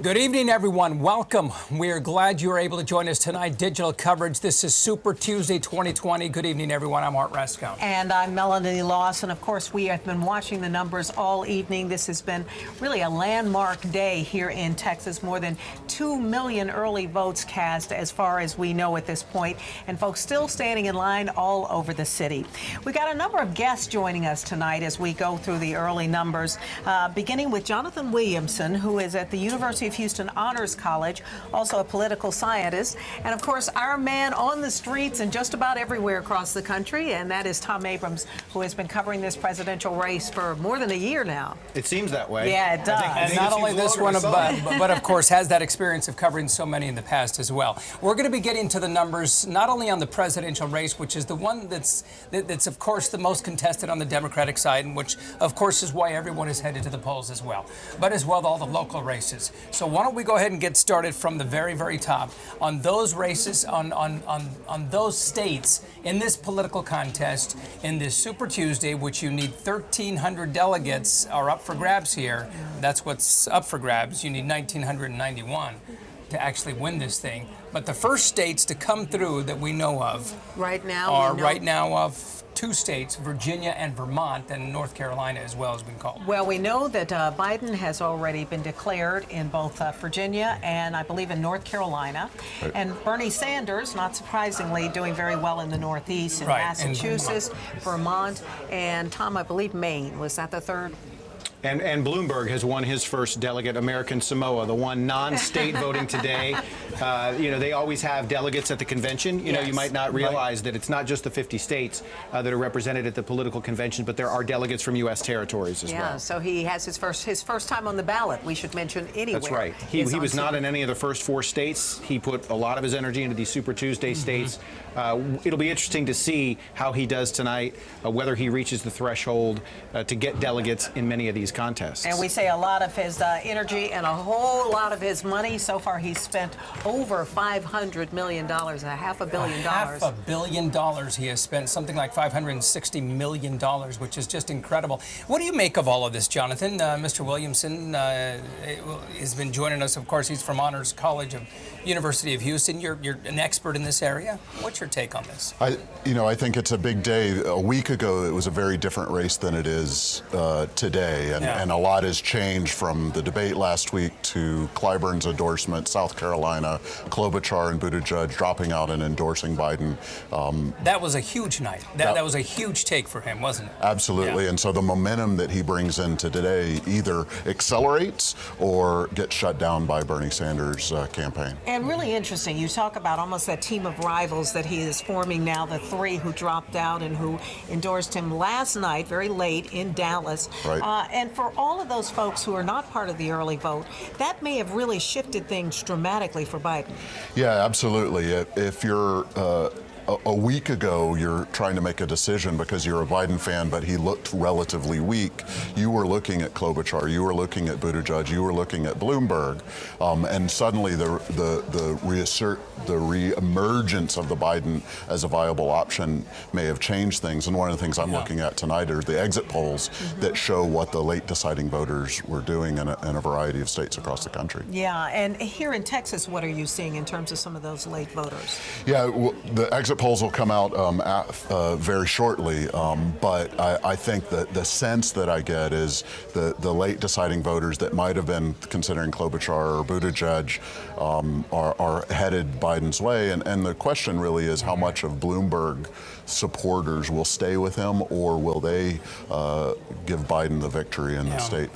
Good evening, everyone. Welcome. We are glad you are able to join us tonight. Digital coverage. This is Super Tuesday 2020. Good evening, everyone. I'm Art Resco. And I'm Melanie Lawson. Of course, we have been watching the numbers all evening. This has been really a landmark day here in Texas. More than 2 million early votes cast as far as we know at this point. And folks still standing in line all over the city. We got a number of guests joining us tonight as we go through the early numbers, beginning with Jonathan Williamson, who is at the University of Houston Honors College, also a political scientist, and of course our man on the streets and just about everywhere across the country, and that is Tom Abrams, who has been covering this presidential race for more than a year now. It seems that way. Yeah, it does. And not only this one, but of course has that experience of covering so many in the past as well. We're going to be getting to the numbers not only on the presidential race, which is the one that's of course the most contested on the Democratic side, and which of course is why everyone is headed to the polls as well, but as well all the local races. So why don't we go ahead and get started from the very, very top on those races, on those states in this political contest in this Super Tuesday, which you need 1,300 delegates are up for grabs here. That's what's up for grabs. You need 1,991 to actually win this thing. But the first states to come through that we know of right now of two states, Virginia and Vermont, and North Carolina as well has been called. Well, we know that Biden has already been declared in both Virginia and I believe in North Carolina. Right. And Bernie Sanders, not surprisingly, doing very well in the Northeast, in Massachusetts, Vermont, and Tom, I believe Maine. Was that the third? And Bloomberg has won his first delegate, American Samoa, the one non-state voting today. They always have delegates at the convention. You might not realize that it's not just the 50 states that are represented at the political convention, but there are delegates from U.S. territories as well. Yeah, so he has his first time on the ballot, we should mention, anywhere. That's right. He was not in any of the first 4 states. He put a lot of his energy into these Super Tuesday states. It'll be interesting to see how he does tonight, whether he reaches the threshold to get delegates in many of these contests. And we say a lot of his energy and a whole lot of his money. So far, he's spent over $500 million, $500 million. $500 million he has spent, something like $560 million, which is just incredible. What do you make of all of this, Jonathan? Mr. Williamson has been joining us. Of course, he's from Honors College of University of Houston. You're an expert in this area. What's your take on this? I think it's a big day. A week ago, it was a very different race than it is today. And a lot has changed from the debate last week to Clyburn's endorsement, South Carolina, Klobuchar and Buttigieg dropping out and endorsing Biden. That was a huge night. That was a huge take for him, wasn't it? Absolutely. Yeah. And so the momentum that he brings into today either accelerates or gets shut down by Bernie Sanders' campaign. And really interesting, you talk about almost that team of rivals that he is forming now, the 3 who dropped out and who endorsed him last night, very late in Dallas. Right. And for all of those folks who are not part of the early vote, that may have really shifted things dramatically for Biden. Yeah, absolutely. If you're a week ago, you're trying to make a decision because you're a Biden fan, but he looked relatively weak. You were looking at Klobuchar, you were looking at Buttigieg, you were looking at Bloomberg, and suddenly the re-emergence of the Biden as a viable option may have changed things. And one of the things I'm looking at tonight are the exit polls that show what the late deciding voters were doing in a variety of states across the country. Yeah, and here in Texas, what are you seeing in terms of some of those late voters? Yeah, well, the exit polls will come out very shortly, but I think that the sense that I get is the late deciding voters that might have been considering Klobuchar or Buttigieg are headed Biden's way, and the question really is how much of Bloomberg supporters will stay with him, or will they give Biden the victory in the state?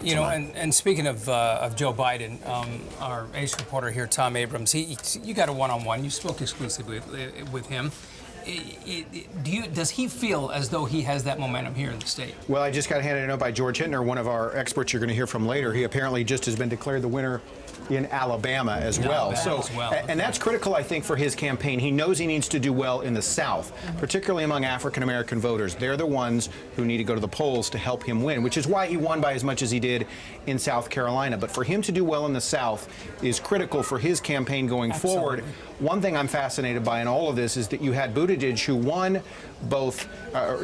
And speaking of Joe Biden, our ace reporter here, Tom Abrams, you got a one-on-one. You spoke exclusively with him. Does he feel as though he has that momentum here in the state? Well, I just got handed a note by George Hittner, one of our experts you're going to hear from later. He apparently just has been declared the winner in Alabama as well. And that's critical, I think, for his campaign. He knows he needs to do well in the South, particularly among African-American voters. They're the ones who need to go to the polls to help him win, which is why he won by as much as he did in South Carolina. But for him to do well in the South is critical for his campaign going forward. One thing I'm fascinated by in all of this is that you had Buttigieg, who won both,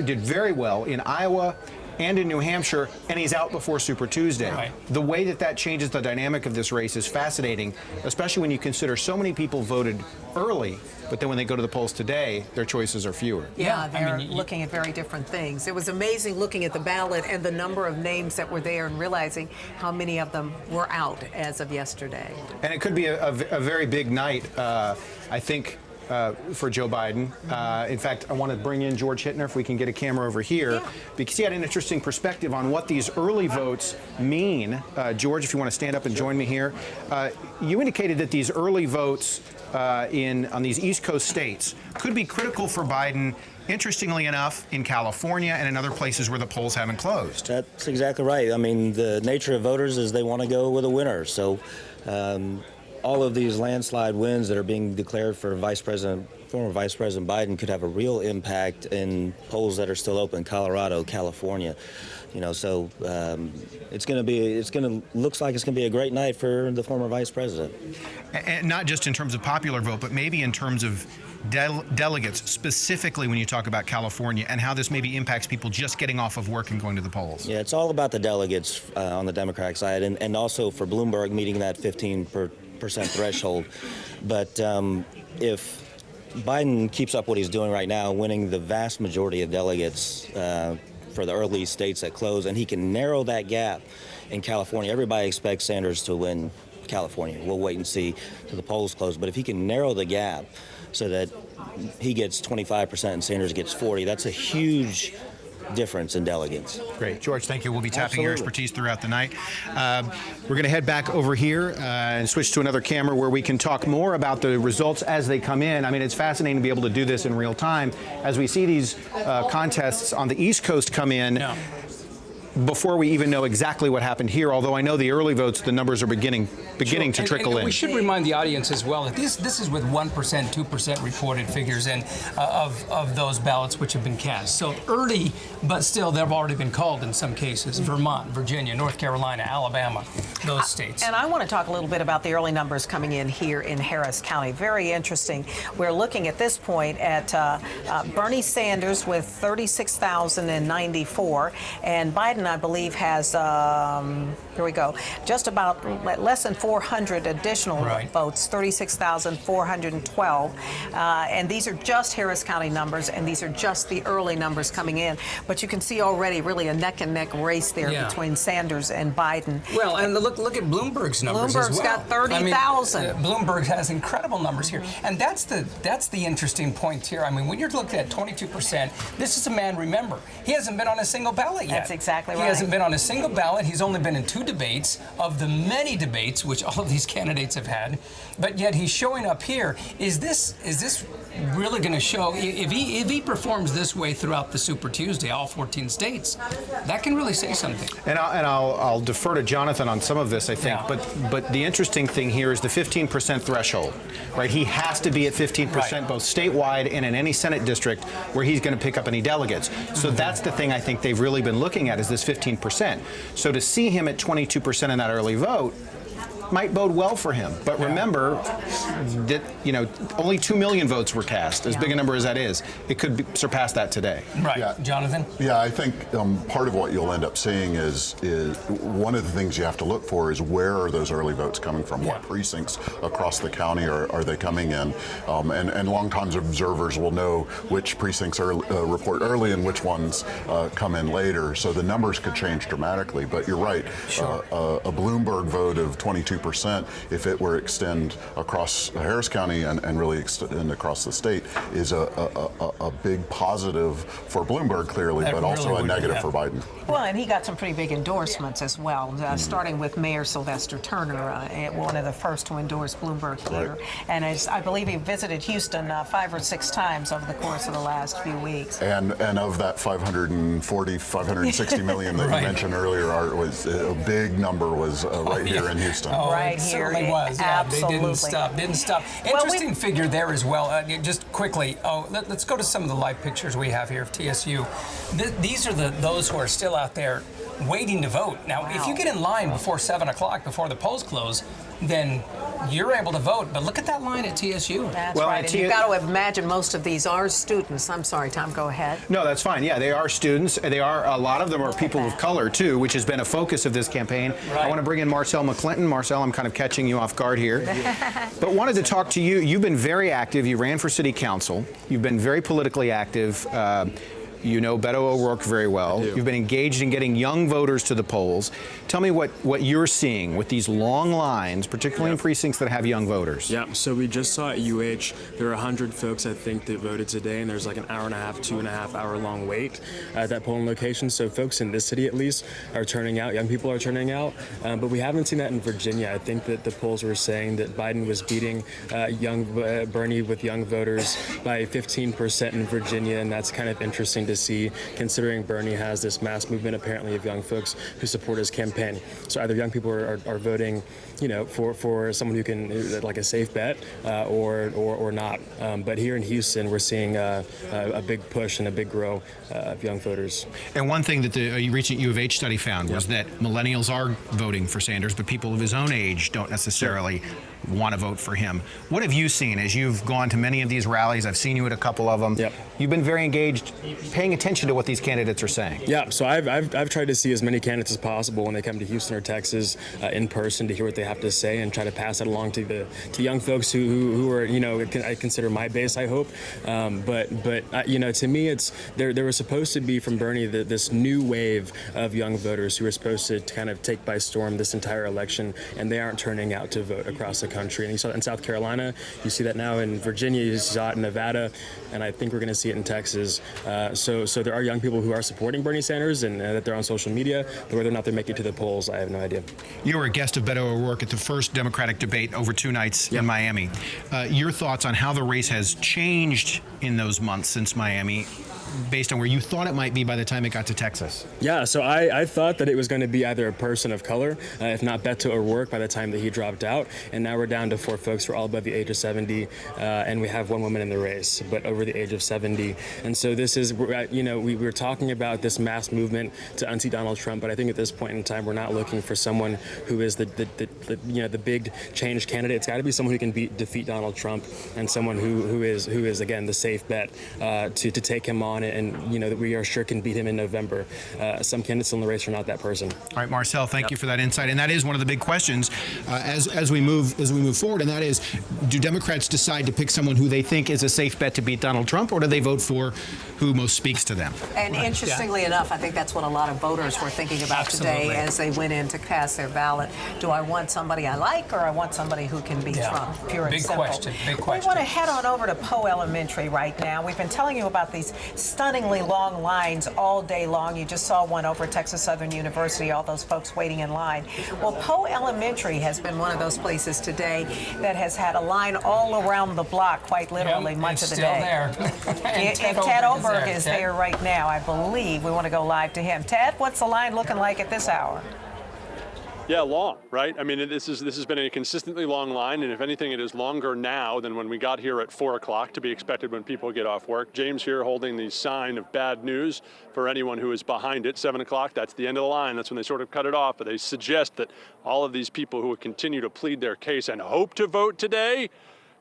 did very well in Iowa and in New Hampshire, and he's out before Super Tuesday. Right. The way that changes the dynamic of this race is fascinating, especially when you consider so many people voted early, but then when they go to the polls today, their choices are fewer. Yeah, they're I mean, looking at very different things. It was amazing looking at the ballot and the number of names that were there and realizing how many of them were out as of yesterday. And it could be a very big night, I think, for Joe Biden. In fact, I want to bring in George Hittner, if we can get a camera over here, because he had an interesting perspective on what these early votes mean. George, if you want to stand up and join me here. You indicated that these early votes on these East Coast states could be critical for Biden, interestingly enough, in California and in other places where the polls haven't closed. That's exactly right. I mean, the nature of voters is they want to go with a winner. So all of these landslide wins that are being declared for former Vice President Biden could have a real impact in polls that are still open, Colorado, California. You know, so looks like it's going to be a great night for the former vice president. And not just in terms of popular vote, but maybe in terms of delegates, specifically when you talk about California and how this maybe impacts people just getting off of work and going to the polls. Yeah, it's all about the delegates on the Democratic side, and also for Bloomberg meeting that 15% threshold. But if Biden keeps up what he's doing right now, winning the vast majority of delegates for the early states that close, and he can narrow that gap in California. Everybody expects Sanders to win California. We'll wait and see till the polls close. But if he can narrow the gap so that he gets 25% and Sanders gets 40%, that's a huge difference in delegates. Great. George, thank you. We'll be tapping your expertise throughout the night. We're going to head back over here and switch to another camera where we can talk more about the results as they come in. I mean, it's fascinating to be able to do this in real time as we see these contests on the East Coast come in. Yeah. Before we even know exactly what happened here, although I know the early votes, the numbers are beginning to trickle in. We should remind the audience as well that this is with 1%, 2% reported figures and of those ballots which have been cast. So early, but still they've already been called in some cases. Vermont, Virginia, North Carolina, Alabama, those states. And I want to talk a little bit about the early numbers coming in here in Harris County. Very interesting. We're looking at this point at Bernie Sanders with 36,094, and Biden, I believe, has, here we go, just about less than 400 additional votes, 36,412. And these are just Harris County numbers, and these are just the early numbers coming in. But you can see already really a neck-and-neck race there between Sanders and Biden. Well, and look at Bloomberg's numbers as well. Bloomberg's got 30,000. I mean, Bloomberg has incredible numbers here. And that's the interesting point here. I mean, when you're looking at 22%, this is a man, remember, he hasn't been on a single ballot yet. That's exactly right. He hasn't been on a single ballot. He's only been in 2 debates of the many debates which all of these candidates have had. But yet he's showing up here. Is this really going to show, if he performs this way throughout the Super Tuesday, all 14 states, that can really say something. And I'll defer to Jonathan on some of this, I think. Yeah. But the interesting thing here is the 15% threshold, right? He has to be at 15% both statewide and in any Senate district where he's going to pick up any delegates. So that's the thing I think they've really been looking at, is this 15%. So to see him at 22% in that early vote might bode well for him. But remember that, only 2 million votes were cast, as big a number as that is. It could surpass that today. Right. Yeah. Jonathan? Yeah, I think part of what you'll end up seeing is one of the things you have to look for is where are those early votes coming from? What precincts across the county are they coming in? And long-time observers will know which precincts report early and which ones come in later. So the numbers could change dramatically. But you're right. Sure. A Bloomberg vote of 22%, if it were extend across Harris County and really extend across the state, is a big positive for Bloomberg, clearly, but also a negative for Biden. Well, and he got some pretty big endorsements as well, starting with Mayor Sylvester Turner, one of the first to endorse Bloomberg here. Right. And I believe he visited Houston 5 or 6 times over the course of the last few weeks. And of that 560 million that you mentioned earlier, Art, was a big number was right here in Houston. Oh, right it here. Certainly was. Yeah, Absolutely. They didn't stop. Interesting figure there as well. Just quickly, let's go to some of the live pictures we have here of TSU. These are those who are still out there waiting to vote. Now, if you get in line before 7 o'clock, before the polls close, then you're able to vote. But look at that line at TSU. That's right. And you've got to imagine most of these are students. I'm sorry, Tom, go ahead. No, that's fine. Yeah, they are students. They are, a lot of them are people of color, too, which has been a focus of this campaign. Right. I want to bring in Marcel McClinton. Marcel, I'm kind of catching you off guard here. But wanted to talk to you. You've been very active. You ran for city council. You've been very politically active. You know Beto O'Rourke very well. You've been engaged in getting young voters to the polls. Tell me what you're seeing with these long lines, particularly in precincts that have young voters. Yeah, so we just saw at UH, there were 100 folks, I think, that voted today, and there's like an hour and a half, 2.5 hour long wait at that polling location. So folks in this city, at least, are turning out. Young people are turning out. But we haven't seen that in Virginia. I think that the polls were saying that Biden was beating Bernie with young voters by 15% in Virginia, and that's kind of interesting to see, considering Bernie has this mass movement apparently of young folks who support his campaign. So either young people are voting, you know, for someone who can, like a safe bet, or not. But here in Houston, we're seeing a big push and a big grow of young voters. And one thing that the recent U of H study found was that millennials are voting for Sanders, but people of his own age don't necessarily want to vote for him. What have you seen as you've gone to many of these rallies? I've seen you at a couple of them. Yep. You've been very engaged, paying attention to what these candidates are saying. Yeah, so I've tried to see as many candidates as possible when they come to Houston or Texas in person to hear what they have to say and try to pass it along to the young folks who are, you know, I consider my base, I hope. But you know, to me, it's there was supposed to be from Bernie this new wave of young voters who are supposed to kind of take by storm this entire election, and they aren't turning out to vote across the country. And you saw that in South Carolina, you see that now in Virginia, you saw it in Nevada, and I think we're going to see it in Texas. So there are young people who are supporting Bernie Sanders and that they're on social media, but whether or not they make it to the polls, I have no idea. You were a guest of Beto O'Rourke at the first Democratic debate over 2 nights in Miami. Your thoughts on how the race has changed in those months since Miami, based on where you thought it might be by the time it got to Texas? Yeah, so I thought that it was going to be either a person of color, if not Beto O'Rourke, by the time that he dropped out. And now we're down to 4 folks who are all above the age of 70, and we have 1 woman in the race, but over the age of 70. And so this is, you know, we were talking about this mass movement to unseat Donald Trump, but I think at this point in time, we're not looking for someone who is the big change candidate. It's got to be someone who can defeat Donald Trump, and someone who is again the safe bet to take him on, and you know that we are sure can beat him in November. Some candidates in the race are not that person. All right, Marcel, thank you for that insight. And that is one of the big questions as we move forward, and that is, do Democrats decide to pick someone who they think is a safe bet to beat Donald Trump, or do they vote for who most speaks to them? And interestingly enough, I think that's what a lot of voters were thinking about today as they went in to cast their ballot. Do I want somebody I like, or I want somebody who can beat Trump? Pure and simple. Big question. We want to head on over to Poe Elementary right now. We've been telling you about these stunningly long lines all day long. You just saw one over at Texas Southern University, all those folks waiting in line. Well, Poe Elementary has been one of those places today that has had a line all around the block, quite literally, much of the day. And Ted Oberg is there right now, I believe. We want to go live to him. Ted, what's the line looking like at this hour? Yeah, long, right? I mean, this has been a consistently long line, and if anything, it is longer now than when we got here at 4 o'clock, to be expected when people get off work. James here holding the sign of bad news for anyone who is behind it. 7 o'clock, that's the end of the line. That's when they sort of cut it off, but they suggest that all of these people who would continue to plead their case and hope to vote today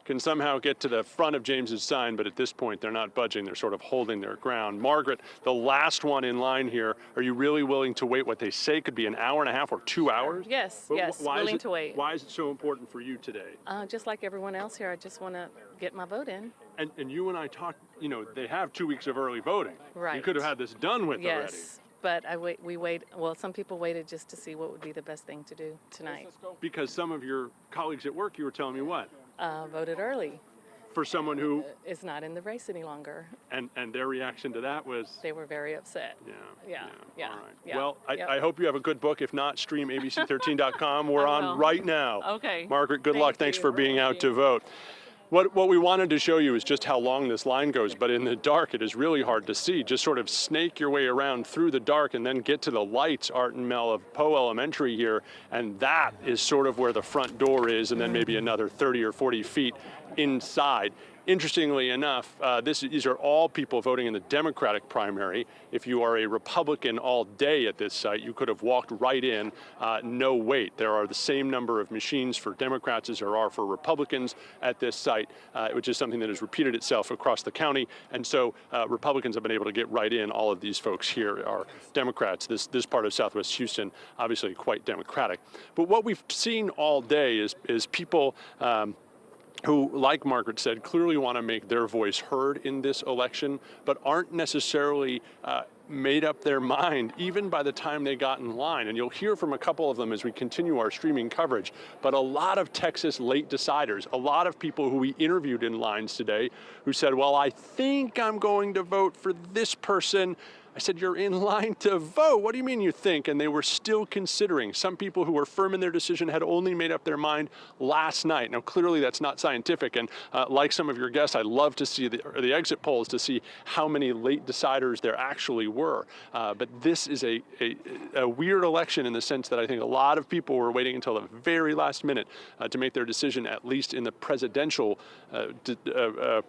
can somehow get to the front of James's sign, but at this point they're not budging. They're sort of holding their ground. Margaret, the last one in line here, are you really willing to wait what they say could be an hour and a half or 2 hours? Yes, willing to wait. Why is it so important for you today? Just like everyone else here, I just want to get my vote in. And you and I talked, you know, they have 2 weeks of early voting. Right. You could have had this done with already. Yes, but we wait. Well, some people waited just to see what would be the best thing to do tonight. Because some of your colleagues at work, you were telling me what? Voted early. For someone who is not in the race any longer. And their reaction to that was? They were very upset. Yeah. All right. Yeah. Well, I hope you have a good book. If not, stream ABC13.com. We're on right now. Okay. Margaret, good luck. Thanks for being out to vote. What we wanted to show you is just how long this line goes, but in the dark it is really hard to see. Just sort of snake your way around through the dark and then get to the lights, Art and Mel, of Poe Elementary here, and that is sort of where the front door is, and then maybe another 30 or 40 feet inside. interestingly enough, these are all people voting in the Democratic primary. If you are a Republican all day at this site, you could have walked right in, no wait. There are the same number of machines for Democrats as there are for Republicans at this site, which is something that has repeated itself across the county. And so Republicans have been able to get right in. All of these folks here are Democrats. This part of Southwest Houston, obviously quite Democratic. But what we've seen all day is people who, like Margaret said, clearly want to make their voice heard in this election, but aren't necessarily made up their mind even by the time they got in line. And you'll hear from a couple of them as we continue our streaming coverage. But a lot of Texas late deciders, a lot of people who we interviewed in lines today who said, well, I think I'm going to vote for this person. I said, you're in line to vote. What do you mean you think? And they were still considering. Some people who were firm in their decision had only made up their mind last night. Now, clearly that's not scientific. And like some of your guests, I love to see the exit polls to see how many late deciders there actually were. But this is a weird election in the sense that I think a lot of people were waiting until the very last minute to make their decision, at least in the presidential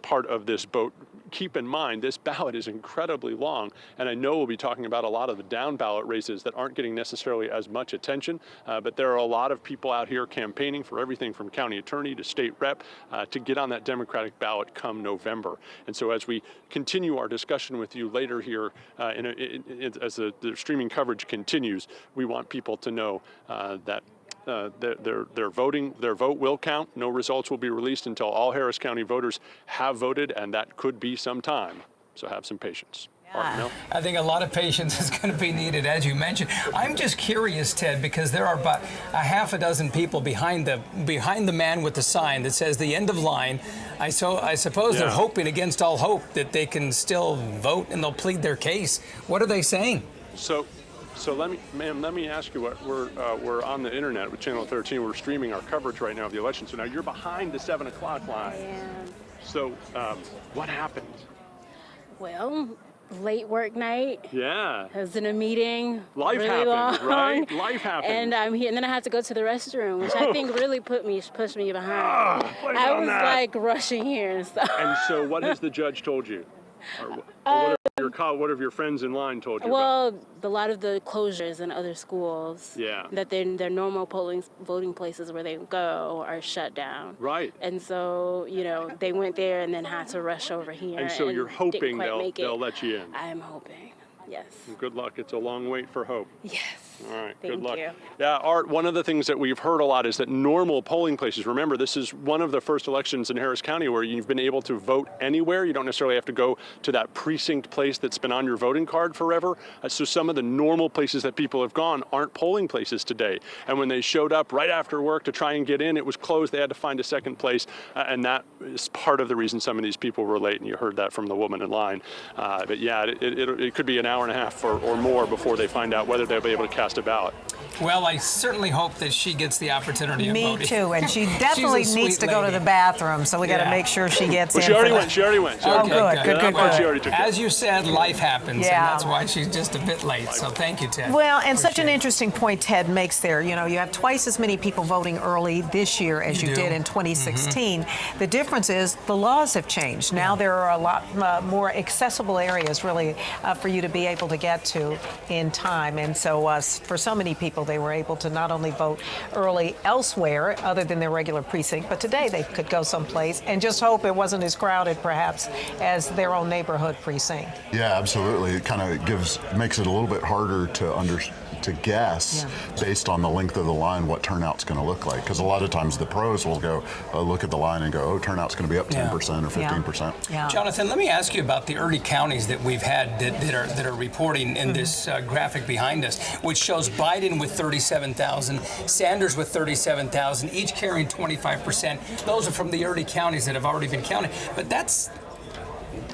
part of this vote. Keep in mind, this ballot is incredibly long, and I know we'll be talking about a lot of the down ballot races that aren't getting necessarily as much attention, but there are a lot of people out here campaigning for everything from county attorney to state rep to get on that Democratic ballot come November. And so as we continue our discussion with you later here, as the streaming coverage continues, we want people to know that their vote will count. No results will be released until all Harris County voters have voted, and that could be some time. So have some patience. Yeah. I think a lot of patience is going to be needed, as you mentioned. I'm just curious, Ted, because there are about a half a dozen people behind the man with the sign that says the end of line. I suppose they're hoping against all hope that they can still vote and they'll plead their case. What are they saying? So let me ask you what we're on the internet with Channel 13. We're streaming our coverage right now of the election. So now you're behind the 7 o'clock line. I am. So what happened? Well, late work night. Yeah. I was in a meeting. Life really happens, long, right? Life happens. And I'm here, and then I had to go to the restroom, which I think really pushed me behind. I was like rushing here and stuff. And so, what has the judge told you? Or what have your friends in line told you? Well, a lot of the closures in other schools, that their normal voting places where they go are shut down. Right. And so, they went there and then had to rush over here. And so you're hoping they'll let you in. I am hoping. Yes. Good luck. It's a long wait for hope. Yes. All right. Thank Good luck. you. Yeah, Art, one of the things that we've heard a lot is that normal polling places, remember, this is one of the first elections in Harris County where you've been able to vote anywhere. You don't necessarily have to go to that precinct place that's been on your voting card forever. So some of the normal places that people have gone aren't polling places today. And when they showed up right after work to try and get in, it was closed. They had to find a second place. And that is part of the reason some of these people were late. And you heard that from the woman in line. But yeah, it could be an hour and a half or more before they find out whether they'll be able to cast a ballot. Well, I certainly hope that she gets the opportunity of voting. Me too, and she definitely needs to go to the bathroom, so we got to make sure she gets in. She already went. Oh, good. She already took it. As you said, life happens, and that's why she's just a bit late. So thank you, Ted. Well, and such an interesting point Ted makes there. You have twice as many people voting early this year as you did in 2016. Mm-hmm. The difference is the laws have changed. Now there are a lot more accessible areas, really, for you to be able to get to in time. And so for so many people, they were able to not only vote early elsewhere other than their regular precinct, but today they could go someplace and just hope it wasn't as crowded, perhaps, as their own neighborhood precinct. Yeah, absolutely. It kind of makes it a little bit harder to guess based on the length of the line what turnout's going to look like. Because a lot of times the pros will go look at the line and go, oh, turnout's going to be up 10% or 15%. Yeah. Jonathan, let me ask you about the early counties that we've had that are reporting in this graphic behind us, which shows Biden with 37,000, Sanders with 37,000, each carrying 25%. Those are from the early counties that have already been counted. But that's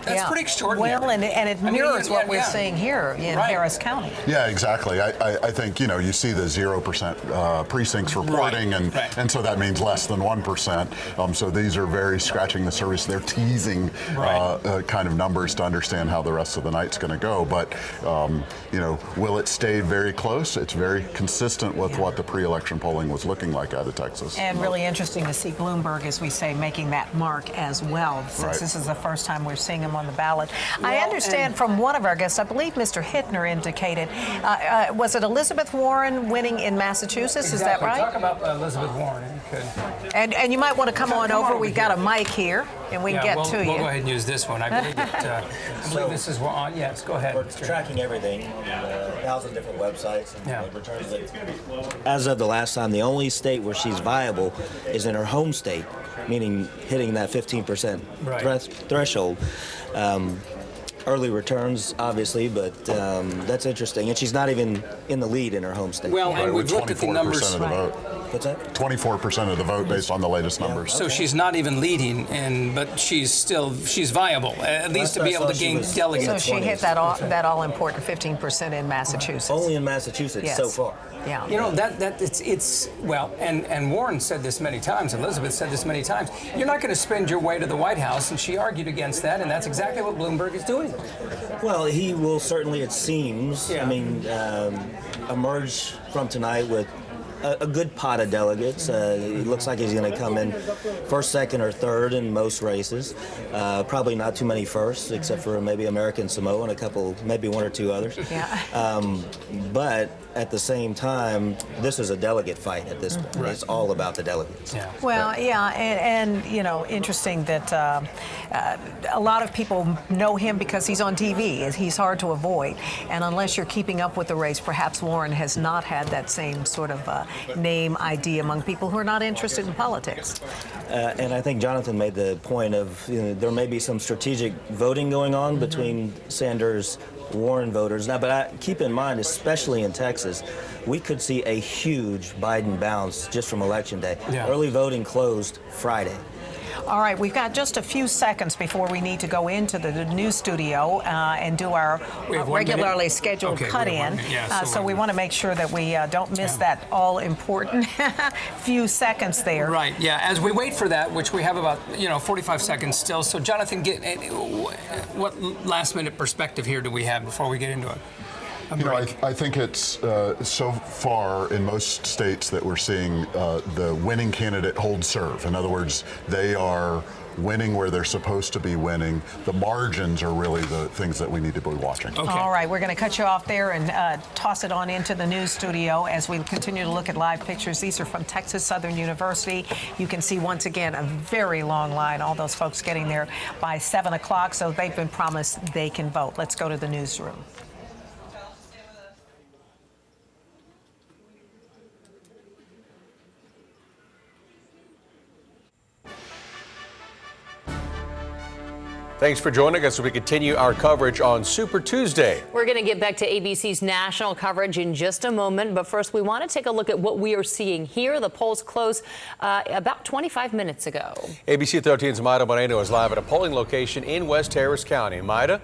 That's pretty extraordinary. Well, and it mirrors what we're seeing here in Harris County. Yeah, exactly. I think, you see the 0% precincts reporting, and so that means less than 1%. So these are very scratching the surface. They're teasing kind of numbers to understand how the rest of the night's going to go. But, will it stay very close? It's very consistent with what the pre-election polling was looking like out of Texas. And really interesting to see Bloomberg, as we say, making that mark as well, since this is the first time we're seeing him on the ballot. I understand from one of our guests, I believe Mr. Hittner indicated, was it Elizabeth Warren winning in Massachusetts? Exactly. Is that right? Talk about Elizabeth Warren. And you might want to come on over. We've got a mic here, and we can get to you. We'll go ahead and use this one. I believe this is on. Yes, go ahead. We're tracking everything on 1,000 different websites and returns it. As of the last time, the only state where she's viable is in her home state, meaning hitting that 15% threshold. Early returns, obviously, but that's interesting. And she's not even in the lead in her home state. Well, and we've looked at the numbers. Of the vote. What's that? 24% of the vote based on the latest numbers. So she's not even leading, but she's viable, at least to be able to gain delegates. So she hit that all-important 15% in Massachusetts. Only in Massachusetts so far. Yeah. And Warren said this many times, Elizabeth said this many times, you're not going to spend your way to the White House, and she argued against that, and that's exactly what Bloomberg is doing. Well, he will certainly, it seems, emerge from tonight with a good pot of delegates. It looks like he's going to come in first, second, or third in most races. Probably not too many firsts, except for maybe American Samoa and a couple, maybe one or two others. But at the same time, this is a delegate fight at this point. It's all about the delegates. Well, and interesting that a lot of people know him because he's on TV. He's hard to avoid. And unless you're keeping up with the race, perhaps Warren has not had that same sort of name ID among people who are not interested in politics. And I think Jonathan made the point of there may be some strategic voting going on between Sanders, Warren voters. Now, but keep in mind, especially in Texas, we could see a huge Biden bounce just from Election Day. Early voting closed Friday. All right, we've got just a few seconds before we need to go into the news studio and do our regularly scheduled cut-in. So we want to make sure that we don't miss that all-important few seconds there. Right, as we wait for that, which we have about, 45 seconds still. So, Jonathan, what last-minute perspective here do we have before we get into it? I think it's so far in most states that we're seeing the winning candidate hold serve. In other words, they are winning where they're supposed to be winning. The margins are really the things that we need to be watching. All right, we're going to cut you off there and toss it on into the news studio as we continue to look at live pictures. These are from Texas Southern University. You can see once again a very long line, all those folks getting there by 7 o'clock, so they've been promised they can vote. Let's go to the newsroom. Thanks for joining us as we continue our coverage on Super Tuesday. We're going to get back to ABC's national coverage in just a moment. But first, we want to take a look at what we are seeing here. The polls closed about 25 minutes ago. ABC 13's Maida Moreno is live at a polling location in West Harris County. Maida?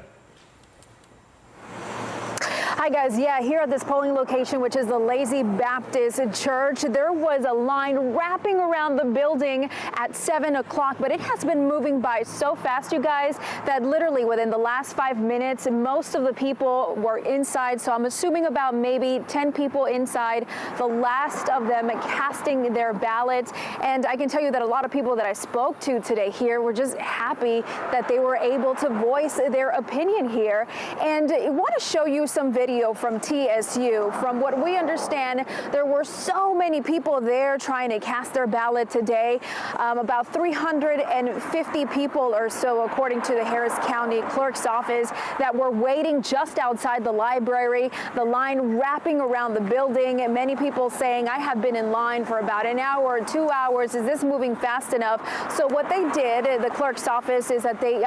Hi guys, here at this polling location, which is the Lazy Baptist Church, there was a line wrapping around the building at 7 o'clock, but it has been moving by so fast, you guys, that literally within the last 5 minutes, most of the people were inside. So I'm assuming about maybe 10 people inside, the last of them casting their ballots. And I can tell you that a lot of people that I spoke to today here were just happy that they were able to voice their opinion here. And I want to show you some video from TSU. From what we understand, there were so many people there trying to cast their ballot today. About 350 people or so, according to the Harris County Clerk's office, that were waiting just outside the library. The line wrapping around the building, and many people saying, I have been in line for about an hour or 2 hours. Is this moving fast enough? So what they did, the clerk's office, is that they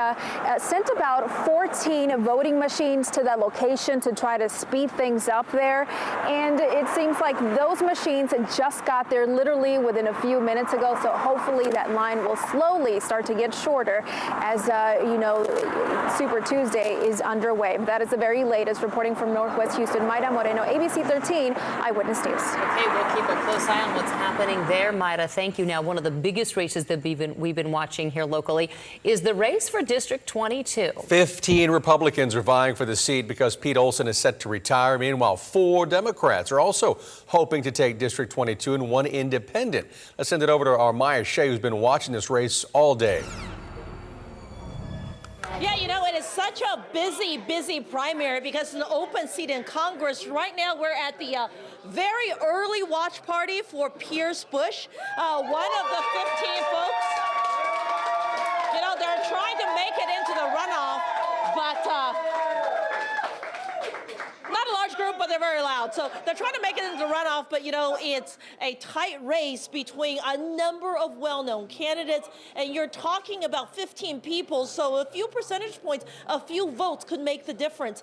sent about 14 voting machines to that location to try to speed things up there. And it seems like those machines just got there literally within a few minutes ago. So hopefully that line will slowly start to get shorter as, Super Tuesday is underway. That is the very latest. Reporting from Northwest Houston, Mayra Moreno, ABC 13 Eyewitness News. Okay, we'll keep a close eye on what's happening there, Mayra. Thank you. Now, one of the biggest races that we've been watching here locally is the race for District 22. 15 Republicans are vying for the seat because Pete Olson is set to retire. Meanwhile, 4 Democrats are also hoping to take District 22 and 1 independent. Let's send it over to our Maya Shea, who's been watching this race all day. Yeah, it is such a busy primary because it's an open seat in Congress. Right now, we're at the very early watch party for Pierce Bush, one of the 15 folks. They're trying to make it into the runoff, but not a large group, but they're very loud. So they're trying to make it into the runoff, but it's a tight race between a number of well-known candidates, and you're talking about 15 people, so a few percentage points, a few votes could make the difference.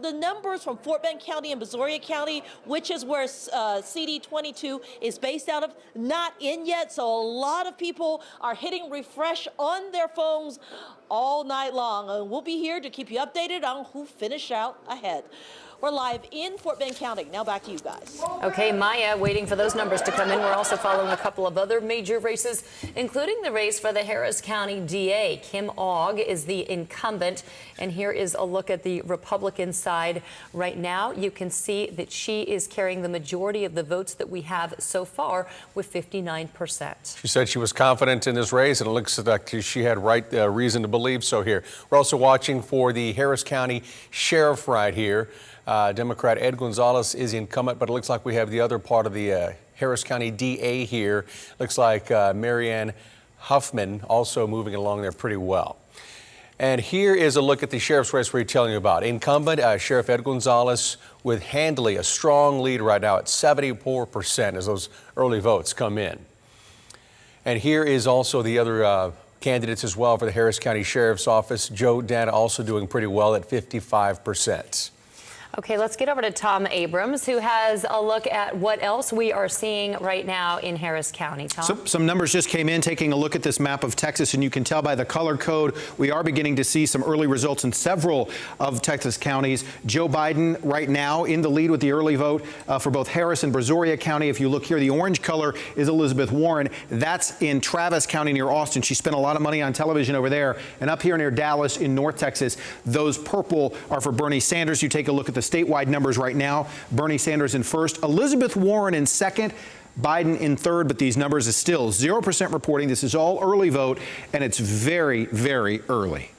The numbers from Fort Bend County and Brazoria County, which is where CD 22 is based out of, not in yet, so a lot of people are hitting refresh on their phones all night long. We'll be here to keep you updated on who finished out ahead. We're live in Fort Bend County. Now back to you guys. Okay, Maya, waiting for those numbers to come in. We're also following a couple of other major races, including the race for the Harris County DA. Kim Ogg is the incumbent, and here is a look at the Republican side. Right now, you can see that she is carrying the majority of the votes that we have so far with 59%. She said she was confident in this race, and it looks like she had reason to believe so here. We're also watching for the Harris County Sheriff right here. Democrat Ed Gonzalez is incumbent, but it looks like we have the other part of the Harris County DA here. Looks like Marianne Huffman also moving along there pretty well. And here is a look at the sheriff's race we're telling you about. Incumbent Sheriff Ed Gonzalez with handily a strong lead right now at 74% as those early votes come in. And here is also the other candidates as well for the Harris County Sheriff's Office. Joe Dana also doing pretty well at 55%. Okay, let's get over to Tom Abrams, who has a look at what else we are seeing right now in Harris County. Tom? Some numbers just came in, taking a look at this map of Texas, and you can tell by the color code we are beginning to see some early results in several of Texas counties. Joe Biden right now in the lead with the early vote for both Harris and Brazoria County. If you look here, the orange color is Elizabeth Warren. That's in Travis County near Austin. She spent a lot of money on television over there. And up here near Dallas in North Texas, those purple are for Bernie Sanders. You take a look at the statewide numbers right now. Bernie Sanders in first, Elizabeth Warren in second, Biden in third, but these numbers is still 0% reporting. This is all early vote, and it's very, very early.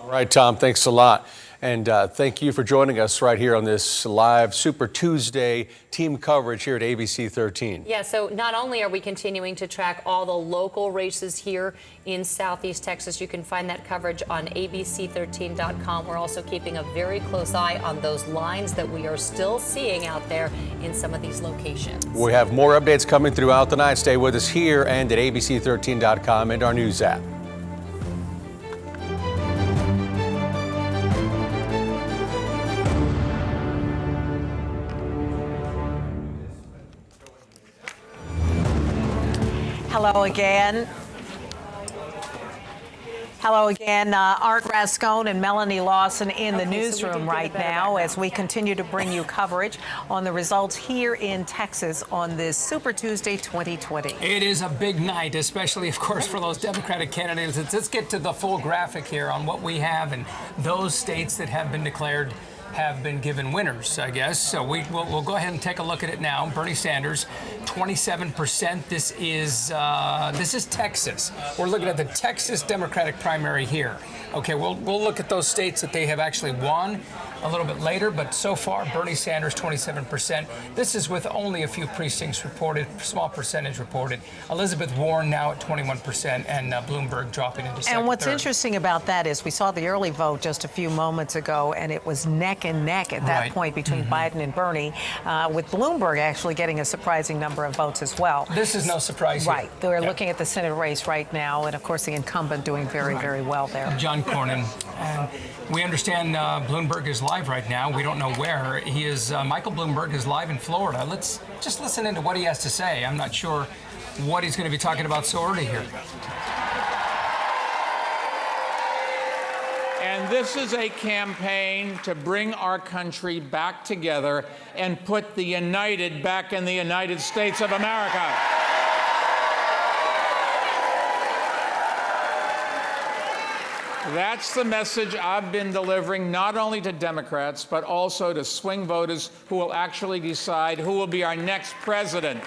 All right, Tom, thanks a lot. And thank you for joining us right here on this live Super Tuesday team coverage here at ABC 13. Yeah, so not only are we continuing to track all the local races here in Southeast Texas, you can find that coverage on abc13.com. We're also keeping a very close eye on those lines that we are still seeing out there in some of these locations. We have more updates coming throughout the night. Stay with us here and at abc13.com and our news app. Hello again. Hello again. Art Rascone and Melanie Lawson in the newsroom right now as we continue to bring you coverage on the results here in Texas on this Super Tuesday 2020. It is a big night, especially, of course, for those Democratic candidates. Let's get to the full graphic here on what we have and those states that have been declared have been given winners, I guess. So we'll go ahead and take a look at it now. Bernie Sanders, 27%. This is Texas. We're looking at the Texas Democratic primary here. Okay, we'll look at those states that they have actually won a little bit later, but so far, Bernie Sanders, 27%. This is with only a few precincts reported, small percentage reported. Elizabeth Warren now at 21%, and Bloomberg dropping into second. And what's interesting about that is we saw the early vote just a few moments ago, and it was neck and neck at that point between Biden and Bernie, with Bloomberg actually getting a surprising number of votes as well. This is no surprise here. Right. We're looking at the Senate race right now, and of course the incumbent doing very, very well there. John Cornyn. And we understand Bloomberg is live right now. We don't know where. He is, Michael Bloomberg is live in Florida. Let's just listen into what he has to say. I'm not sure what he's going to be talking about so early here. And this is a campaign to bring our country back together and put the United back in the United States of America. That's the message I've been delivering not only to Democrats, but also to swing voters who will actually decide who will be our next president.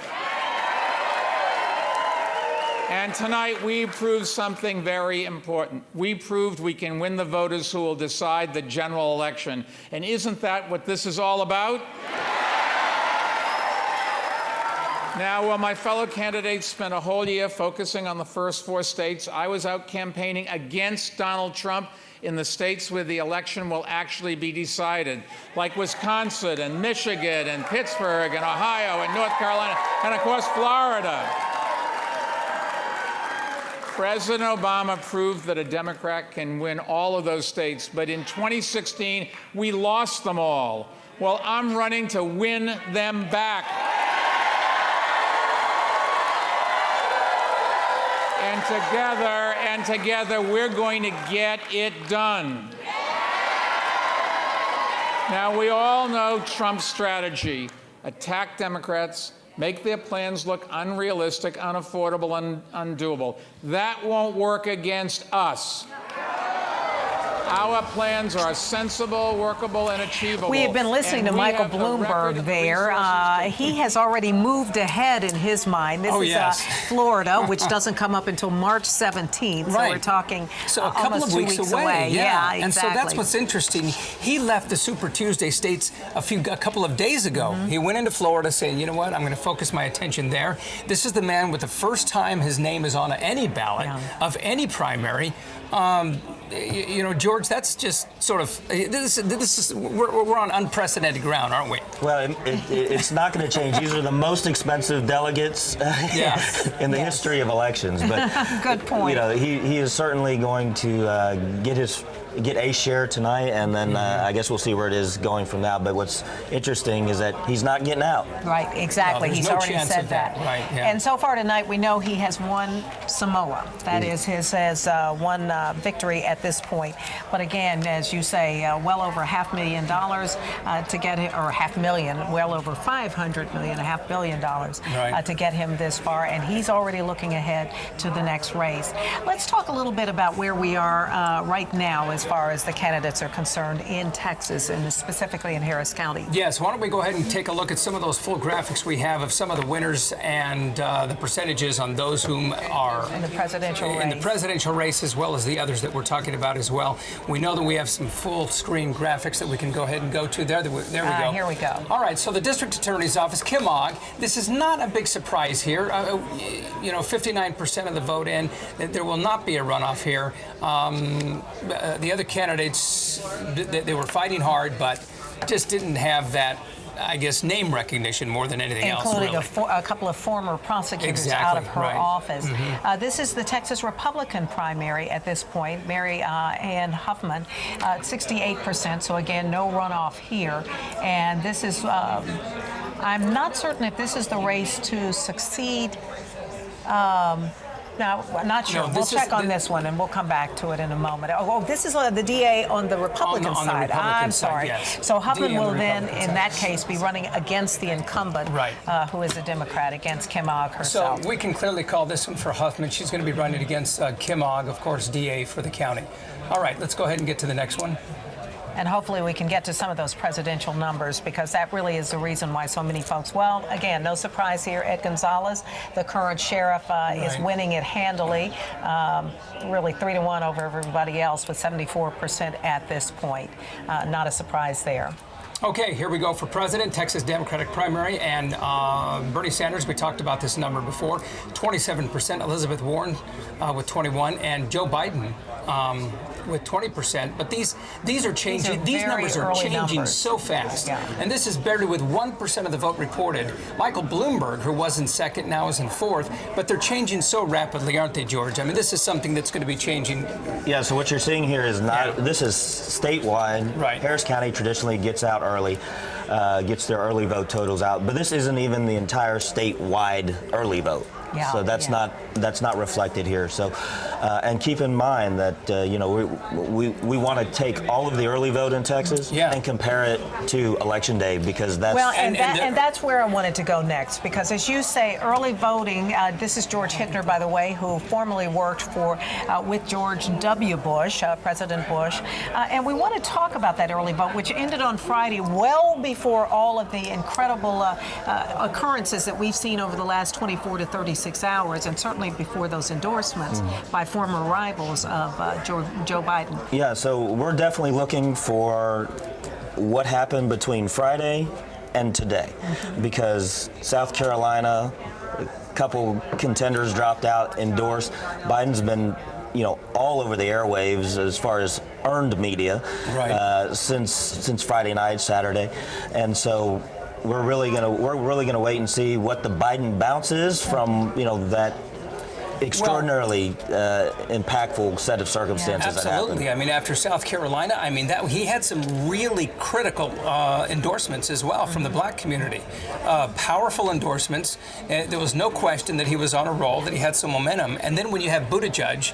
And tonight we proved something very important. We proved we can win the voters who will decide the general election. And isn't that what this is all about? Now, while my fellow candidates spent a whole year focusing on the first 4 states, I was out campaigning against Donald Trump in the states where the election will actually be decided, like Wisconsin and Michigan and Pittsburgh and Ohio and North Carolina and, of course, Florida. President Obama proved that a Democrat can win all of those states, but in 2016, we lost them all. Well, I'm running to win them back. And together, we're going to get it done. Now, we all know Trump's strategy: attack Democrats, make their plans look unrealistic, unaffordable, and undoable. That won't work against us. Our plans are sensible, workable, and achievable. We have been listening to Michael Bloomberg there. He has already moved ahead in his mind. This is Florida, which doesn't come up until March 17th. So we're talking a couple of weeks away. Yeah, exactly. And so that's what's interesting. He left the Super Tuesday states a couple of days ago. He went into Florida saying, you know what, I'm going to focus my attention there. This is the man with the first time his name is on any ballot of any primary. You know, George, that's just sort of we're on unprecedented ground, aren't we? Well, it's not going to change. These are the most expensive delegates in the history of elections. But good point. You know, he is certainly going to get a share tonight, and then I guess we'll see where it is going from now. But what's interesting is that he's not getting out. Right, exactly. No, he's no already said that. Right, And so far tonight, we know he has won Samoa. That is his one victory at this point. But again, as you say, well over $500,000 to get him, or $500,000, well over $500 million, $500 million to get him this far. And he's already looking ahead to the next race. Let's talk a little bit about where we are right now as far as the candidates are concerned in Texas, and specifically in Harris County. Yes, why don't we go ahead and take a look at some of those full graphics we have of some of the winners and the percentages on those whom are in the presidential race, as well as the others that we're talking about as well. We know that we have some full screen graphics that we can go ahead and go to. There we go. Here we go. All right, so the district attorney's office, Kim Ogg. This is not a big surprise here. You know, 59% of the vote in. There will not be a runoff here. The other candidates, they were fighting hard, but just didn't have that, I guess, name recognition more than anything else. Including really. a couple of former prosecutors out of her office. This is the Texas Republican primary at this point. Mary Ann Huffman, 68%. So again, no runoff here. And this is, I'm not certain if this is the race to succeed. Now, I'm not sure. We'll check on this one, and we'll come back to it in a moment. Oh, this is the DA on the Republican side. I'm sorry. Yes. So Huffman will then, in that case, be running against the incumbent, who is a Democrat, against Kim Ogg herself. So we can clearly call this one for Huffman. She's going to be running against Kim Ogg, of course, DA for the county. All right, let's go ahead and get to the next one. And hopefully we can get to some of those presidential numbers, because that really is the reason why so many folks, well, again, no surprise here, Ed Gonzalez, the current sheriff, is winning it handily, really 3-1 over everybody else with 74% at this point. Not a surprise there. Okay, here we go for president, Texas Democratic primary, and Bernie Sanders, we talked about this number before, 27%, Elizabeth Warren with 21, and Joe Biden with 20%. But these are changing. These numbers are changing so fast. Yeah. And this is barely with 1% of the vote reported. Michael Bloomberg, who was in second, now is in fourth. But they're changing so rapidly, aren't they, George? I mean, this is something that's going to be changing. Yeah, so what you're seeing here is this is statewide. Right. Harris County traditionally gets out early, gets their early vote totals out, but this isn't even the entire statewide early vote. Yeah, so that's not reflected here. So, and keep in mind that we want to take all of the early vote in Texas and compare it to Election Day, because that's and that's where I wanted to go next, because as you say, early voting. This is George Hittner, by the way, who formerly worked with George W. Bush, President Bush, and we want to talk about that early vote, which ended on Friday, well before all of the incredible occurrences that we've seen over the last 24 to 36 hours, and certainly before those endorsements by former rivals of Joe Biden. Yeah, so we're definitely looking for what happened between Friday and today, because South Carolina, a couple contenders dropped out, endorsed. Biden's been all over the airwaves as far as earned media since Friday night, Saturday, and so we're really gonna wait and see what the Biden bounce is from that extraordinarily impactful set of circumstances that happened. Absolutely. I mean, after South Carolina, I mean, he had some really critical endorsements as well from the black community. Powerful endorsements. There was no question that he was on a roll, that he had some momentum. And then when you have Buttigieg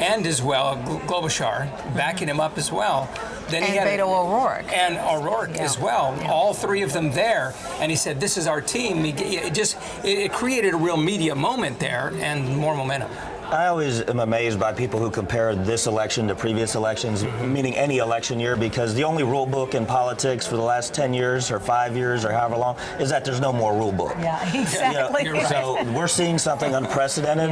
and as well Klobuchar backing him up as well, then he had Beto O'Rourke. And O'Rourke as well. Yeah. All three of them there. And he said, this is our team. It created a real media moment there and more momentum. I always am amazed by people who compare this election to previous elections, meaning any election year, because the only rule book in politics for the last 10 years or 5 years or however long is that there's no more rule book. Yeah, exactly. So we're seeing something unprecedented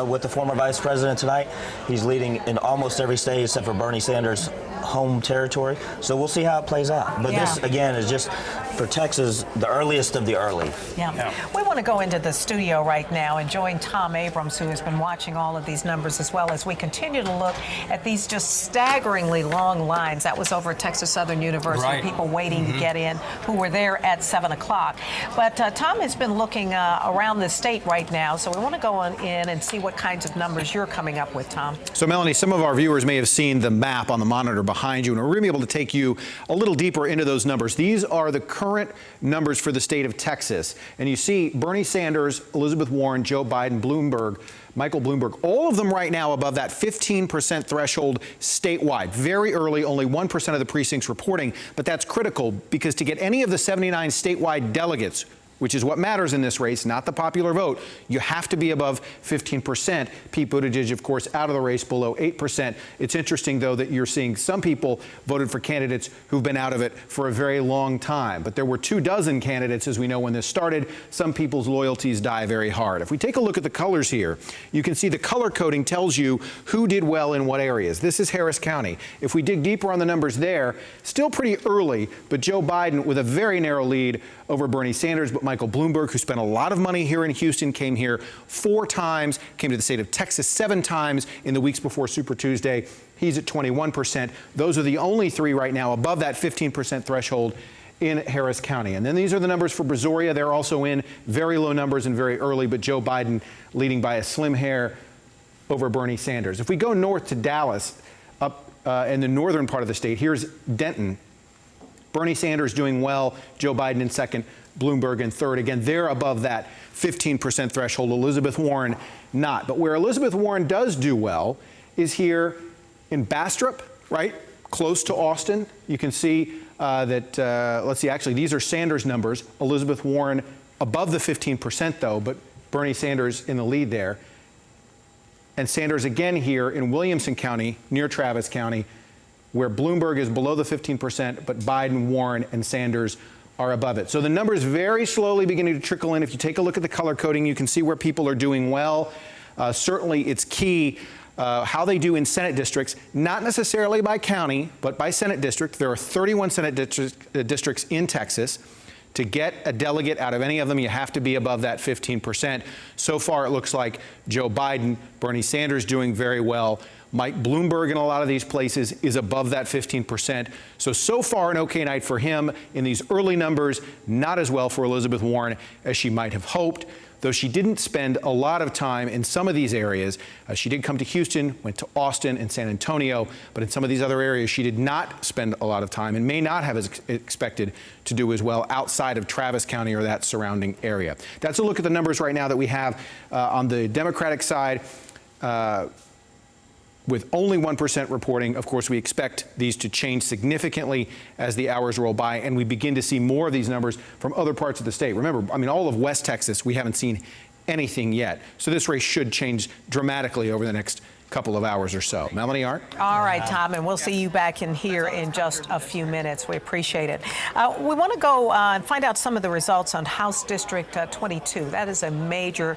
with the former vice president tonight. He's leading in almost every state except for Bernie Sanders' home territory. So we'll see how it plays out. But this, again, is just for Texas, the earliest of the early. Yeah. We want to go into the studio right now and join Tom Abrams, who has been watching all of these numbers, as well as we continue to look at these just staggeringly long lines. That was over at Texas Southern University, people waiting to get in who were there at 7 o'clock. But Tom has been looking around the state right now, so we want to go on in and see what kinds of numbers you're coming up with, Tom. So, Melanie, some of our viewers may have seen the map on the monitor behind you, and we're going to be able to take you a little deeper into those numbers. These are the current numbers for the state of Texas. And you see Bernie Sanders, Elizabeth Warren, Joe Biden, Michael Bloomberg, all of them right now above that 15% threshold statewide. Very early, only 1% of the precincts reporting, but that's critical because to get any of the 79 statewide delegates, which is what matters in this race, not the popular vote, you have to be above 15%. Pete Buttigieg, of course, out of the race below 8%. It's interesting, though, that you're seeing some people voted for candidates who've been out of it for a very long time. But there were 24 candidates, as we know, when this started. Some people's loyalties die very hard. If we take a look at the colors here, you can see the color coding tells you who did well in what areas. This is Harris County. If we dig deeper on the numbers there, still pretty early, but Joe Biden with a very narrow lead over Bernie Sanders, but Michael Bloomberg, who spent a lot of money here in Houston, came here 4 times, came to the state of Texas 7 times in the weeks before Super Tuesday. He's at 21%. Those are the only 3 right now above that 15% threshold in Harris County. And then these are the numbers for Brazoria. They're also in very low numbers and very early, but Joe Biden leading by a slim hair over Bernie Sanders. If we go north to Dallas, up in the northern part of the state, here's Denton. Bernie Sanders doing well, Joe Biden in second, Bloomberg in third. Again, they're above that 15% threshold. Elizabeth Warren not. But where Elizabeth Warren does do well is here in Bastrop, right, close to Austin. You can see that, let's see, actually, these are Sanders numbers. Elizabeth Warren above the 15%, though, but Bernie Sanders in the lead there. And Sanders again here in Williamson County, near Travis County, where Bloomberg is below the 15%, but Biden, Warren, and Sanders are above it. So the numbers very slowly beginning to trickle in. If you take a look at the color coding, you can see where people are doing well. Certainly, it's key how they do in Senate districts, not necessarily by county, but by Senate district. There are 31 Senate districts in Texas. To get a delegate out of any of them, you have to be above that 15%. So far, it looks like Joe Biden, Bernie Sanders doing very well. Mike Bloomberg in a lot of these places is above that 15%. So far, an okay night for him in these early numbers. Not as well for Elizabeth Warren as she might have hoped, though she didn't spend a lot of time in some of these areas. She did come to Houston, went to Austin and San Antonio, but in some of these other areas, she did not spend a lot of time and may not have expected to do as well outside of Travis County or that surrounding area. That's a look at the numbers right now that we have on the Democratic side. With only 1% reporting, of course, we expect these to change significantly as the hours roll by and we begin to see more of these numbers from other parts of the state. Remember, I mean, all of West Texas, we haven't seen anything yet. So this race should change dramatically over the next couple of hours or so. Melanie Art? All right, Tom, and we'll see you back in here in just a few minutes. We appreciate it. We want to go and find out some of the results on House District 22. That is a major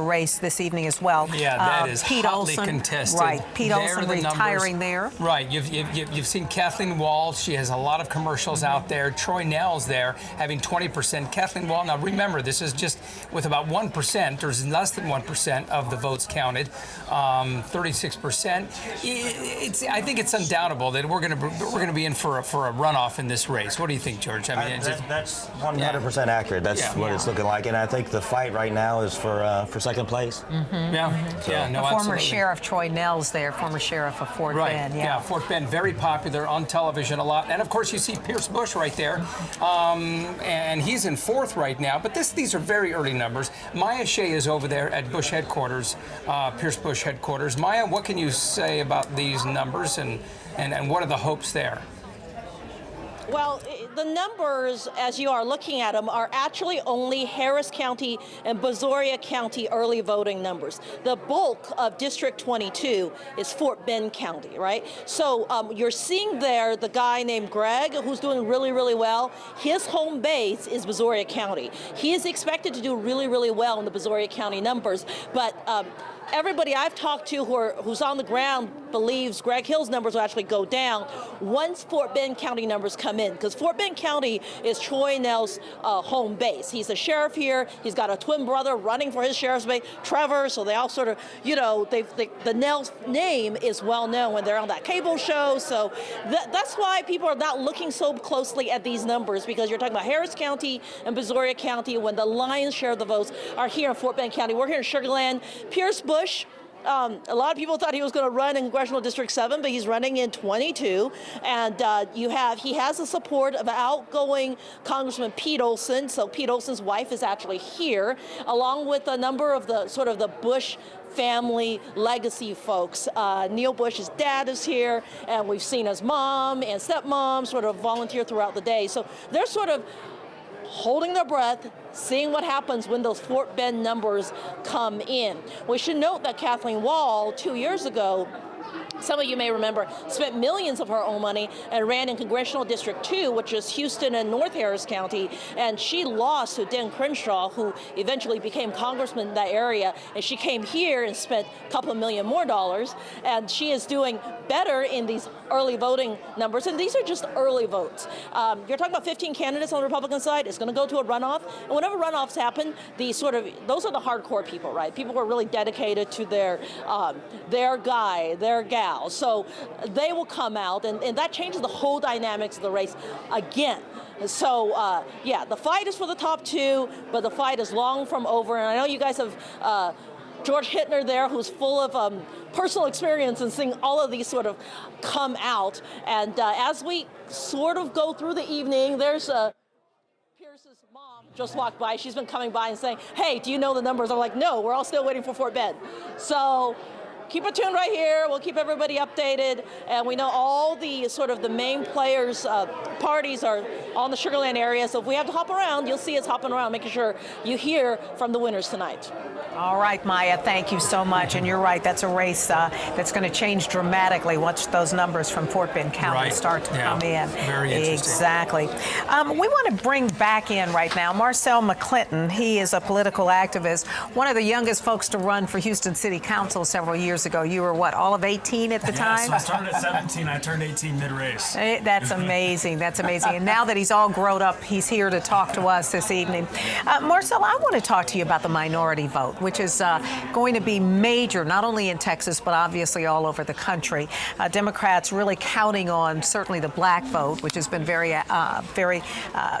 race this evening as well. Yeah, that is Pete hotly Olson, contested. Right, Pete Olson retiring numbers. there. Right, you've seen Kathleen Wall. She has a lot of commercials out there. Troy Nell's there, having 20%. Kathleen Wall, now remember, this is just with about 1%. There's less than 1% of the votes counted. 36%. I think it's undoubtable that we're going to be in for a runoff in this race. What do you think, George? I mean, that's 100% accurate. That's what it's looking like, and I think the fight right now is for second place. The former Sheriff Troy Nell's there, former Sheriff of Fort Bend. Yeah, Fort Bend, very popular on television a lot, and of course you see Pierce Bush right there, and he's in fourth right now. But these are very early numbers. Maya Shea is over there at Bush headquarters, Pierce Bush headquarters. Maya, what can you say about these numbers and what are the hopes there? Well, the numbers, as you are looking at them, are actually only Harris County and Brazoria County early voting numbers. The bulk of District 22 is Fort Bend County, right? So you're seeing there the guy named Greg, who's doing really, really well. His home base is Brazoria County. He is expected to do really, really well in the Brazoria County numbers, but everybody I've talked to who's on the ground believes Greg Hill's numbers will actually go down once Fort Bend County numbers come in, because Fort Bend County is Troy Nell's home base. He's a sheriff here. He's got a twin brother running for his sheriff's base, Trevor, so they all sort of, the Nell's name is well known when they're on that cable show, so that's why people are not looking so closely at these numbers, because you're talking about Harris County and Brazoria County when the lion's share of the votes are here in Fort Bend County. We're here in Sugar Land. Pierce Bush, a lot of people thought he was going to run in Congressional District 7, but he's running in 22. And he has the support of outgoing Congressman Pete Olson. So Pete Olson's wife is actually here, along with a number of the Bush family legacy folks. Neil Bush's dad is here, and we've seen his mom and stepmom sort of volunteer throughout the day. So they're sort of holding their breath, seeing what happens when those Fort Bend numbers come in. We should note that Kathleen Wall, 2 years ago, some of you may remember, spent millions of her own money and ran in Congressional District 2, which is Houston and North Harris County, and she lost to Dan Crenshaw, who eventually became congressman in that area, and she came here and spent a couple of million more dollars, and she is doing better in these early voting numbers, and these are just early votes. You're talking about 15 candidates on the Republican side. It's going to go to a runoff, and whenever runoffs happen, those are the hardcore people, right? People who are really dedicated to their guy, their gal. So they will come out, and that changes the whole dynamics of the race again. So, the fight is for the top two, but the fight is long from over. And I know you guys have George Hittner there, who's full of personal experience in seeing all of these sort of come out. And as we sort of go through the evening, there's Pierce's mom just walked by. She's been coming by and saying, hey, do you know the numbers? I'm like, no, we're all still waiting for Fort Bend. So keep it tuned right here. We'll keep everybody updated. And we know all the the main players, parties are on the Sugar Land area. So if we have to hop around, you'll see us hopping around, making sure you hear from the winners tonight. All right, Maya, thank you so much. And you're right, that's a race that's going to change dramatically once those numbers from Fort Bend County start to come in. Very interesting. Exactly. We want to bring back in right now Marcel McClinton. He is a political activist, one of the youngest folks to run for Houston City Council several years years ago. You were what, all of 18 at the time? So I started at 17. I turned 18 mid-race. That's amazing. That's amazing. And now that he's all grown up, he's here to talk to us this evening. Marcel, I want to talk to you about the minority vote, which is going to be major, not only in Texas, but obviously all over the country. Democrats really counting on certainly the black vote, which has been very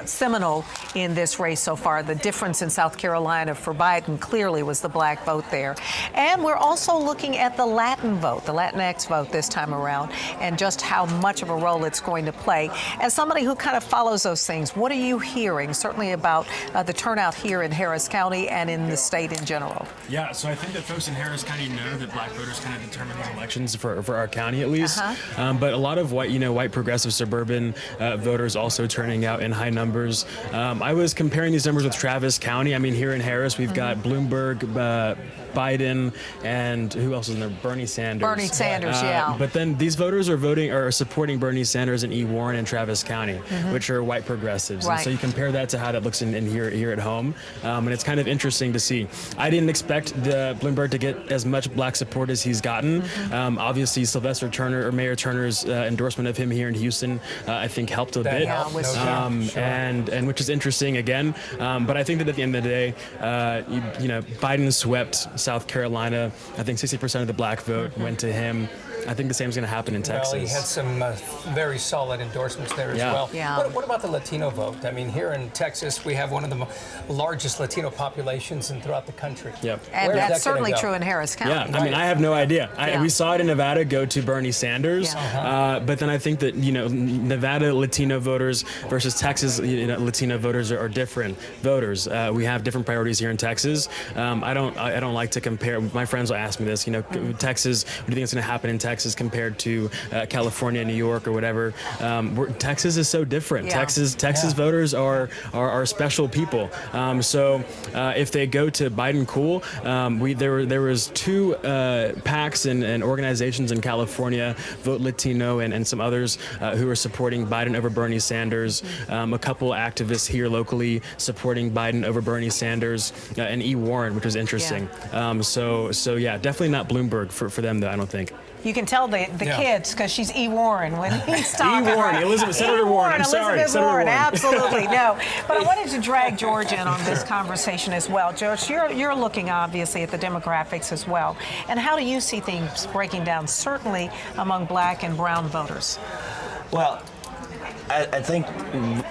seminal in this race so far. The difference in South Carolina for Biden clearly was the black vote there. And we're also looking at the Latin vote, the Latinx vote this time around, and just how much of a role it's going to play. As somebody who kind of follows those things, what are you hearing, certainly about the turnout here in Harris County and in the state in general? Yeah, so I think that folks in Harris County know that black voters kind of determine these elections for our county at least. But a lot of white progressive suburban voters also turning out in high numbers. I was comparing these numbers with Travis County. I mean, here in Harris, we've got Bloomberg, Biden, and who else is in there? Bernie Sanders. Bernie Sanders, yeah. But then these voters are supporting Bernie Sanders and E. Warren and Travis County, which are white progressives. Right. And so you compare that to how that looks in here at home, and it's kind of interesting to see. I didn't expect Bloomberg to get as much black support as he's gotten. Obviously, Sylvester Turner or Mayor Turner's endorsement of him here in Houston, I think, helped a bit. And which is interesting again. But I think that at the end of the day, Biden swept South Carolina. I think 60% of the black vote went to him. I think the same is going to happen in Texas. Well, he had some very solid endorsements there as well. Yeah. What about the Latino vote? I mean, here in Texas, we have one of the largest Latino populations throughout the country. Yep. And that's certainly true in Harris County. Yeah, I mean, I have no idea. We saw it in Nevada go to Bernie Sanders, but then I think that, Nevada Latino voters versus Texas Latino voters are different voters. We have different priorities here in Texas. I don't like to compare. My friends will ask me this, Texas, what do you think is going to happen in Texas compared to California, New York, or whatever? Texas is so different. Yeah. Texas voters are special people. So if they go to Biden, cool. There was two PACs and organizations in California, Vote Latino and some others who are supporting Biden over Bernie Sanders. A couple activists here locally supporting Biden over Bernie Sanders, and E. Warren, which was interesting. So definitely not Bloomberg for them, though, I don't think. You can tell the kids because she's E. Warren when he's talking. E. Warren, Senator Warren. I'm sorry, Elizabeth Senator Warren. Warren. Absolutely, no. But I wanted to drag George in on this conversation as well. George, you're looking obviously at the demographics as well. And how do you see things breaking down, certainly among black and brown voters? Well, I think,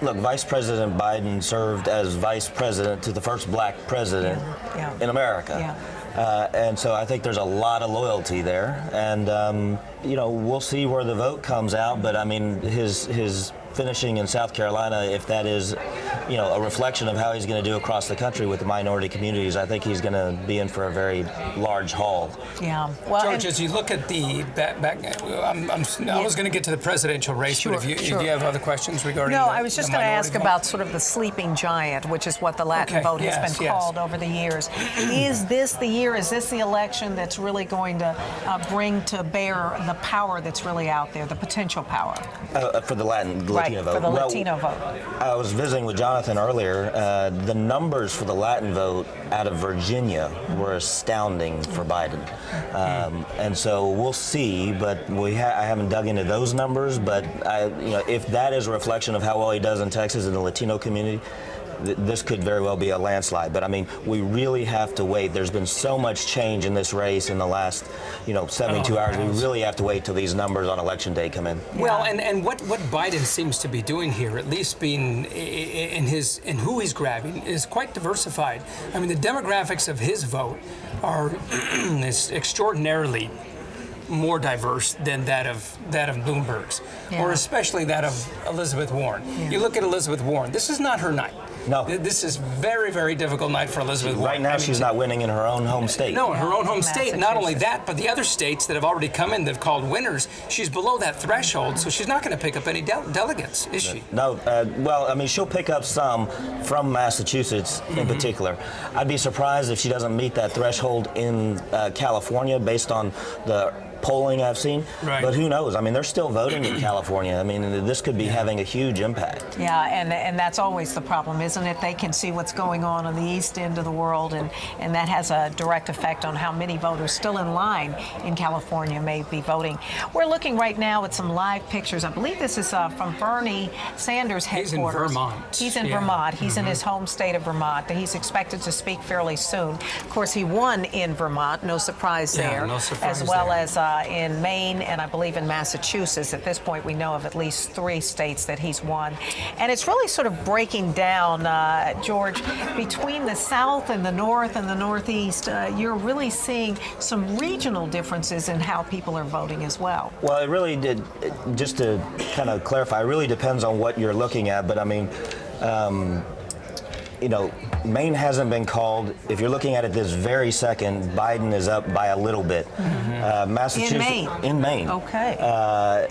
look, Vice President Biden served as vice president to the first black president in America. And so I think there's a lot of loyalty there. And, we'll see where the vote comes out. But, I mean, his finishing in South Carolina, if that is, a reflection of how he's going to do across the country with the minority communities, I think he's going to be in for a very large haul. Yeah. Well, George, as you look at the I was going to get to the presidential race, but if you have other questions regarding I was just going to ask about sort of the sleeping giant, which is what the Latin vote has been called over the years. Is this the year? Is this the election that's really going to bring to bear the power that's really out there, the potential power? For the Latino vote. For the Latino vote. I was visiting with Jonathan earlier. The numbers for the Latin vote out of Virginia were astounding for Biden. And so we'll see, but I haven't dug into those numbers. But if that is a reflection of how well he does in Texas in the Latino community, this could very well be a landslide. But I mean, we really have to wait. There's been so much change in this race in the last, 72 hours. We really have to wait till these numbers on election day come in. Well, and what Biden seems to be doing here, at least being in who he's grabbing, is quite diversified. I mean, the demographics of his vote are is extraordinarily more diverse than that of Bloomberg's, or especially that of Elizabeth Warren. You look at Elizabeth Warren. This is not her night. No. This is very, very difficult night for Elizabeth Warren. Right now, she's not winning in her own home state. No, in her own home state. Not only that, but the other states that have already come in that have called winners, she's below that threshold, so she's not going to pick up any delegates, is she? No. Well, I mean, she'll pick up some from Massachusetts in particular. I'd be surprised if she doesn't meet that threshold in California based on the polling I've seen. Right. But who knows? I mean, they're still voting in California. I mean, this could be having a huge impact. Yeah, and that's always the problem, isn't it? They can see what's going on the east end of the world, and that has a direct effect on how many voters still in line in California may be voting. We're looking right now at some live pictures. I believe this is from Bernie Sanders' headquarters. He's in Vermont. He's in Vermont. He's in his home state of Vermont. He's expected to speak fairly soon. Of course, he won in Vermont, no surprise there. No surprise as well there. as in Maine and I believe in Massachusetts. At this point, we know of at least 3 states that he's won. And it's really sort of breaking down, George, between the South and the North and the Northeast. You're really seeing some regional differences in how people are voting as well. Well, it really did, just to kind of clarify, it really depends on what you're looking at. But I mean, you know, Maine hasn't been called. If you're looking at it this very second, Biden is up by a little bit. Massachusetts. In Maine? In Maine. Okay.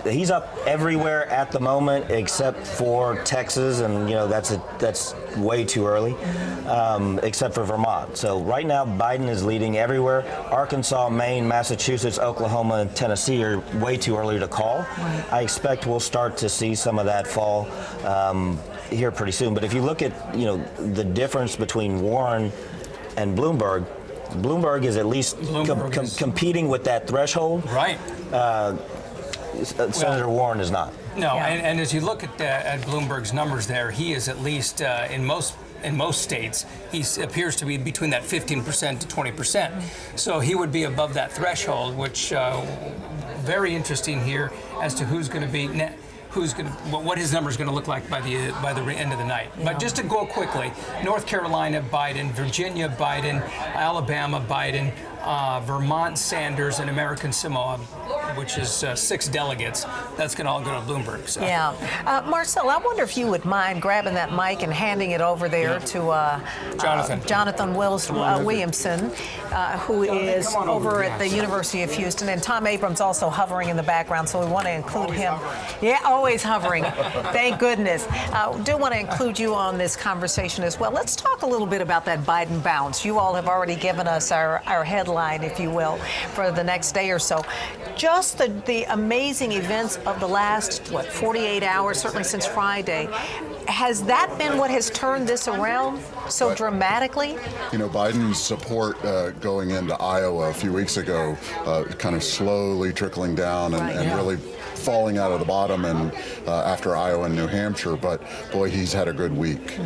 He's up everywhere at the moment except for Texas, and you know that's way too early, except for Vermont. So right now Biden is leading everywhere. Arkansas, Maine, Massachusetts, Oklahoma, and Tennessee are way too early to call. Right. I expect we'll start to see some of that fall here pretty soon. But if you look at the difference between Warren and Bloomberg is at least competing with that threshold. Right. Senator Warren is not. No, and as you look at Bloomberg's numbers there, he is at least in most states, he appears to be between that 15% to 20%. So he would be above that threshold, which very interesting here as to who's going to be. What his number is going to look like by the end of the night. Yeah. But just to go quickly, North Carolina, Biden, Virginia, Biden, Alabama, Biden, Vermont, Sanders, and American Samoa, which is 6 delegates. That's going to all go to Bloomberg. So. Yeah. Marcel, I wonder if you would mind grabbing that mic and handing it over there to Jonathan Williamson, who is over at the University of Houston, and Tom Abrams also hovering in the background, so we want to include him. Yeah, always hovering. Thank goodness. Do want to include you on this conversation as well. Let's talk a little bit about that Biden bounce. You all have already given us our headline, if you will, for the next day or so. Just the amazing events of the last, 48 hours, certainly since Friday. Has that been what has turned this around so dramatically? You know, Biden's support going into Iowa a few weeks ago, kind of slowly trickling down and really falling out of the bottom and after Iowa and New Hampshire. But boy, he's had a good week.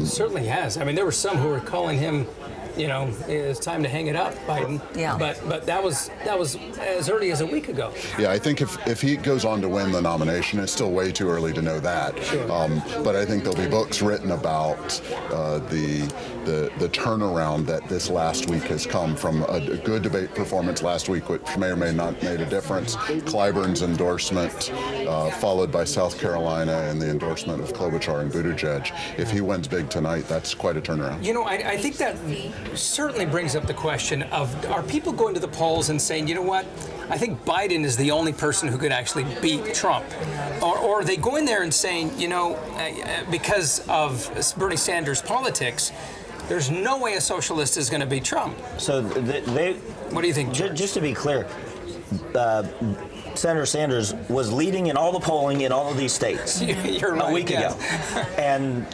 Certainly has. I mean, there were some who were calling him, it's time to hang it up, Biden. Yeah. But that was as early as a week ago. Yeah, I think if he goes on to win the nomination, it's still way too early to know that. Sure. But I think there'll be books written about the turnaround that this last week has come from a good debate performance last week, which may or may not made a difference. Clyburn's endorsement, followed by South Carolina and the endorsement of Klobuchar and Buttigieg. If he wins big tonight, that's quite a turnaround. I think that certainly brings up the question of, are people going to the polls and saying, you know what, I think Biden is the only person who could actually beat Trump? Or are they going there and saying, because of Bernie Sanders' politics, there's no way a socialist is going to beat Trump? So what do you think, George? Just to be clear, Senator Sanders was leading in all the polling in all of these states a week ago. And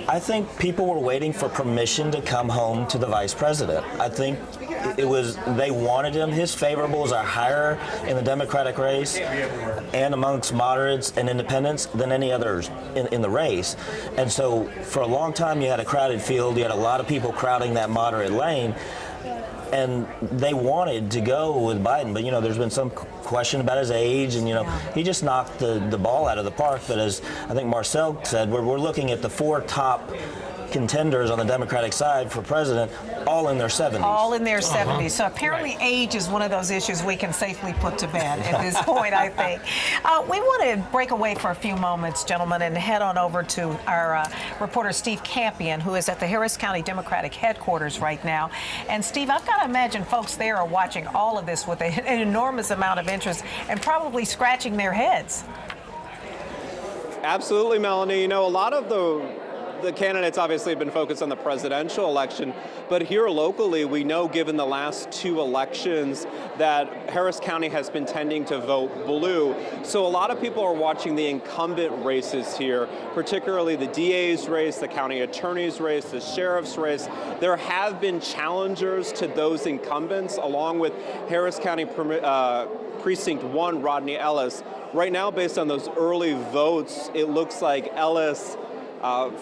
I think people were waiting for permission to come home to the vice president. I think they wanted him. His favorables are higher in the Democratic race and amongst moderates and independents than any others in the race. And so for a long time you had a crowded field. You had a lot of people crowding that moderate lane. And they wanted to go with Biden, but there's been some question about his age, and he just knocked the ball out of the park. But as I think Marcel said, we're looking at the 4 top contenders on the Democratic side for president, all in their 70s. All in their 70s. So apparently age is one of those issues we can safely put to bed at this point, I think. We want to break away for a few moments, gentlemen, and head on over to our reporter Steve Campion, who is at the Harris County Democratic headquarters right now. And Steve, I've got to imagine folks there are watching all of this with an enormous amount of interest and probably scratching their heads. Absolutely, Melanie. A lot of the the candidates obviously have been focused on the presidential election, but here locally, we know given the last 2 elections that Harris County has been tending to vote blue. So a lot of people are watching the incumbent races here, particularly the DA's race, the county attorney's race, the sheriff's race. There have been challengers to those incumbents, along with Harris County Precinct 1, Rodney Ellis. Right now, based on those early votes, it looks like Ellis,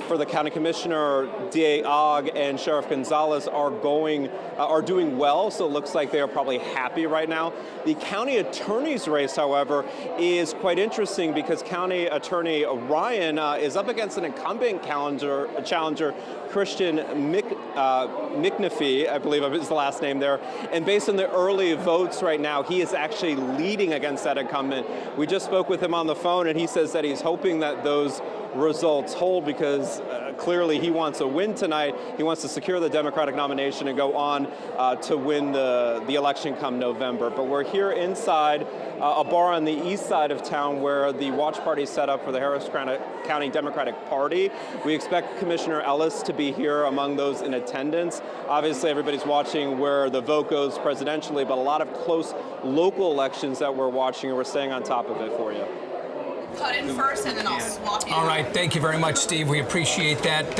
for the county commissioner, DA Ogg and Sheriff Gonzalez are doing well, so it looks like they are probably happy right now. The county attorney's race, however, is quite interesting because County Attorney Ryan is up against an incumbent challenger, Christian McNiffy, I believe is the last name there. And based on the early votes right now, he is actually leading against that incumbent. We just spoke with him on the phone, and he says that he's hoping that those results hold because clearly he wants a win tonight. He wants to secure the Democratic nomination and go on to win the election come November. But we're here inside a bar on the east side of town where the watch party is set up for the Harris County Democratic Party. We expect Commissioner Ellis to be here among those in attendance. Obviously, everybody's watching where the vote goes presidentially, but a lot of close local elections that we're watching, and we're staying on top of it for you. Cut in first, and then I'll swap you. All right, thank you very much, Steve. We appreciate that.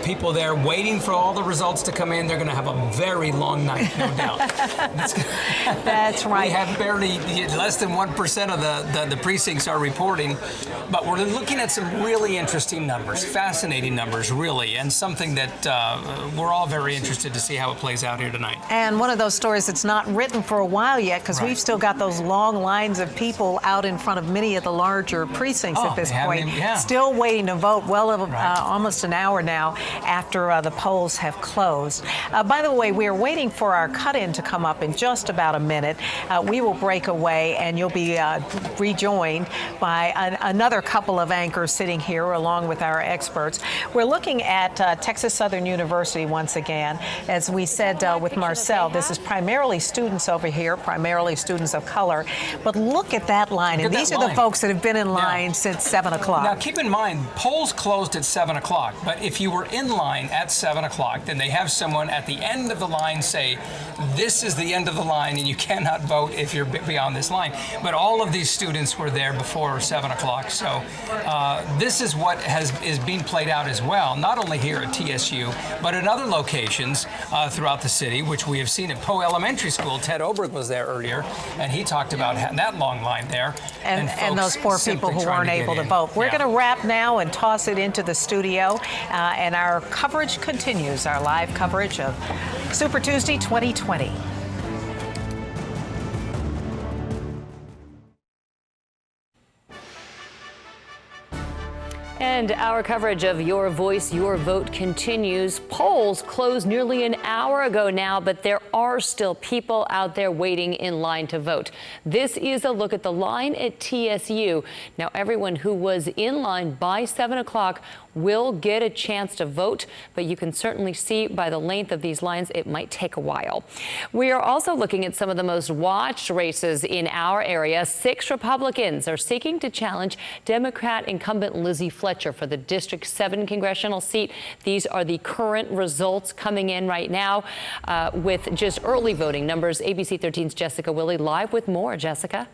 People there waiting for all the results to come in. They're going to have a very long night, no doubt. That's right. We have barely less than 1% of the precincts are reporting, but we're looking at some really interesting numbers, fascinating numbers, really, and something that we're all very interested to see how it plays out here tonight. And one of those stories that's not written for a while yet, because we've still got those long lines of people out in front of many of the larger precincts at this point, still waiting to vote. Well, almost an hour now after the polls have closed. By the way, we are waiting for our cut-in to come up in just about a minute. We will break away, and you'll be rejoined by another couple of anchors sitting here along with our experts. We're looking at Texas Southern University once again. As we said with Marcel, this is primarily students over here, primarily students of color. But look at that line, and these are the folks that have been in line since 7 o'clock. Now, keep in mind, polls closed at 7 o'clock, but if you were in line at 7 o'clock, then they have someone at the end of the line say, this is the end of the line, and you cannot vote if you're beyond this line. But all of these students were there before 7 o'clock, so this is what is being played out as well, not only here at TSU, but in other locations throughout the city, which we have seen at Poe Elementary School. Ted Oberg was there earlier, and he talked about that long line there. And those poor people who weren't able to vote. We're going to wrap now and toss it into the studio, and our coverage continues, our live coverage of Super Tuesday 2020. And our coverage of Your Voice, Your Vote continues. Polls closed nearly an hour ago now, but there are still people out there waiting in line to vote. This is a look at the line at TSU. Now, everyone who was in line by 7 o'clock will get a chance to vote, but you can certainly see by the length of these lines, it might take a while. We are also looking at some of the most watched races in our area. 6 Republicans are seeking to challenge Democrat incumbent Lizzie Fletcher for the District 7 congressional seat. These are the current results coming in right now with just early voting numbers. ABC 13's Jessica Willey live with more. Jessica.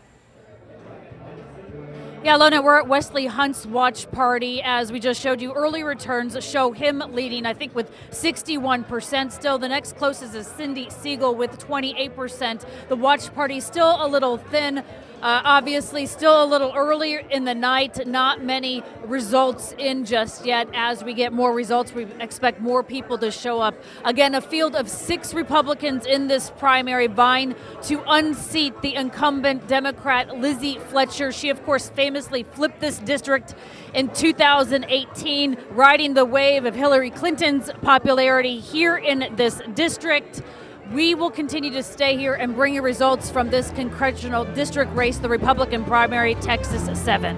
Yeah, Lona, we're at Wesley Hunt's watch party. As we just showed you, early returns show him leading, I think, with 61%. Still, the next closest is Cindy Siegel with 28%. The watch party still a little thin. Obviously, still a little earlier in the night. Not many results in just yet. As we get more results, we expect more people to show up. Again, a field of 6 Republicans in this primary vying to unseat the incumbent Democrat Lizzie Fletcher. She, of course, famously flipped this district in 2018, riding the wave of Hillary Clinton's popularity here in this district. We will continue to stay here and bring you results from this congressional district race, the Republican primary, Texas 7.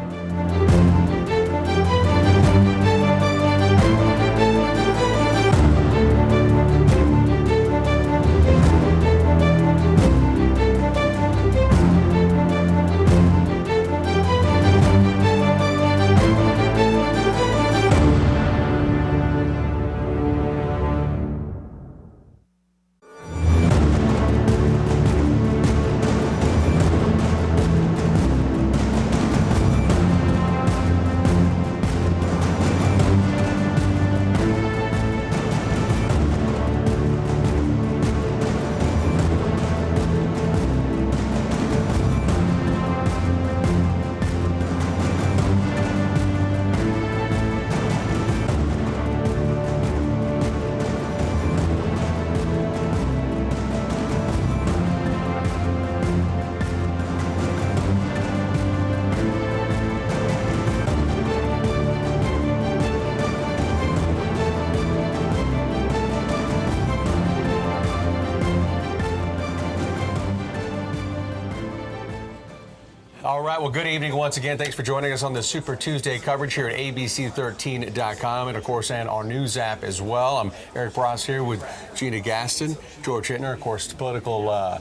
All right, well, good evening once again. Thanks for joining us on the Super Tuesday coverage here at ABC13.com and, of course, and our news app as well. I'm Eric Bross here with Gina Gaston, George Hittner, of course, political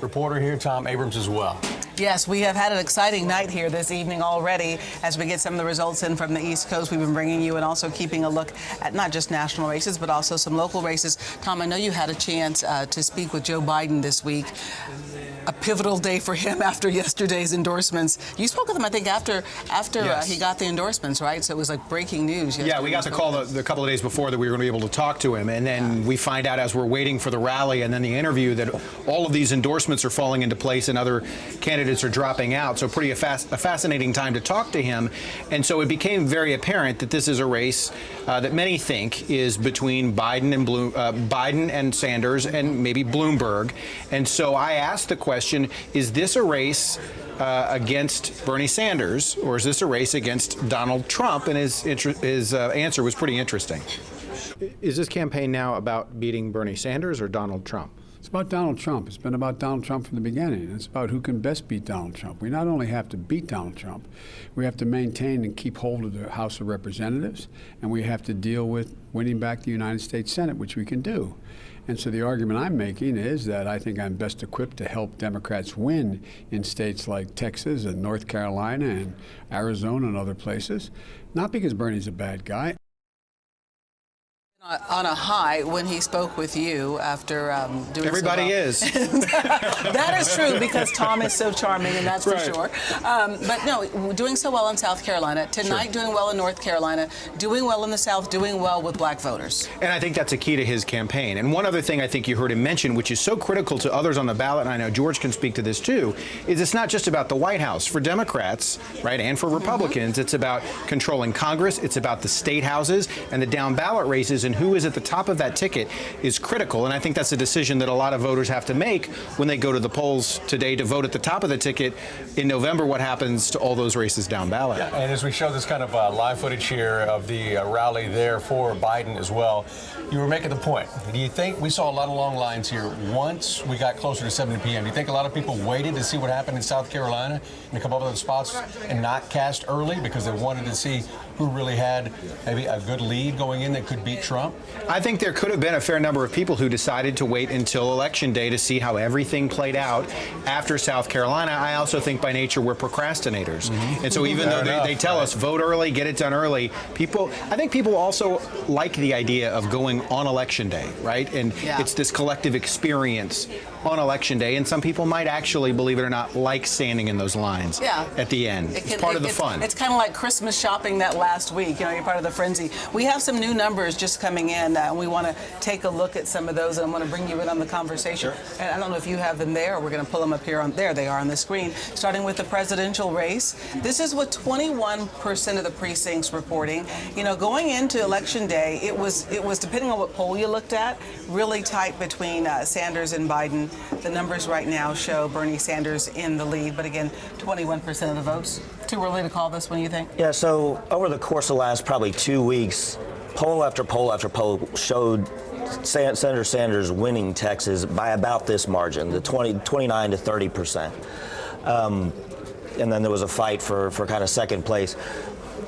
reporter here, Tom Abrams as well. Yes, we have had an exciting night here this evening already as we get some of the results in from the East Coast. We've been bringing you and also keeping a look at not just national races, but also some local races. Tom, I know you had a chance to speak with Joe Biden this week. A pivotal day for him after yesterday's endorsements. You spoke with him, I think, after Yes. he got the endorsements, right? So it was like breaking news. Yeah, we got the call the couple of days before that we were going to be able to talk to him, and then we find out as we're waiting for the rally and then the interview that all of these endorsements are falling into place and other candidates are dropping out. So a fascinating time to talk to him, and so it became very apparent that this is a race that many think is between Biden and Sanders and maybe Bloomberg. And so I asked the question, is this a race against Bernie Sanders, or is this a race against Donald Trump? And his answer was pretty interesting. Is this campaign now about beating Bernie Sanders or Donald Trump? It's about Donald Trump. It's been about Donald Trump from the beginning. It's about who can best beat Donald Trump. We not only have to beat Donald Trump, we have to maintain and keep hold of the House of Representatives, and we have to deal with winning back the United States Senate, which we can do. And so the argument I'm making is that I think I'm best equipped to help Democrats win in states like Texas and North Carolina and Arizona and other places, not because Bernie's a bad guy. On a high when he spoke with you after doing Everybody so well. That is true because Tom is so charming, and that's for sure. But no, doing so well in South Carolina, tonight doing well in North Carolina, doing well in the South, doing well with black voters. And I think that's a key to his campaign. And one other thing I think you heard him mention, which is so critical to others on the ballot, and I know George can speak to this too, is it's not just about the White House. For Democrats, right, and for Republicans, it's about controlling Congress, it's about the state houses and the down ballot races, and who is at the top of that ticket is critical. And I think that's a decision that a lot of voters have to make when they go to the polls today to vote at the top of the ticket in November. What happens to all those races down ballot? Yeah, and as we show this kind of live footage here of the rally there for Biden as well, you were making the point. Do you think we saw a lot of long lines here once we got closer to 7 p.m.? Do you think a lot of people waited to see what happened in South Carolina and a couple of other spots and not cast early because they wanted to see who really had maybe a good lead going in that could beat Trump? I think there could have been a fair number of people who decided to wait until Election Day to see how everything played out after South Carolina. I also think by nature we're procrastinators. And so even though they tell us vote early, get it done early, I think people also like the idea of going on Election Day, right? And it's this collective experience on Election Day. And some people might actually, believe it or not, like standing in those lines at the end. It's part of the fun. It's kind of like Christmas shopping that last week. You know, you're part of the frenzy. We have some new numbers just coming in, and we want to take a look at some of those, and I want to bring you in on the conversation. Sure. And I don't know if you have them there, or we're going to pull them up here. There they are on the screen. Starting with the presidential race. This is what 21% of the precincts reporting. You know, going into Election Day, it was depending on what poll you looked at, really tight between Sanders and Biden. The numbers right now show Bernie Sanders in the lead, but again, 21% of the votes. Too early to call this one, you think? Yeah, so over the course of the last probably 2 weeks, poll after poll after poll showed Senator Sanders winning Texas by about this margin, the 29 to 30%. And then there was a fight for kind of second place.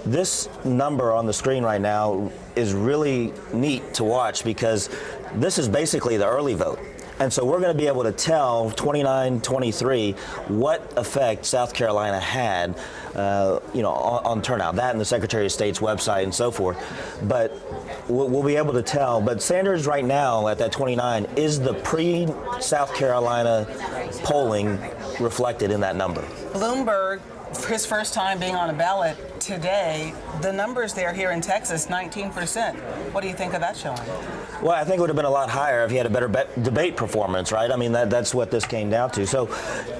This number on the screen right now is really neat to watch because this is basically the early vote. And so we're going to be able to tell 29-23 what effect South Carolina had, on turnout. That and the Secretary of State's website and so forth. But we'll be able to tell. But Sanders right now at that 29 is the pre-South Carolina polling reflected in that number. Bloomberg, his first time being on a ballot today, the numbers there here in Texas, 19%. What do you think of that showing? Well, I think it would have been a lot higher if he had a better debate performance, right? I mean, that's what this came down to. So,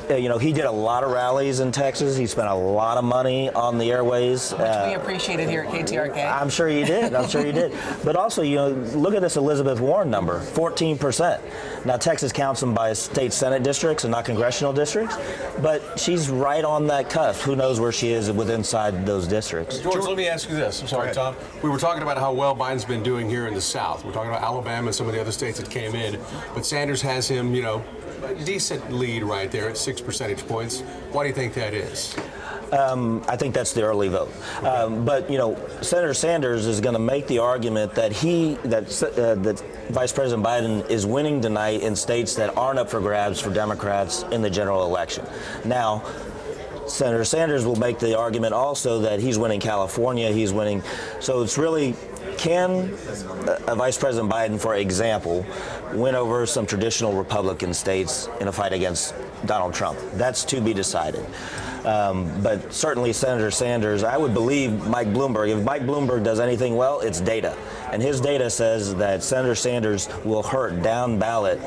he did a lot of rallies in Texas. He spent a lot of money on the airways. Which we appreciated here at KTRK. I'm sure you did. I'm sure you did. But also, look at this Elizabeth Warren number, 14%. Now, Texas counts them by state Senate districts and not congressional districts. But she's right on that cusp. Who knows where she is inside those districts. George, let me ask you this. I'm sorry, Tom. We were talking about how well Biden's been doing here in the South. We're talking about Alabama and some of the other states that came in. But Sanders has him, a decent lead right there at 6 percentage points. Why do you think that is? I think that's the early vote. But Senator Sanders is going to make the argument that that Vice President Biden is winning tonight in states that aren't up for grabs for Democrats in the general election. Now, Senator Sanders will make the argument also that he's winning California, he's winning. So it's really, can Vice President Biden, for example, win over some traditional Republican states in a fight against Donald Trump? That's to be decided. But certainly Senator Sanders, I would believe Mike Bloomberg. If Mike Bloomberg does anything well, it's data. And his data says that Senator Sanders will hurt down ballot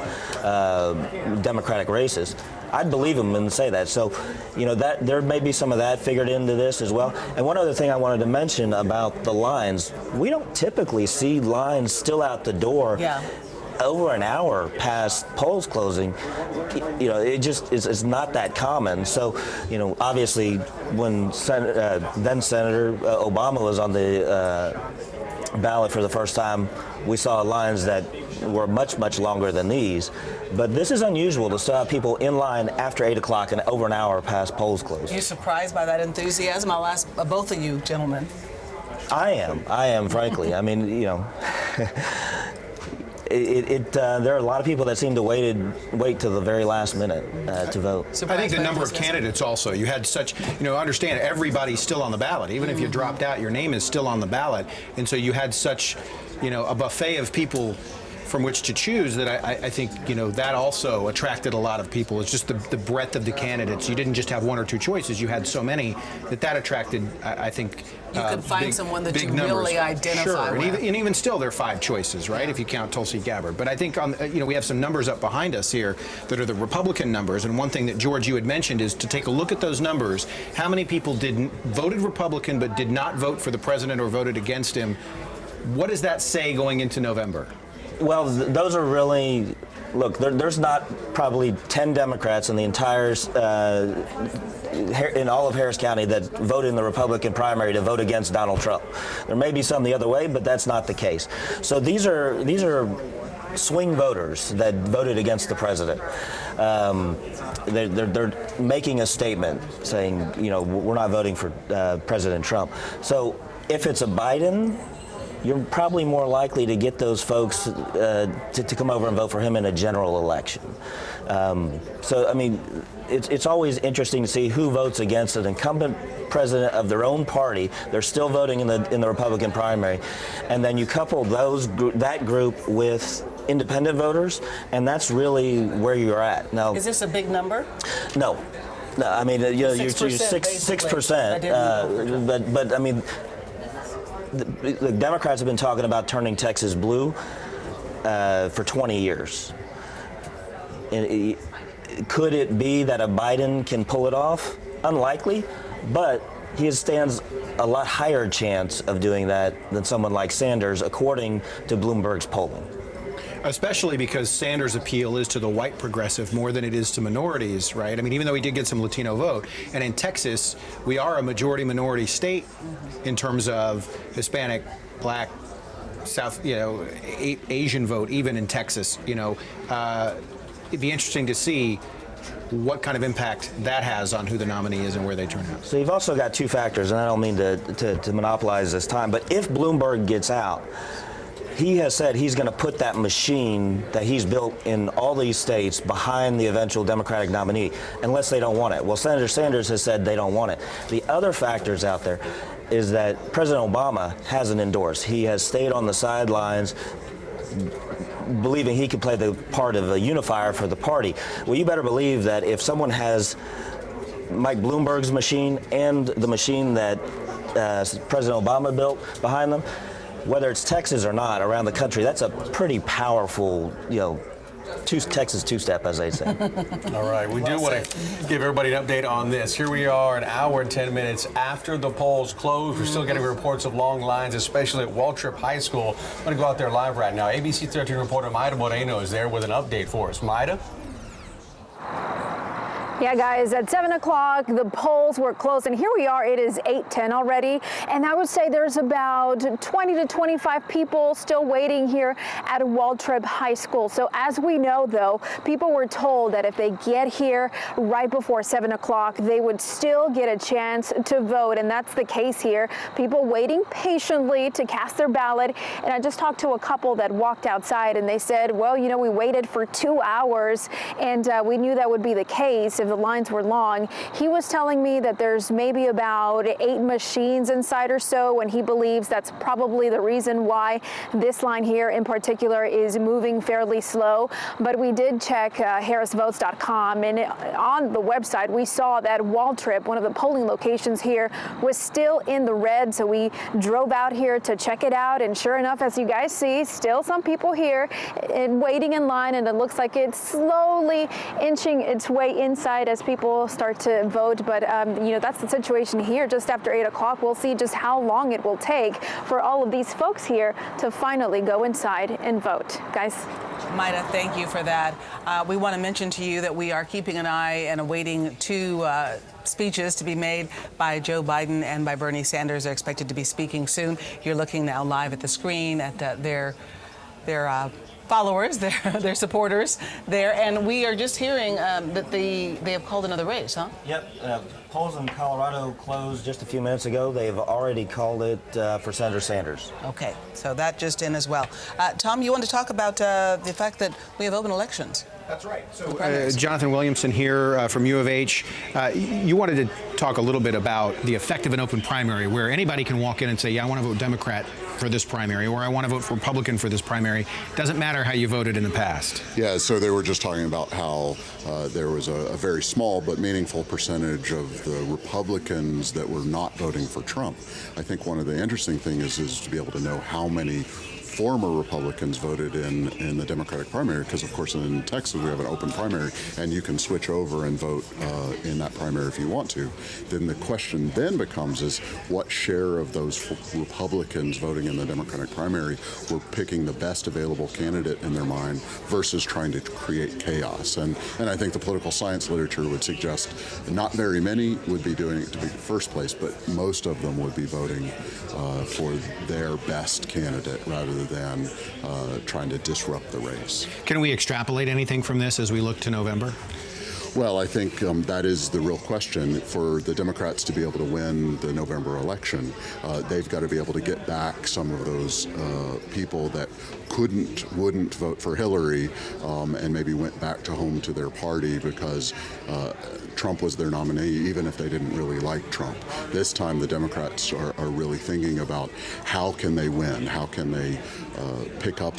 Democratic races. I'd believe him and say that. So, that there may be some of that figured into this as well. And one other thing I wanted to mention about the lines, we don't typically see lines still out the door. Yeah. Over an hour past polls closing, it just is not that common. So, obviously, when then Senator Obama was on the ballot for the first time, we saw lines that were much, much longer than these. But this is unusual to still have people in line after 8 o'clock and over an hour past polls closing. You're surprised by that enthusiasm? I'll ask both of you, gentlemen. I am, frankly. I mean, there are a lot of people that seem to wait till the very last minute to vote. I think the number of candidates also. You had such, understand everybody's still on the ballot. Even if you dropped out, your name is still on the ballot. And so you had such, a buffet of people from which to choose that I think, that also attracted a lot of people. It's just the breadth of the candidates. You didn't just have one or two choices. You had so many that attracted, I think, you could find someone that you really identify sure. with. And even still, there are 5 choices, right, if you count Tulsi Gabbard. But I think, we have some numbers up behind us here that are the Republican numbers. And one thing that, George, you had mentioned is to take a look at those numbers. How many people voted Republican but did not vote for the president or voted against him? What does that say going into November? Well, those are really, look, there's not probably 10 Democrats in the entire, in all of Harris County that voted in the Republican primary to vote against Donald Trump. There may be some the other way, but that's not the case. So these are swing voters that voted against the president. They're making a statement saying, we're not voting for President Trump. So if it's a Biden, you're probably more likely to get those folks to come over and vote for him in a general election. So, I mean, it's always interesting to see who votes against an incumbent president of their own party. They're still voting in the Republican primary. And then you couple that group with independent voters, and that's really where you're at. Now, is this a big number? No. No, I mean, you're 6%. But I mean, the Democrats have been talking about turning Texas blue for 20 years. And could it be that a Biden can pull it off? Unlikely, but he stands a lot higher chance of doing that than someone like Sanders, according to Bloomberg's polling. Especially because Sanders' appeal is to the white progressive more than it is to minorities, right? I mean, even though he did get some Latino vote, and in Texas, we are a majority-minority state in terms of Hispanic, Black, South, Asian vote, even in Texas. It'd be interesting to see what kind of impact that has on who the nominee is and where they turn out. So you've also got 2 factors, and I don't mean to monopolize this time, but if Bloomberg gets out, he has said he's going to put that machine that he's built in all these states behind the eventual Democratic nominee, unless they don't want it. Well, Senator Sanders has said they don't want it. The other factors out there is that President Obama hasn't endorsed. He has stayed on the sidelines, believing he could play the part of a unifier for the party. Well, you better believe that if someone has Mike Bloomberg's machine and the machine that President Obama built behind them, whether it's Texas or not, around the country, that's a pretty powerful, Texas two-step, as they say. All right, we do want to give everybody an update on this. Here we are, an hour and 10 minutes after the polls closed. We're still getting reports of long lines, especially at Waltrip High School. I'm going to go out there live right now. ABC 13 reporter Maida Moreno is there with an update for us. Maida? Yeah, guys, at 7 o'clock, the polls were closed, and here we are. It is 8:10 already, and I would say there's about 20 to 25 people still waiting here at Waltrip High School. So as we know, though, people were told that if they get here right before 7 o'clock, they would still get a chance to vote, and that's the case here. People waiting patiently to cast their ballot, and I just talked to a couple that walked outside, and they said, well, you know, we waited for 2 hours, and we knew that would be the case if the lines were long. He was telling me that there's maybe about 8 machines inside or so, and he believes that's probably the reason why this line here in particular is moving fairly slow. But we did check harrisvotes.com, and on the website we saw that Waltrip, one of the polling locations here, was still in the red, so we drove out here to check it out, and sure enough, as you guys see, still some people here waiting in line, and it looks like it's slowly inching its way inside as people start to vote. But you know, that's the situation here. Just after 8 o'clock, we'll see just how long it will take for all of these folks here to finally go inside and vote. Guys. Maida, thank you for that. We want to mention to you that we are keeping an eye and awaiting 2 speeches to be made by Joe Biden and by Bernie Sanders. They're expected to be speaking soon. You're looking now live at the screen at their followers, their supporters there, and we are just hearing that they have called another race, huh? Yep. Polls in Colorado closed just a few minutes ago. They've already called it for Senator Sanders. Okay, so that just in as well. Tom, you want to talk about the fact that we have open elections? That's right. So, Jonathan Williamson here from U of H. You wanted to talk a little bit about the effect of an open primary, where anybody can walk in and say, yeah, I want to vote Democrat for this primary, or I want to vote for Republican for this primary. Doesn't matter how you voted in the past. Yeah, so they were just talking about how there was a very small but meaningful percentage of the Republicans that were not voting for Trump. I think one of the interesting things is to be able to know how many former Republicans voted in the Democratic primary, because of course in Texas we have an open primary and you can switch over and vote in that primary if you want to. Then the question then becomes is what share of those Republicans voting in the Democratic primary were picking the best available candidate in their mind versus trying to create chaos. And I think the political science literature would suggest not very many would be doing it to be first place, but most of them would be voting for their best candidate rather than trying to disrupt the race. Can we extrapolate anything from this as we look to November? Well, I think that is the real question. For the Democrats to be able to win the November election, they've got to be able to get back some of those people that wouldn't vote for Hillary and maybe went back home to their party because Trump was their nominee, even if they didn't really like Trump. This time the Democrats are really thinking about how can they win, how can they pick up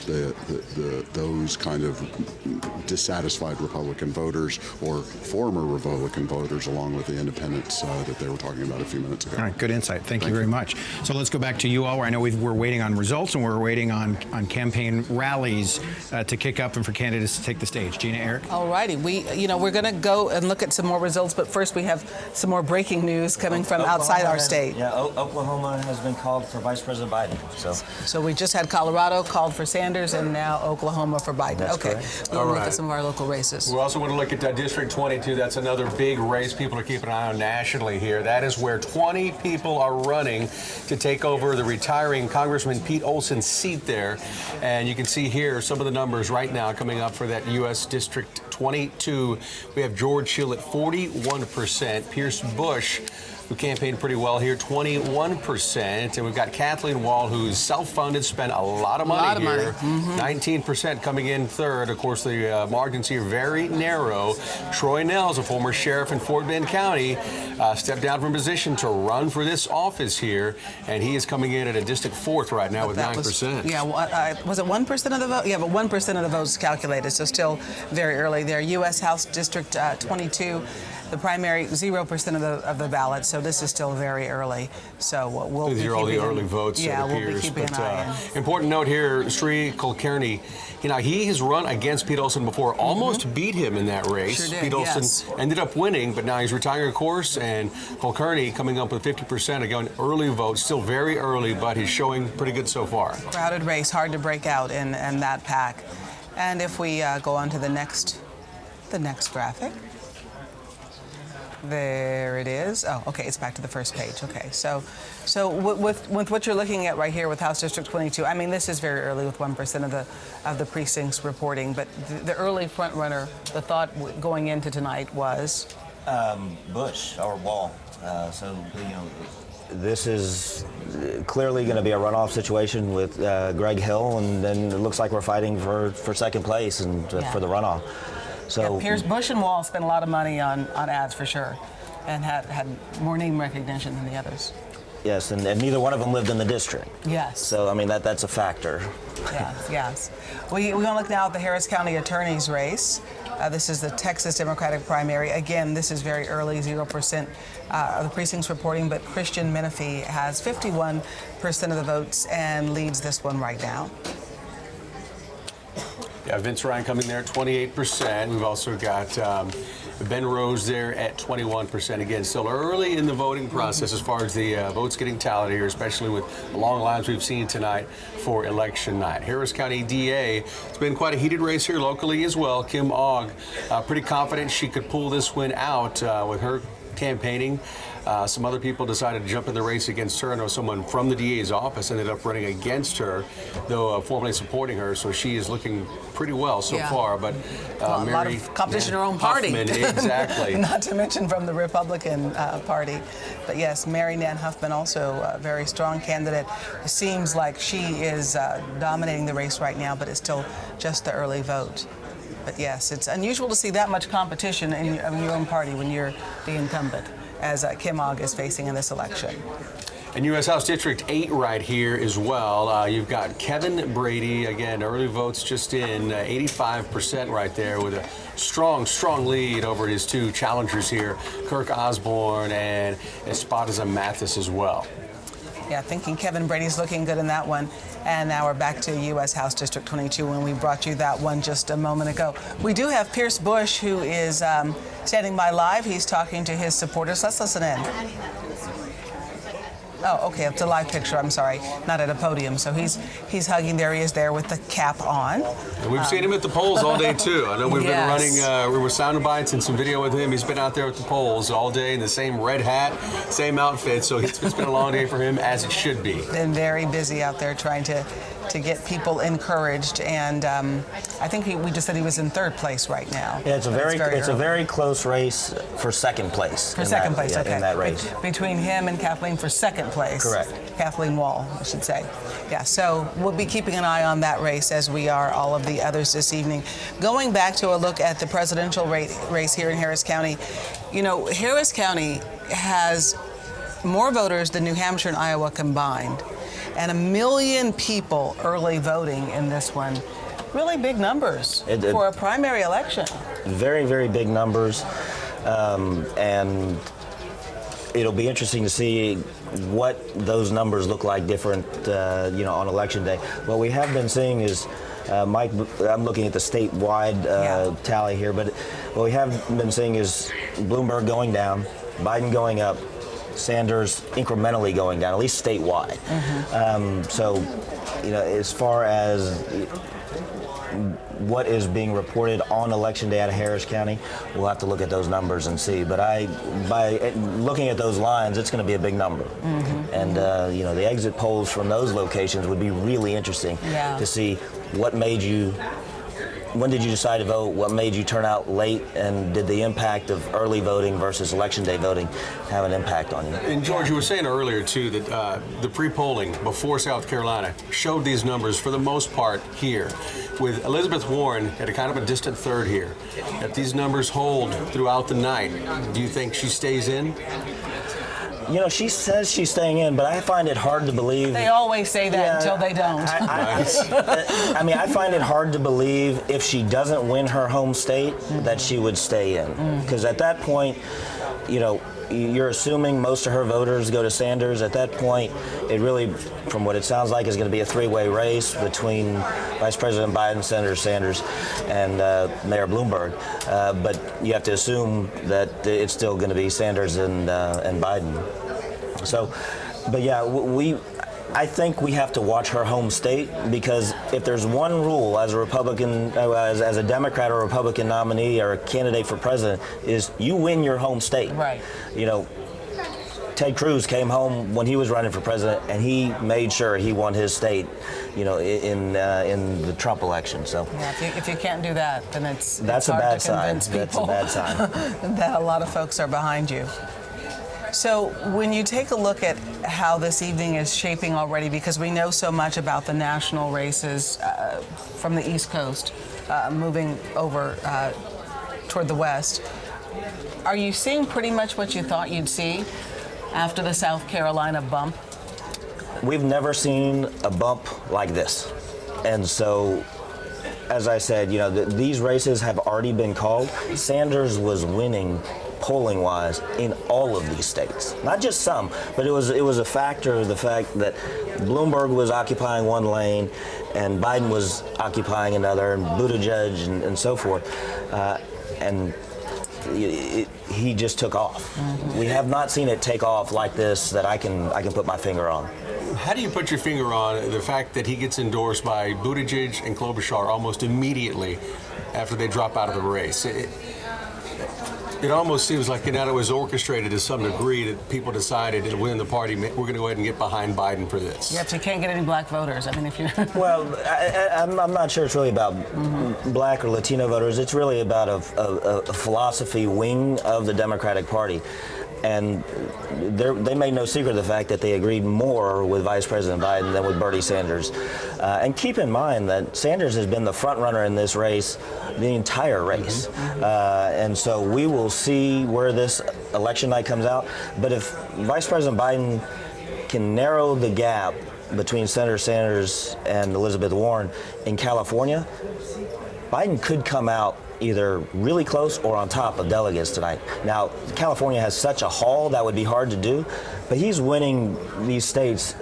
those kind of dissatisfied Republican voters or former Republican voters, along with the independents that they were talking about a few minutes ago. All right, good insight. Thank you very much. So let's go back to you all, where I know we're waiting on results and we're waiting on campaign rallies to kick up and for candidates to take the stage. Gina, Eric? All righty. We're going to go and look at some more results, but first we have some more breaking news coming from outside our state. Oklahoma has been called for Vice President Biden. So we just had Colorado called for Sanders and now Oklahoma for Biden. That's okay. correct. We'll look at some of our local races. We also want to look at District 22. That's another big race people are keeping an eye on nationally here. That is where 20 people are running to take over the retiring Congressman Pete Olson's seat there. And you can see here some of the numbers right now coming up for that U.S. District 22. We have George Hill at 41%, Pierce Bush, who campaigned pretty well here, 21%. And we've got Kathleen Wall, who's self-funded, spent a lot of money here. 19% coming in third. Of course, the margins here very narrow. Troy Nehls, a former sheriff in Fort Bend County, stepped down from position to run for this office here. And he is coming in at a distant fourth right now with 9%. Was it 1% of the vote? Yeah, but 1% of the votes calculated, so still very early there. U.S. House District 22. The primary, 0% of the ballot, so this is still very early. So we'll be keeping all the early votes. Yeah, we'll be keeping an eye on. Important note here: Sri Kulkarni. He has run against Pete Olson before, almost beat him in that race. Sure did, Pete Olson ended up winning, but now he's retiring, of course. And Kulkarni coming up with 50% again, early vote, still very early, but he's showing pretty good so far. Crowded race, hard to break out in that pack. And if we go on to the next graphic. There it is. Oh, okay, it's back to the first page. Okay, so with what you're looking at right here with House District 22, I mean, this is very early with 1% of the precincts reporting, but the early front runner, the thought going into tonight was Bush or Wall. This is clearly going to be a runoff situation with Greg Hill, and then it looks like we're fighting for second place and for the runoff. So Pierce, Bush and Wall spent a lot of money on ads for sure, and had more name recognition than the others. Yes, and neither one of them lived in the district. Yes. So I mean that's a factor. Yes. We're going to look now at the Harris County Attorney's race. This is the Texas Democratic primary. Again, this is very early, 0% of the precincts reporting, but Christian Menifee has 51% of the votes and leads this one right now. Yeah, Vince Ryan coming there at 28%. We've also got Ben Rose there at 21%. Again, still early in the voting process as far as the votes getting tallied here, especially with the long lines we've seen tonight for election night. Harris County DA, it's been quite a heated race here locally as well. Kim Ogg, pretty confident she could pull this win out with her campaigning. Some other people decided to jump in the race against her. I know someone from the DA's office ended up running against her, though formally supporting her. So she is looking pretty well so far. But a lot of competition in her own party. Huffman, exactly. Not to mention from the Republican Party. But yes, Mary Nan Huffman, also a very strong candidate. It seems like she is dominating the race right now, but it's still just the early vote. But yes, it's unusual to see that much competition in your own party when you're the incumbent, as Kim Ogg is facing in this election. And U.S. House District 8 right here as well. You've got Kevin Brady, again, early votes just in, 85% right there with a strong, strong lead over his two challengers here, Kirk Osborne and Esparza Mathis as well. Yeah, thinking Kevin Brady's looking good in that one. And now we're back to U.S. House District 22 when we brought you that one just a moment ago. We do have Pierce Bush, who is standing by live. He's talking to his supporters. Let's listen in. Oh, okay, it's a live picture, I'm sorry, not at a podium. So he's hugging, there he is there with the cap on. And we've seen him at the polls all day too. I know we've been running, we were sound bites and some video with him. He's been out there at the polls all day in the same red hat, same outfit, so it's been a long day for him, as it should be. Been very busy out there trying to get people encouraged, and I think we just said he was in third place right now. Yeah, it's a very close race for second place. For second place, okay. In that race. Between him and Kathleen for second place. Correct. Kathleen Wall, I should say. Yeah, so we'll be keeping an eye on that race as we are all of the others this evening. Going back to a look at the presidential race here in Harris County, you know, Harris County has more voters than New Hampshire and Iowa combined. And 1 million people early voting in this one. Really big numbers for a primary election. Very, very big numbers. And it'll be interesting to see what those numbers look like different, on election day. What we have been seeing is, Mike, I'm looking at the statewide tally here, but what we have been seeing is Bloomberg going down, Biden going up, Sanders incrementally going down, at least statewide. So, as far as what is being reported on election day out of Harris County, we'll have to look at those numbers and see. But by looking at those lines, it's going to be a big number. And the exit polls from those locations would be really interesting to see what made you. When did you decide to vote? What made you turn out late? And did the impact of early voting versus election day voting have an impact on you? And George, you were saying earlier, too, that the pre-polling before South Carolina showed these numbers for the most part here, with Elizabeth Warren at a kind of a distant third here. If these numbers hold throughout the night, do you think she stays in? She says she's staying in, but I find it hard to believe. They always say that until they don't. I find it hard to believe if she doesn't win her home state that she would stay in. Because at that point, you're assuming most of her voters go to Sanders. At that point, it really, from what it sounds like, is going to be a three-way race between Vice President Biden, Senator Sanders, and Mayor Bloomberg. But you have to assume that it's still going to be Sanders and Biden. So, but yeah, I think we have to watch her home state, because if there's one rule as a Republican, as a Democrat or Republican nominee or a candidate for president, is you win your home state. Right. You know, Ted Cruz came home when he was running for president, and he made sure he won his state, you know, in the Trump election. So yeah, if you can't do that, then that's a bad sign. That's a bad sign. That a lot of folks are behind you. So when you take a look at how this evening is shaping already, because we know so much about the national races from the East Coast moving over toward the West, are you seeing pretty much what you thought you'd see after the South Carolina bump? We've never seen a bump like this. And so, as I said, you know, these races have already been called. Sanders was winning polling-wise in all of these states, not just some, but it was a factor of the fact that Bloomberg was occupying one lane and Biden was occupying another, and Buttigieg and so forth, and he just took off. Mm-hmm. We have not seen it take off like this that I can put my finger on. How do you put your finger on the fact that he gets endorsed by Buttigieg and Klobuchar almost immediately after they drop out of the race? It almost seems like it was orchestrated to some degree that people decided that within the party, we're going to go ahead and get behind Biden for this. Yeah, so you can't get any black voters. I mean, if you well, I'm not sure it's really about black or Latino voters. It's really about a philosophy wing of the Democratic Party. And they made no secret of the fact that they agreed more with Vice President Biden than with Bernie Sanders. And keep in mind that Sanders has been the front runner in this race the entire race. And so we will see where this election night comes out. But if Vice President Biden can narrow the gap between Senator Sanders and Elizabeth Warren in California, Biden could come out either really close or on top of delegates tonight. Now, California has such a haul that would be hard to do, but he's winning these states.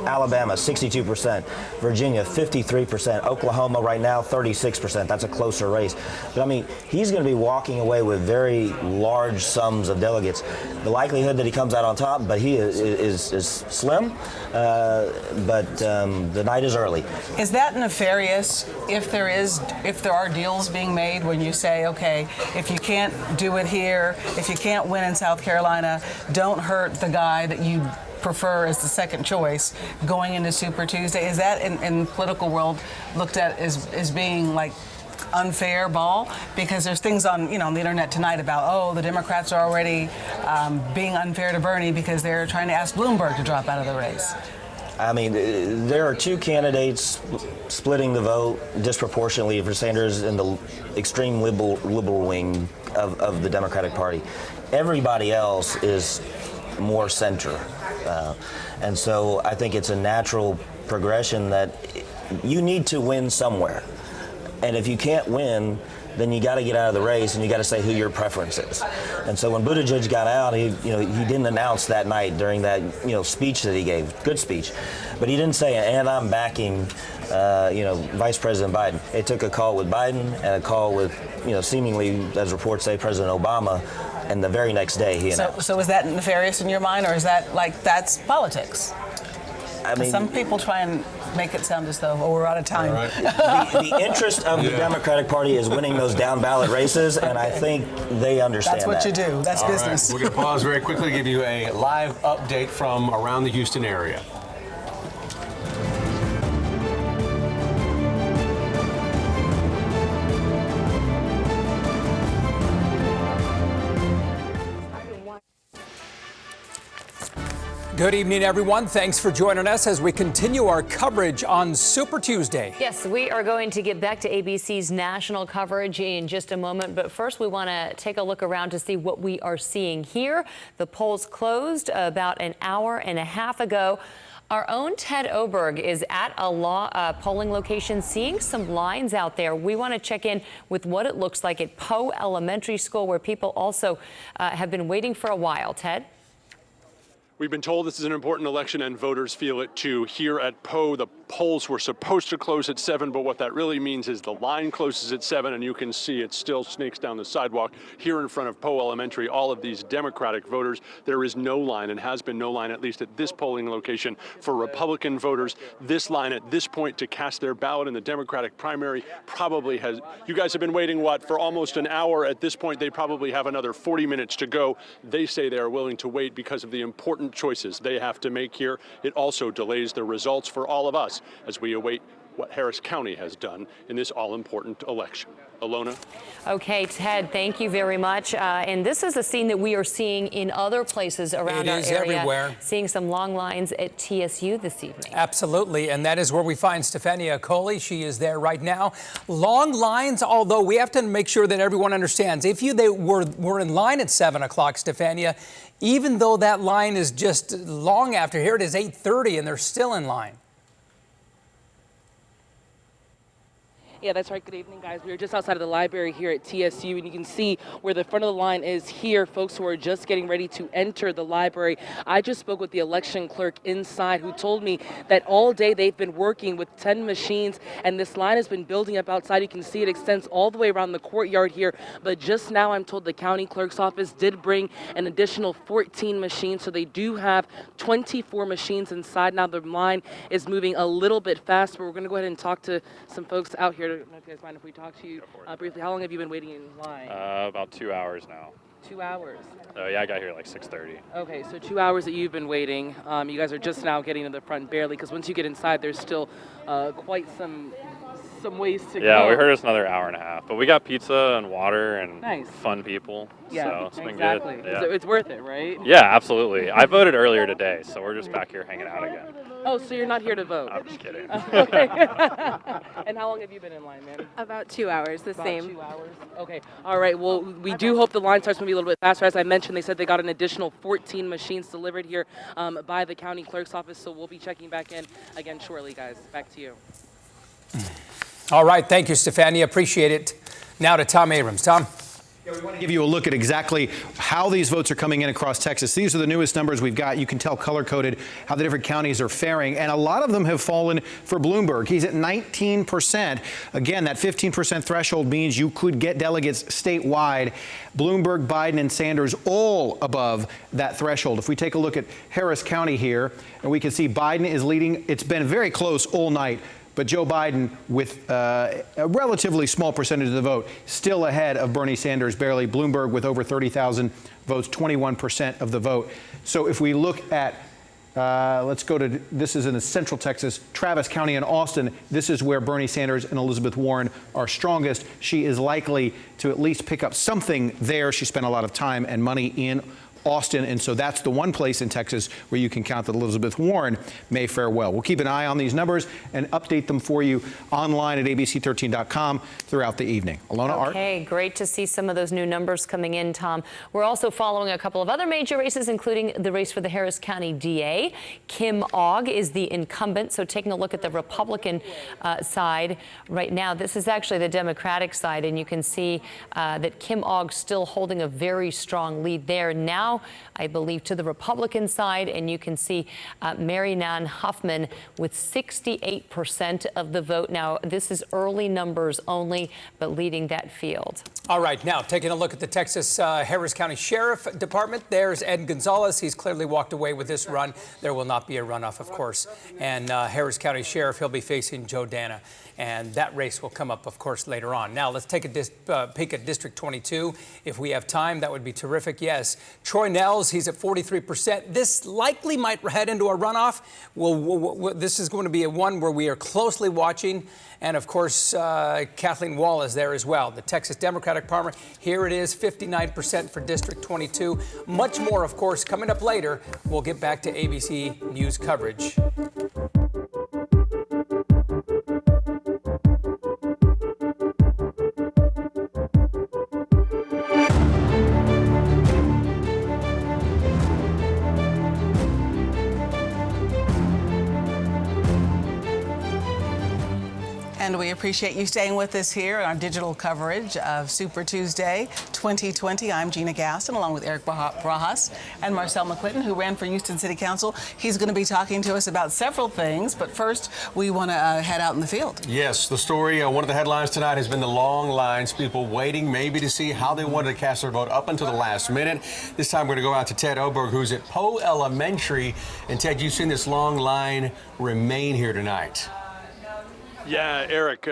Alabama, 62%, Virginia, 53%, Oklahoma right now, 36%. That's a closer race. But I mean, he's going to be walking away with very large sums of delegates. The likelihood that he comes out on top, but he is slim, but the night is early. Is that nefarious if there are deals being made when you say, okay, if you can't do it here, if you can't win in South Carolina, don't hurt the guy that you prefer as the second choice going into Super Tuesday? Is that in the political world looked at as being like unfair ball? Because there's things on the internet tonight about, the Democrats are already being unfair to Bernie because they're trying to ask Bloomberg to drop out of the race. I mean, there are two candidates splitting the vote disproportionately for Sanders in the extreme liberal wing of the Democratic Party. Everybody else is more center. And so I think it's a natural progression that you need to win somewhere. And if you can't win, then you got to get out of the race and you got to say who your preference is. And so when Buttigieg got out, he didn't announce that night during that speech that he gave, good speech, but he didn't say, and I'm backing Vice President Biden. It took a call with Biden and a call with seemingly, as reports say, President Obama, and the very next day he announced. So is that nefarious in your mind, or is that that's politics? I mean, some people try and make it sound as though, we're out of time. Right. The interest of the Democratic Party is winning those down ballot races, and I think they understand that. That's what you do. That's business. Right. We're going to pause very quickly to give you a live update from around the Houston area. Good evening, everyone. Thanks for joining us as we continue our coverage on Super Tuesday. Yes, we are going to get back to ABC's national coverage in just a moment. But first, we want to take a look around to see what we are seeing here. The polls closed about an hour and a half ago. Our own Ted Oberg is at a polling location seeing some lines out there. We want to check in with what it looks like at Poe Elementary School, where people also have been waiting for a while. Ted? We've been told this is an important election, and voters feel it too. Here at Poe, the polls were supposed to close at 7, but what that really means is the line closes at 7, and you can see it still snakes down the sidewalk here in front of Poe Elementary. All of these Democratic voters, there is no line, and has been no line, at least at this polling location, for Republican voters. This line at this point to cast their ballot in the Democratic primary probably has, you guys have been waiting, what, for almost an hour. At this point, they probably have another 40 minutes to go. They say they are willing to wait because of the important choices they have to make here. It also delays the results for all of us as we await what Harris County has done in this all-important election. Alona? Okay, Ted, thank you very much. And this is a scene that we are seeing in other places around our area. It is everywhere. Seeing some long lines at TSU this evening. Absolutely, and that is where we find Stefania Coley. She is there right now. Long lines, although we have to make sure that everyone understands. If they were in line at 7 o'clock, Stefania, even though that line is just long after, here it is 8:30 and they're still in line. Yeah, that's right. Good evening, guys. We are just outside of the library here at TSU, and you can see where the front of the line is here, folks who are just getting ready to enter the library. I just spoke with the election clerk inside who told me that all day they've been working with 10 machines, and this line has been building up outside. You can see it extends all the way around the courtyard here, but just now I'm told the county clerk's office did bring an additional 14 machines, so they do have 24 machines inside. Now the line is moving a little bit fast, but we're going to go ahead and talk to some folks out here. I don't know if you guys mind if we talk to you briefly. How long have you been waiting in line? About 2 hours now. 2 hours? Yeah, I got here like 6:30. Okay, so 2 hours that you've been waiting. You guys are just now getting to the front barely, because once you get inside, there's still quite some ways to go. Yeah, we heard it's another hour and a half, but we got pizza and water and Nice. fun people. Yeah, so it's been exactly. good. Yeah. It's worth it, right? Yeah, absolutely. I voted earlier today, so we're just back here hanging out again. Oh, so you're not here to vote? I'm just kidding. Okay. And how long have you been in line, man? About 2 hours, the About same. 2 hours? Okay. All right. Well, we do hope the line starts moving a little bit faster. As I mentioned, they said they got an additional 14 machines delivered here by the county clerk's office, so we'll be checking back in again shortly, guys. Back to you. All right, thank you, Stefania. Appreciate it. Now to Tom Abrams. Tom? Yeah, we want to give you a look at exactly how these votes are coming in across Texas. These are the newest numbers we've got. You can tell color-coded how the different counties are faring, and a lot of them have fallen for Bloomberg. He's at 19%. Again, that 15% threshold means you could get delegates statewide. Bloomberg, Biden, and Sanders all above that threshold. If we take a look at Harris County here, and we can see Biden is leading. It's been very close all night. But Joe Biden, with a relatively small percentage of the vote, still ahead of Bernie Sanders, barely. Bloomberg with over 30,000 votes, 21% of the vote. So if we look at, let's go to, this is in Central Texas, Travis County and Austin. This is where Bernie Sanders and Elizabeth Warren are strongest. She is likely to at least pick up something there. She spent a lot of time and money in Austin, and so that's the one place in Texas where you can count that Elizabeth Warren may fare well. We'll keep an eye on these numbers and update them for you online at abc13.com throughout the evening. Alona, Art? Okay, great to see some of those new numbers coming in, Tom. We're also following a couple of other major races, including the race for the Harris County DA. Kim Ogg is the incumbent, so taking a look at the Republican side right now, this is actually the Democratic side, and you can see that Kim Ogg still holding a very strong lead there. Now, I believe, to the Republican side, and you can see Mary Nan Huffman with 68% of the vote. Now, this is early numbers only, but leading that field. All right, now taking a look at the Texas Harris County Sheriff Department. There's Ed Gonzalez. He's clearly walked away with this run. There will not be a runoff, of course. And Harris County Sheriff, he'll be facing Joe Dana. And that race will come up, of course, later on. Now, let's take a peek at District 22. If we have time, that would be terrific. Yes, Troy Nehls, he's at 43%. This likely might head into a runoff. This is going to be a one where we are closely watching. And, of course, Kathleen Wall is there as well. The Texas Democratic Party. Here it is, 59% for District 22. Much more, of course, coming up later. We'll get back to ABC News coverage. And we appreciate you staying with us here on our digital coverage of Super Tuesday 2020. I'm Gina Gaston, along with Eric Brajas and Marcel McClinton, who ran for Houston City Council. He's going to be talking to us about several things, but first we want to head out in the field. Yes, the story, one of the headlines tonight has been the long lines, people waiting maybe to see how they wanted to cast their vote up until the last minute. This time we're going to go out to Ted Oberg, who's at Poe Elementary. And Ted, you've seen this long line remain here tonight. Yeah, Eric,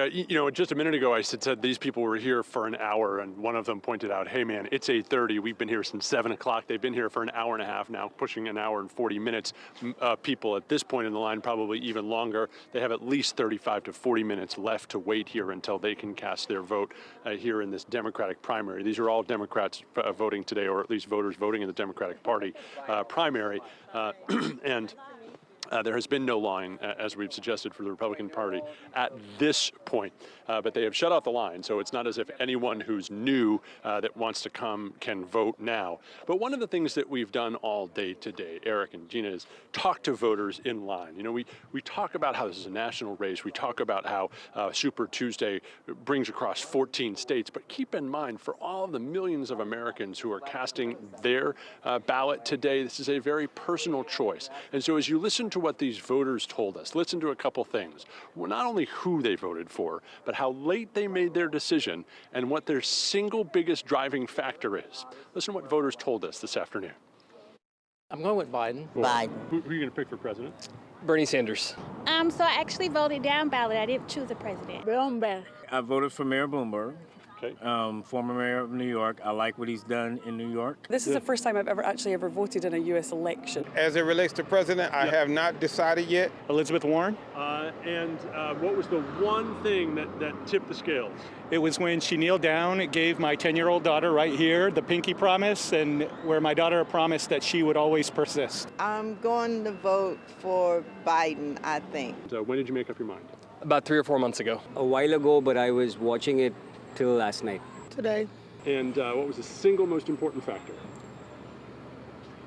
just a minute ago I said these people were here for an hour, and one of them pointed out, hey man, it's 8:30. We've been here since 7 o'clock. They've been here for an hour and a half now, pushing an hour and 40 minutes. People at this point in the line, probably even longer. They have at least 35 to 40 minutes left to wait here until they can cast their vote here in this Democratic primary. These are all Democrats voting today, or at least voters voting in the Democratic Party primary. There has been no line, as we've suggested, for the Republican Party at this point. But they have shut off the line, so it's not as if anyone who's new that wants to come can vote now. But one of the things that we've done all day today, Eric and Gina, is talk to voters in line. We talk about how this is a national race. We talk about how Super Tuesday brings across 14 states. But keep in mind, for all the millions of Americans who are casting their ballot today, this is a very personal choice. And so as you listen to what these voters told us, listen to a couple things. Well, not only who they voted for, but how late they made their decision and what their single biggest driving factor is. Listen to what voters told us this afternoon. I'm going with Biden. Biden. Who are you going to pick for president? Bernie Sanders. So I actually voted down ballot. I didn't choose a president. Bloomberg. I voted for Mayor Bloomberg. Okay. Former mayor of New York. I like what he's done in New York. This is the first time I've ever voted in a U.S. election. As it relates to president, I have not decided yet. Elizabeth Warren. And what was the one thing that tipped the scales? It was when she kneeled down, it gave my 10-year-old daughter right here the pinky promise, and where my daughter promised that she would always persist. I'm going to vote for Biden, I think. So when did you make up your mind? About 3 or 4 months ago. A while ago, but I was watching it till last night. Today. And what was the single most important factor?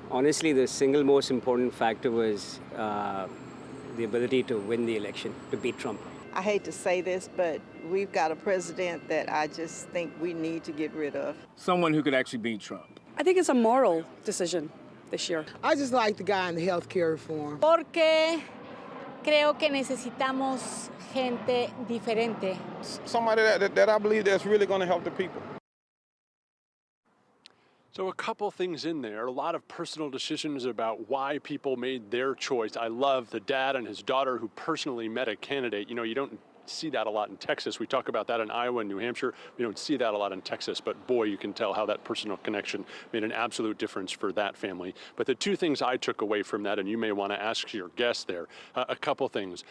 Honestly, the single most important factor was the ability to win the election, to beat Trump. I hate to say this, but we've got a president that I just think we need to get rid of. Someone who could actually beat Trump. I think it's a moral decision this year. I just like the guy in the health care reform. Porque creo que necesitamos gente diferente. Somebody that I believe that's really going to help the people. So a couple things in there, a lot of personal decisions about why people made their choice. I love the dad and his daughter who personally met a candidate. You don't see that a lot in Texas. We talk about that in Iowa and New Hampshire. We don't see that a lot in Texas, but boy, you can tell how that personal connection made an absolute difference for that family. But the two things I took away from that, and you may want to ask your guest there, a couple things.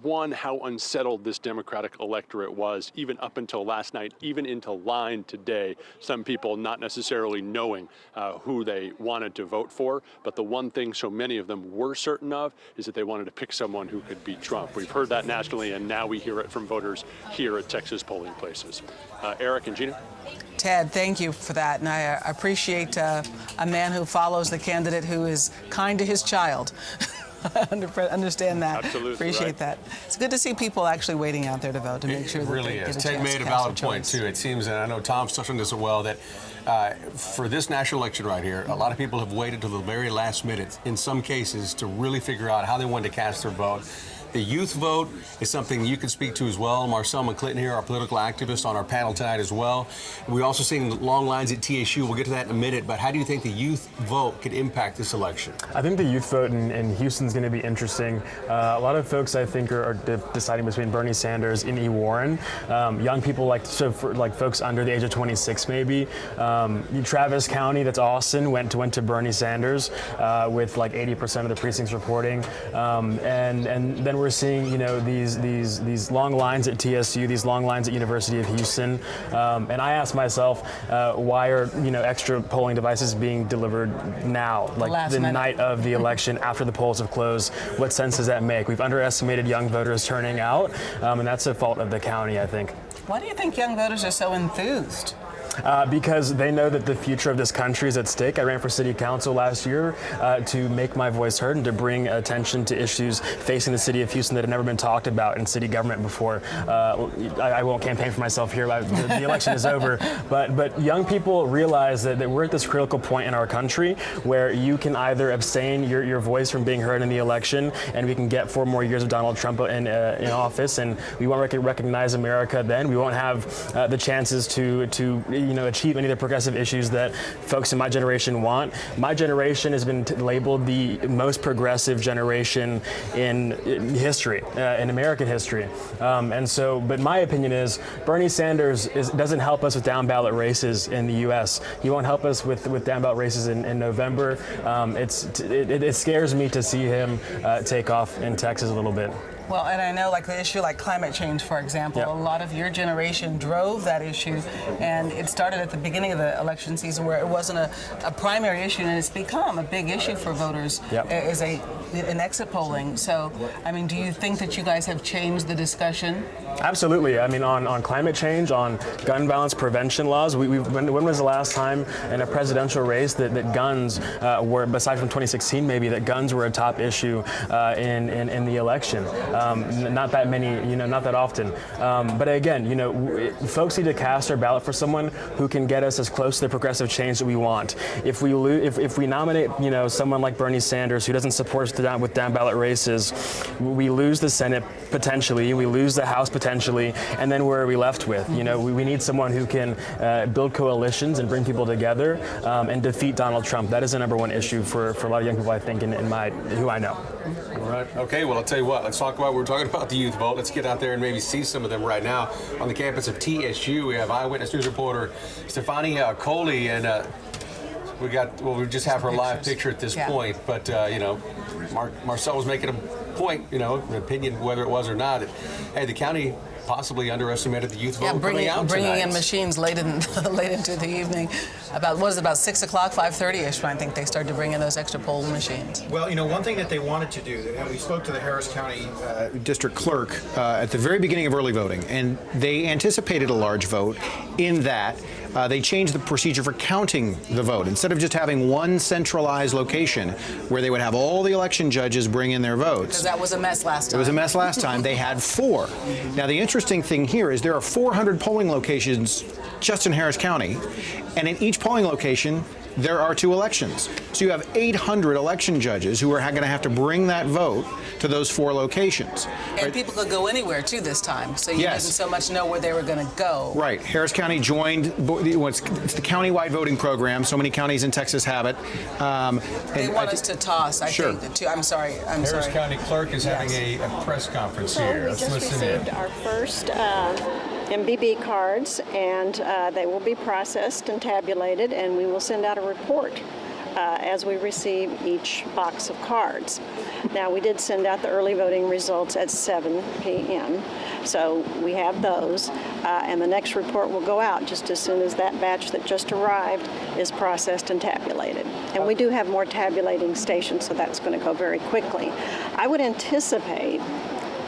One, how unsettled this Democratic electorate was, even up until last night, even into line today. Some people not necessarily knowing who they wanted to vote for, but the one thing so many of them were certain of is that they wanted to pick someone who could beat Trump. We've heard that nationally, and now we hear it from voters here at Texas polling places. Eric and Gina? Ted, thank you for that. And I appreciate a man who follows the candidate who is kind to his child. Understand that. Absolutely. Appreciate right. that. It's good to see people actually waiting out there to vote to make sure that really they is. get a Ted chance made to a cast valid their point, choice. too. It seems, and I know Tom's touched on this as well, that for this national election right here, a lot of people have waited till the very last minute, in some cases, to really figure out how they wanted to cast their vote. The youth vote is something you can speak to as well. Marcel McClinton here, our political activist, on our panel tonight as well. We're also seeing long lines at TSU. We'll get to that in a minute. But how do you think the youth vote could impact this election? I think the youth vote in Houston is going to be interesting. A lot of folks, I think, are deciding between Bernie Sanders and E. Warren. Young people for folks under the age of 26, maybe. Travis County, that's Austin, went to Bernie Sanders with like 80% of the precincts reporting, and then we're seeing these long lines at TSU, these long lines at University of Houston, and I ask myself, why are extra polling devices being delivered now, like the night of the election after the polls have closed? What sense does that make? We've underestimated young voters turning out, and that's a fault of the county, I think. Why do you think young voters are so enthused? because they know that the future of this country is at stake. I ran for city council last year to make my voice heard and to bring attention to issues facing the city of Houston that have never been talked about in city government before. I won't campaign for myself here. The election is over. But young people realize that we're at this critical point in our country where you can either abstain your voice from being heard in the election, and we can get 4 more years of Donald Trump in office, and we won't recognize America then. We won't have the chances to achieve any of the progressive issues that folks in my generation want. My generation has been labeled the most progressive generation in history, in American history. But my opinion is Bernie Sanders doesn't help us with down ballot races in the U.S. He won't help us with down ballot races in November. It scares me to see him take off in Texas a little bit. Well, and I know, like the issue like climate change, for example, a lot of your generation drove that issue, and it started at the beginning of the election season where it wasn't a primary issue, and it's become a big issue for voters as in exit polling. So, I mean, do you think that you guys have changed the discussion? Absolutely. I mean, on climate change, on gun violence prevention laws, when was the last time in a presidential race that guns were, besides from 2016 maybe, that guns were a top issue in the election? Not that many, not that often. But again, folks need to cast their ballot for someone who can get us as close to the progressive change that we want. If we nominate, someone like Bernie Sanders who doesn't support us with down ballot races, we lose the Senate potentially, we lose the House potentially, and then where are we left with? We need someone who can build coalitions and bring people together and defeat Donald Trump. That is the #1 issue for a lot of young people, I think, who I know. All right. Okay. Well, I'll tell you what. Let's talk about. We're talking about the youth vote. Let's get out there and maybe see some of them right now on the campus of TSU. We have Eyewitness News reporter Stefani Coley, and we just have her live picture at this point. But Marcel was making a point, an opinion whether it was or not. Hey, the county possibly underestimated the youth vote bringing tonight. in machines late into the evening. About 6 o'clock, 5:30ish. I think they started to bring in those extra poll machines. Well, one thing that they wanted to do, and we spoke to the Harris County District Clerk at the very beginning of early voting, and they anticipated a large vote in that they changed the procedure for counting the vote. Instead of just having one centralized location where they would have all the election judges bring in their votes. Because that was a mess last time. It was a mess last time. They had 4. Now, the interesting thing here is there are 400 polling locations just in Harris County, and in each polling location, there are 2 elections. So you have 800 election judges who are going to have to bring that vote to those 4 locations. And people could go anywhere, too, this time. So you didn't so much know where they were going to go. Right. Harris County joined, it's the county-wide voting program. So many counties in Texas have it. They want us to toss, I think. I'm sorry. Harris County Clerk is having a press conference here. We just received our first MBB cards, and they will be processed and tabulated, and we will send out a report as we receive each box of cards. Now, we did send out the early voting results at 7 p.m., so we have those, and the next report will go out just as soon as that batch that just arrived is processed and tabulated. And we do have more tabulating stations, so that's going to go very quickly. I would anticipate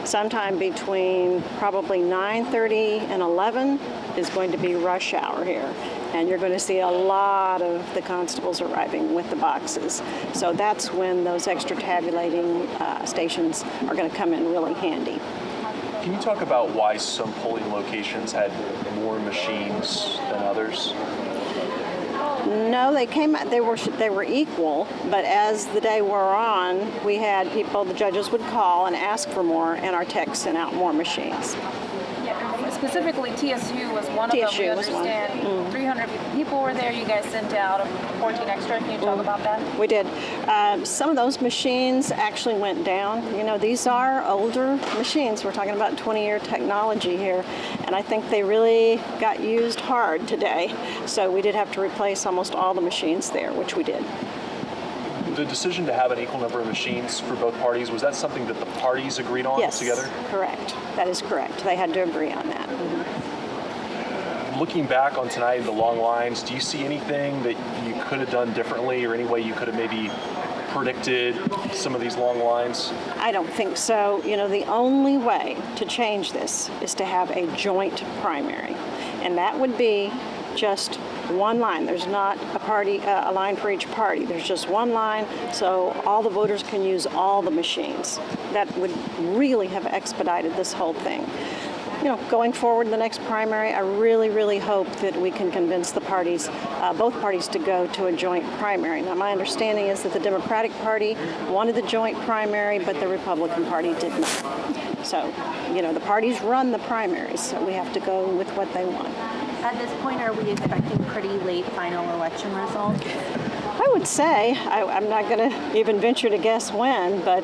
sometime between probably 9:30 and 11 is going to be rush hour here. And you're going to see a lot of the constables arriving with the boxes. So that's when those extra tabulating stations are going to come in really handy. Can you talk about why some polling locations had more machines than others? No, they came out, they were equal, but as the day wore on, we had people, the judges would call and ask for more, and our techs sent out more machines. Specifically, TSU was one of them. We understand 300 people were there. You guys sent out 14 extra. Can you talk about that? We did. Some of those machines actually went down. These are older machines. We're talking about 20-year technology here, and I think they really got used hard today. So we did have to replace almost all the machines there, which we did. The decision to have an equal number of machines for both parties, was that something that the parties agreed on together? Yes, correct. That is correct. They had to agree on that. Looking back on tonight, the long lines, do you see anything that you could have done differently, or any way you could have maybe predicted some of these long lines? I don't think so. The only way to change this is to have a joint primary, and that would be just one line. There's not a line for each party. There's just one line, so all the voters can use all the machines. That would really have expedited this whole thing. Going forward in the next primary, I really, really hope that we can convince the parties, both parties, to go to a joint primary. Now, my understanding is that the Democratic Party wanted the joint primary, but the Republican Party did not. So, the parties run the primaries, so we have to go with what they want. At this point, are we expecting pretty late final election results? I would say, I'm not going to even venture to guess when, but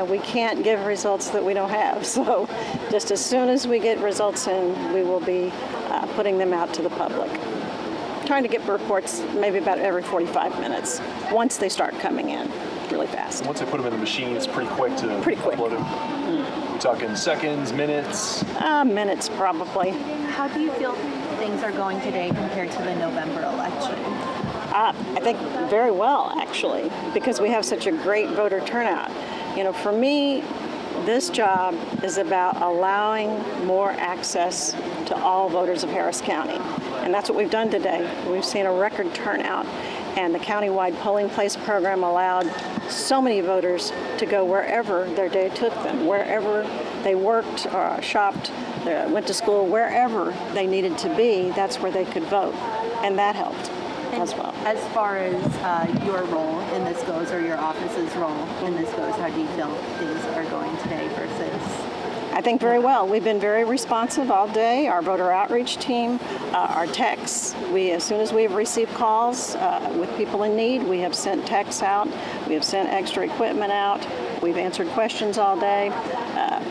we can't give results that we don't have. So just as soon as we get results in, we will be putting them out to the public. Trying to get reports maybe about every 45 minutes once they start coming in really fast. Once they put them in the machine, it's pretty quick to upload them. We're talking seconds, minutes? Minutes, probably. How do you feel things are going today compared to the November election? I think very well, actually, because we have such a great voter turnout. For me, this job is about allowing more access to all voters of Harris County. And that's what we've done today. We've seen a record turnout, and the countywide polling place program allowed so many voters to go wherever their day took them, wherever they worked or shopped, went to school, wherever they needed to be, that's where they could vote. And that helped as well. As far as your role in this goes, or your office's role in this goes, how do you feel things are going today versus? I think very well. We've been very responsive all day. Our voter outreach team, our texts. As soon as we have received calls with people in need, we have sent texts out. We have sent extra equipment out. We've answered questions all day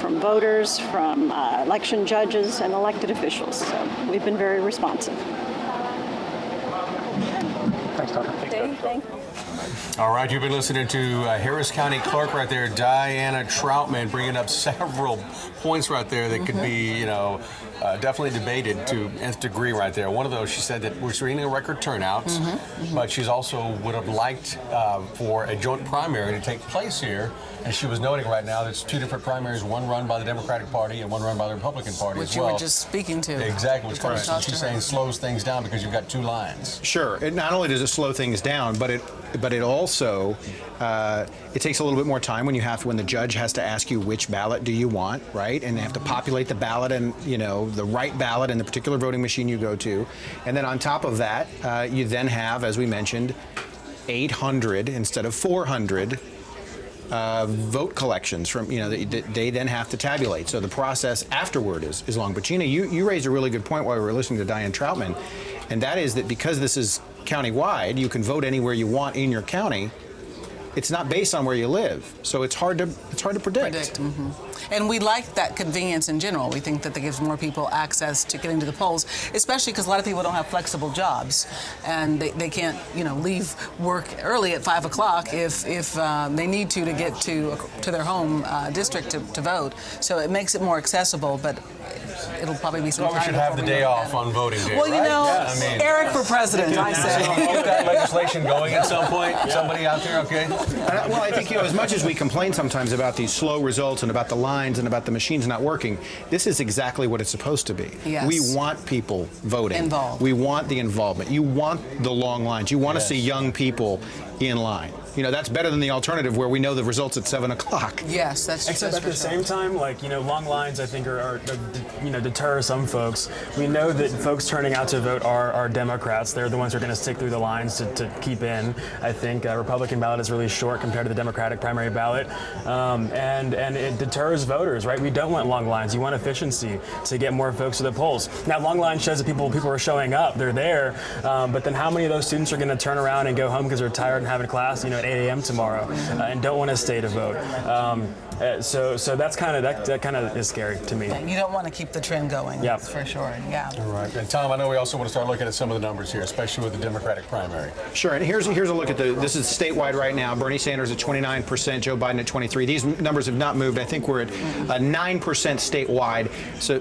from voters, from election judges, and elected officials. So we've been very responsive. Thanks, Dr. Thank you. All right, you've been listening to Harris County Clerk right there, Diana Troutman, bringing up several points right there that could be, definitely debated to nth degree right there. One of those, she said that we're seeing a record turnout, but she's also would have liked for a joint primary to take place here. And she was noting right now there's two different primaries, one run by the Democratic Party and one run by the Republican Party which as well. you were just speaking to. Exactly. Which kind of, she's saying slows things down because you've got two lines. Sure. It not only does it slow things down, but it also it takes a little bit more time when the judge has to ask you which ballot do you want, right? And they have to populate the ballot and the right ballot in the particular voting machine you go to. And then on top of that, you then have, as we mentioned, 800 instead of 400 vote collections from they then have to tabulate. So the process afterward is long. But Gina, you raised a really good point while we were listening to Diane Troutman, and that is that because this is countywide, you can vote anywhere you want in your county. It's not based on where you live, so it's hard to predict. And we like that convenience in general. We think that gives more people access to getting to the polls, especially because a lot of people don't have flexible jobs, and they can't, leave work early at 5 o'clock if they need to get to their home district to vote. So it makes it more accessible, but it'll probably be some time. We should have the day off on voting day. Well, right? Eric for president, I say. Hope that legislation going at some point. Somebody out there, okay? Well, I think as much as we complain sometimes about these slow results and about the lines and about the machines not working, this is exactly what it's supposed to be. Yes. We want people voting. Involved. We want the involvement. You want the long lines. You want to see young people in line. That's better than the alternative where we know the results at 7 o'clock. Yes, that's true. Except at the same time, long lines, I think, are deter some folks. We know that folks turning out to vote are Democrats. They're the ones who are going to stick through the lines to keep in. I think Republican ballot is really short compared to the Democratic primary ballot, and it deters voters, right? We don't want long lines. You want efficiency to get more folks to the polls. Now, long line shows that people are showing up. They're there, but then how many of those students are going to turn around and go home because they're tired and having class, at 8 a.m. tomorrow, and don't want to stay to vote? So that's that kind of is scary to me. You don't want to keep the trend going. Yeah, for sure. Yeah. All right. And Tom, I know we also want to start looking at some of the numbers here, especially with the Democratic primary. Sure. And here's a look at this is statewide right now. Bernie Sanders at 29%, Joe Biden at 23%. These numbers have not moved. I think we're at 9% statewide.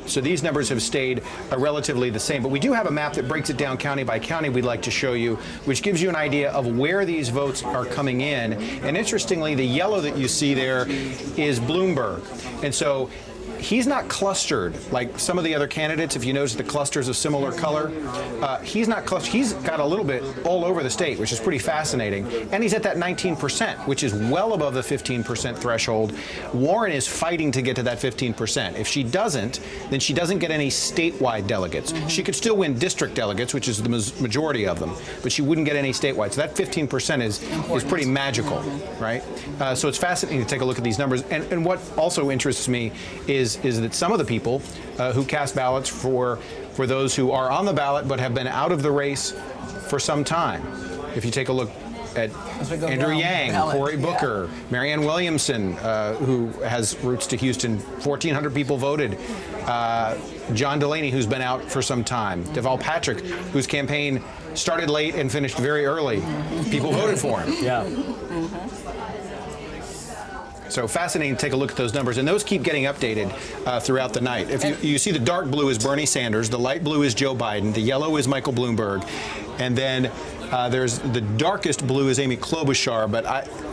So these numbers have stayed relatively the same. But we do have a map that breaks it down county by county we'd like to show you, which gives you an idea of where these votes are coming in. And interestingly, the yellow that you see there is Bloomberg. And so he's not clustered like some of the other candidates. If you notice the clusters of similar color, he's not clustered. He's got a little bit all over the state, which is pretty fascinating. And he's at that 19%, which is well above the 15% threshold. Warren is fighting to get to that 15%. If she doesn't, then she doesn't get any statewide delegates. She could still win district delegates, which is the majority of them, but she wouldn't get any statewide. So that 15% is pretty magical, right? So it's fascinating to take a look at these numbers. And what also interests me is that some of the people who cast ballots for those who are on the ballot but have been out of the race for some time. If you take a look at Andrew Yang, Cory Booker, Marianne Williamson, who has roots to Houston, 1,400 people voted. John Delaney, who's been out for some time. Deval Patrick, whose campaign started late and finished very early. People voted for him. Yeah. So fascinating to take a look at those numbers, and those keep getting updated throughout the night. If you see the dark blue is Bernie Sanders, the light blue is Joe Biden, the yellow is Michael Bloomberg, and then there's the darkest blue is Amy Klobuchar,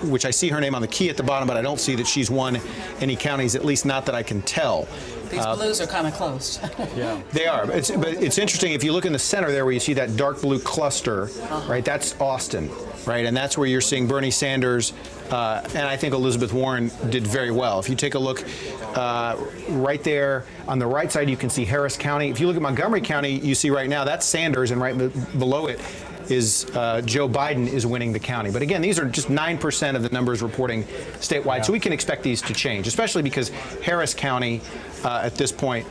which I see her name on the key at the bottom, but I don't see that she's won any counties, at least not that I can tell. These blues are kind of close. Yeah, they are. But it's interesting if you look in the center there, where you see that dark blue cluster, right? That's Austin, right? And that's where you're seeing Bernie Sanders, and I think Elizabeth Warren did very well. If you take a look right there on the right side, you can see Harris County. If you look at Montgomery County, you see right now that's Sanders, and right below it is Joe Biden is winning the county. But again, these are just 9% of the numbers reporting statewide. Yeah. So we can expect these to change, especially because Harris County at this point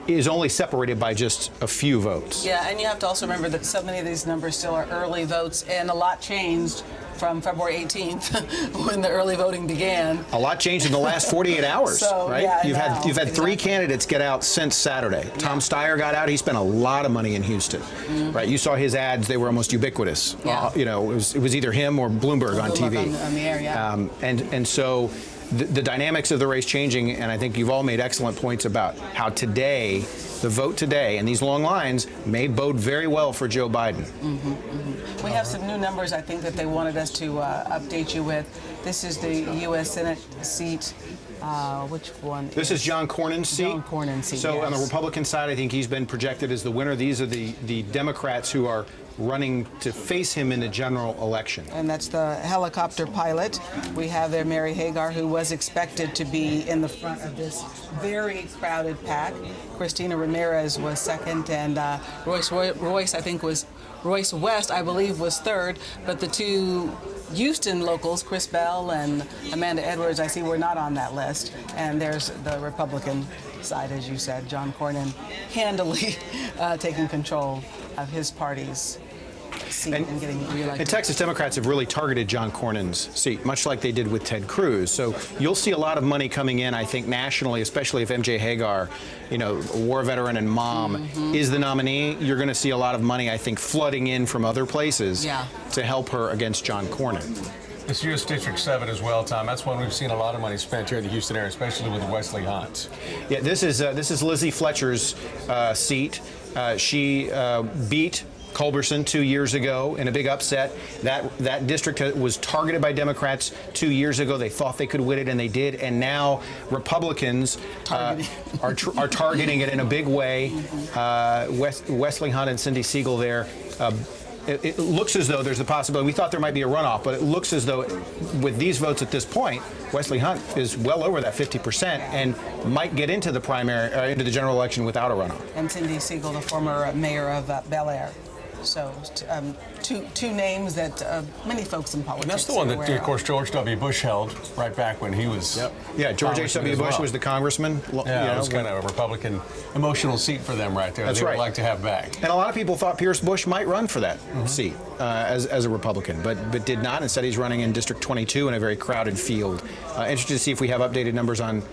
is only separated by just a few votes. Yeah, and you have to also remember that so many of these numbers still are early votes, and a lot changed from February 18th when the early voting began. A lot changed in the last 48 hours, right? Yeah, you've had three candidates get out since Saturday. Yeah. Tom Steyer got out. He spent a lot of money in Houston, right? You saw his ads; they were almost ubiquitous. Yeah. You know, it was either him or Bloomberg on TV. On the air, yeah. And so the dynamics of the race changing, and I think you've all made excellent points about how today, the vote today, and these long lines may bode very well for Joe Biden. We have some new numbers, I think, that they wanted us to update you with. This is the U.S. Senate seat. Which one? This is John Cornyn's seat. John Cornyn's seat. So yes. On the Republican side, I think he's been projected as the winner. These are the Democrats who are running to face him in the general election. And that's the helicopter pilot. We have there Mary Hagar, who was expected to be in the front of this very crowded pack. Christina Ramirez was second, and Royce West, I believe, was third. But the two Houston locals, Chris Bell and Amanda Edwards, I see were not on that list. And there's the Republican side, as you said, John Cornyn handily taking control of his party's seat and getting reelected. And Texas Democrats have really targeted John Cornyn's seat, much like they did with Ted Cruz. So you'll see a lot of money coming in, I think, nationally, especially if MJ Hagar, you know, a war veteran and mom, is the nominee. You're going to see a lot of money, I think, flooding in from other places to help her against John Cornyn. It's U.S. District 7 as well, Tom. That's one we've seen a lot of money spent here in the Houston area, especially with Wesley Hunt. Yeah, this is Lizzie Fletcher's seat. She beat Culberson 2 years ago in a big upset. That district was targeted by Democrats 2 years ago. They thought they could win it, and they did. And now Republicans are targeting it in a big way. Wesley Hunt and Cindy Siegel there. It looks as though there's the possibility. We thought there might be a runoff, but it looks as though with these votes at this point, Wesley Hunt is well over that 50% and might get into the primary, into the general election without a runoff. And Cindy Siegel, the former mayor of Bel Air. So two names that many folks in politics. And that's the one that, of course, George W. Bush held right back when he was. Yep. Yeah, George H.W. Bush was the congressman. Yeah, it was kind of a Republican emotional seat for them right there. That's right. They would like to have back. And a lot of people thought Pierce Bush might run for that seat as a Republican, but did not. Instead, he's running in District 22 in a very crowded field. Interested to see if we have updated numbers on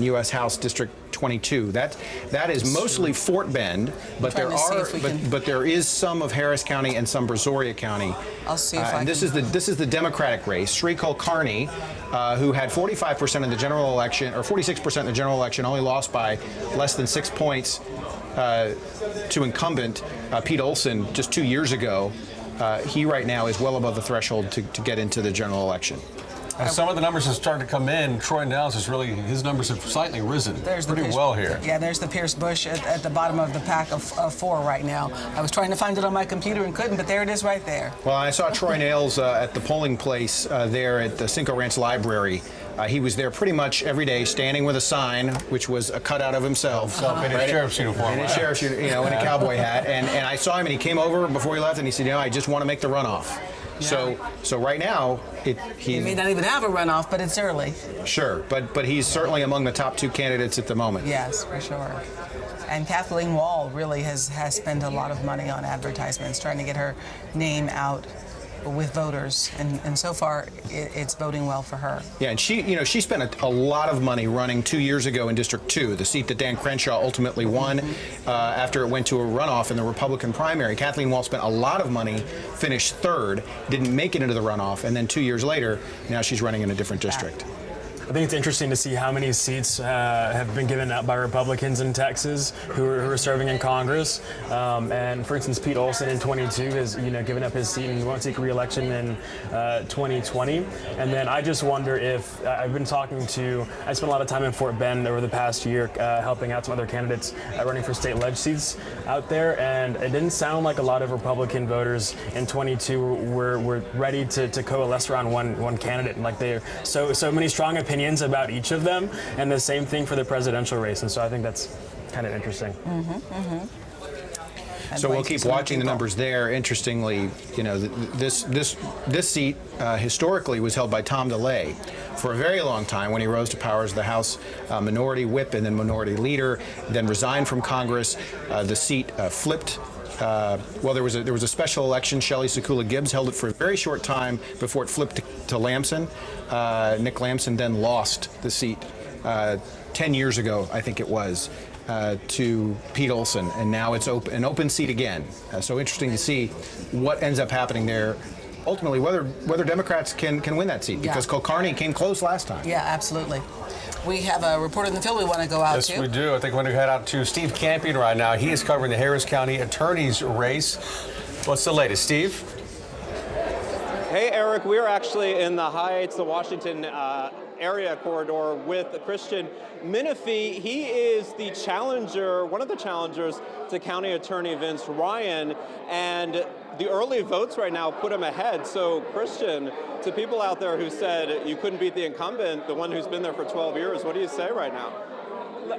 U.S. House District 22. That is mostly Fort Bend, but there is some of Harris County and some Brazoria County. I'll see if I this is the Democratic race. Sri Kulkarni, who had 45% in the general election, or 46% in the general election, only lost by less than 6 points to incumbent Pete Olson just 2 years ago. He right now is well above the threshold to get into the general election. And some of the numbers have started to come in. Troy Nehls is really, his numbers have slightly risen pretty well here. Yeah, there's the Pierce Bush at the bottom of the pack of 4 right now. I was trying to find it on my computer and couldn't, but there it is right there. Well, I saw Troy Nehls at the polling place there at the Cinco Ranch Library. He was there pretty much every day, standing with a sign, which was a cutout of himself. In his sheriff's uniform. In his sheriff's uniform, in a cowboy hat. And I saw him, and he came over before he left, and he said, I just want to make the runoff. Yeah. So right now, he may not even have a runoff, but it's early. Sure, but he's certainly among the top 2 candidates at the moment. Yes, for sure. And Kathleen Wall really has spent a lot of money on advertisements, trying to get her name out with voters, and so far it's boding well for her. Yeah, and she spent a lot of money running 2 years ago in District 2, the seat that Dan Crenshaw ultimately won after it went to a runoff in the Republican primary. Kathleen Wall spent a lot of money, finished 3rd, didn't make it into the runoff, and then 2 years later, now she's running in a different district. I think it's interesting to see how many seats have been given up by Republicans in Texas who are serving in Congress. And for instance, Pete Olson in 22 has given up his seat and won't seek re-election in 2020. And then I just wonder if I spent a lot of time in Fort Bend over the past year helping out some other candidates running for state leg seats out there, and it didn't sound like a lot of Republican voters in 22 were ready to coalesce around one candidate. And like they're so many strong opinions about each of them, and the same thing for the presidential race, and so I think that's kind of interesting. So we'll keep watching the numbers there. Interestingly, this seat historically was held by Tom DeLay for a very long time when he rose to power as the House Minority Whip and then Minority Leader, then resigned from Congress. The seat flipped. There was a special election. Shelley Sekula Gibbs held it for a very short time before it flipped to Lamson. Nick Lamson then lost the seat 10 years ago, I think it was, to Pete Olson, and now it's an open seat again. So interesting to see what ends up happening there. Ultimately, whether Democrats can win that seat, because Kulkarni came close last time. Yeah, absolutely. We have a reporter in the field we want to go out to. Yes, we do. I think we're going to head out to Steve Campion right now. He is covering the Harris County attorney's race. What's the latest, Steve? Hey, Eric. We're actually in the Heights, the Washington area corridor with Christian Menefee. He is the challenger, one of the challengers to County Attorney Vince Ryan, and the early votes right now put him ahead. So, Christian, to people out there who said you couldn't beat the incumbent, the one who's been there for 12 years, what do you say right now?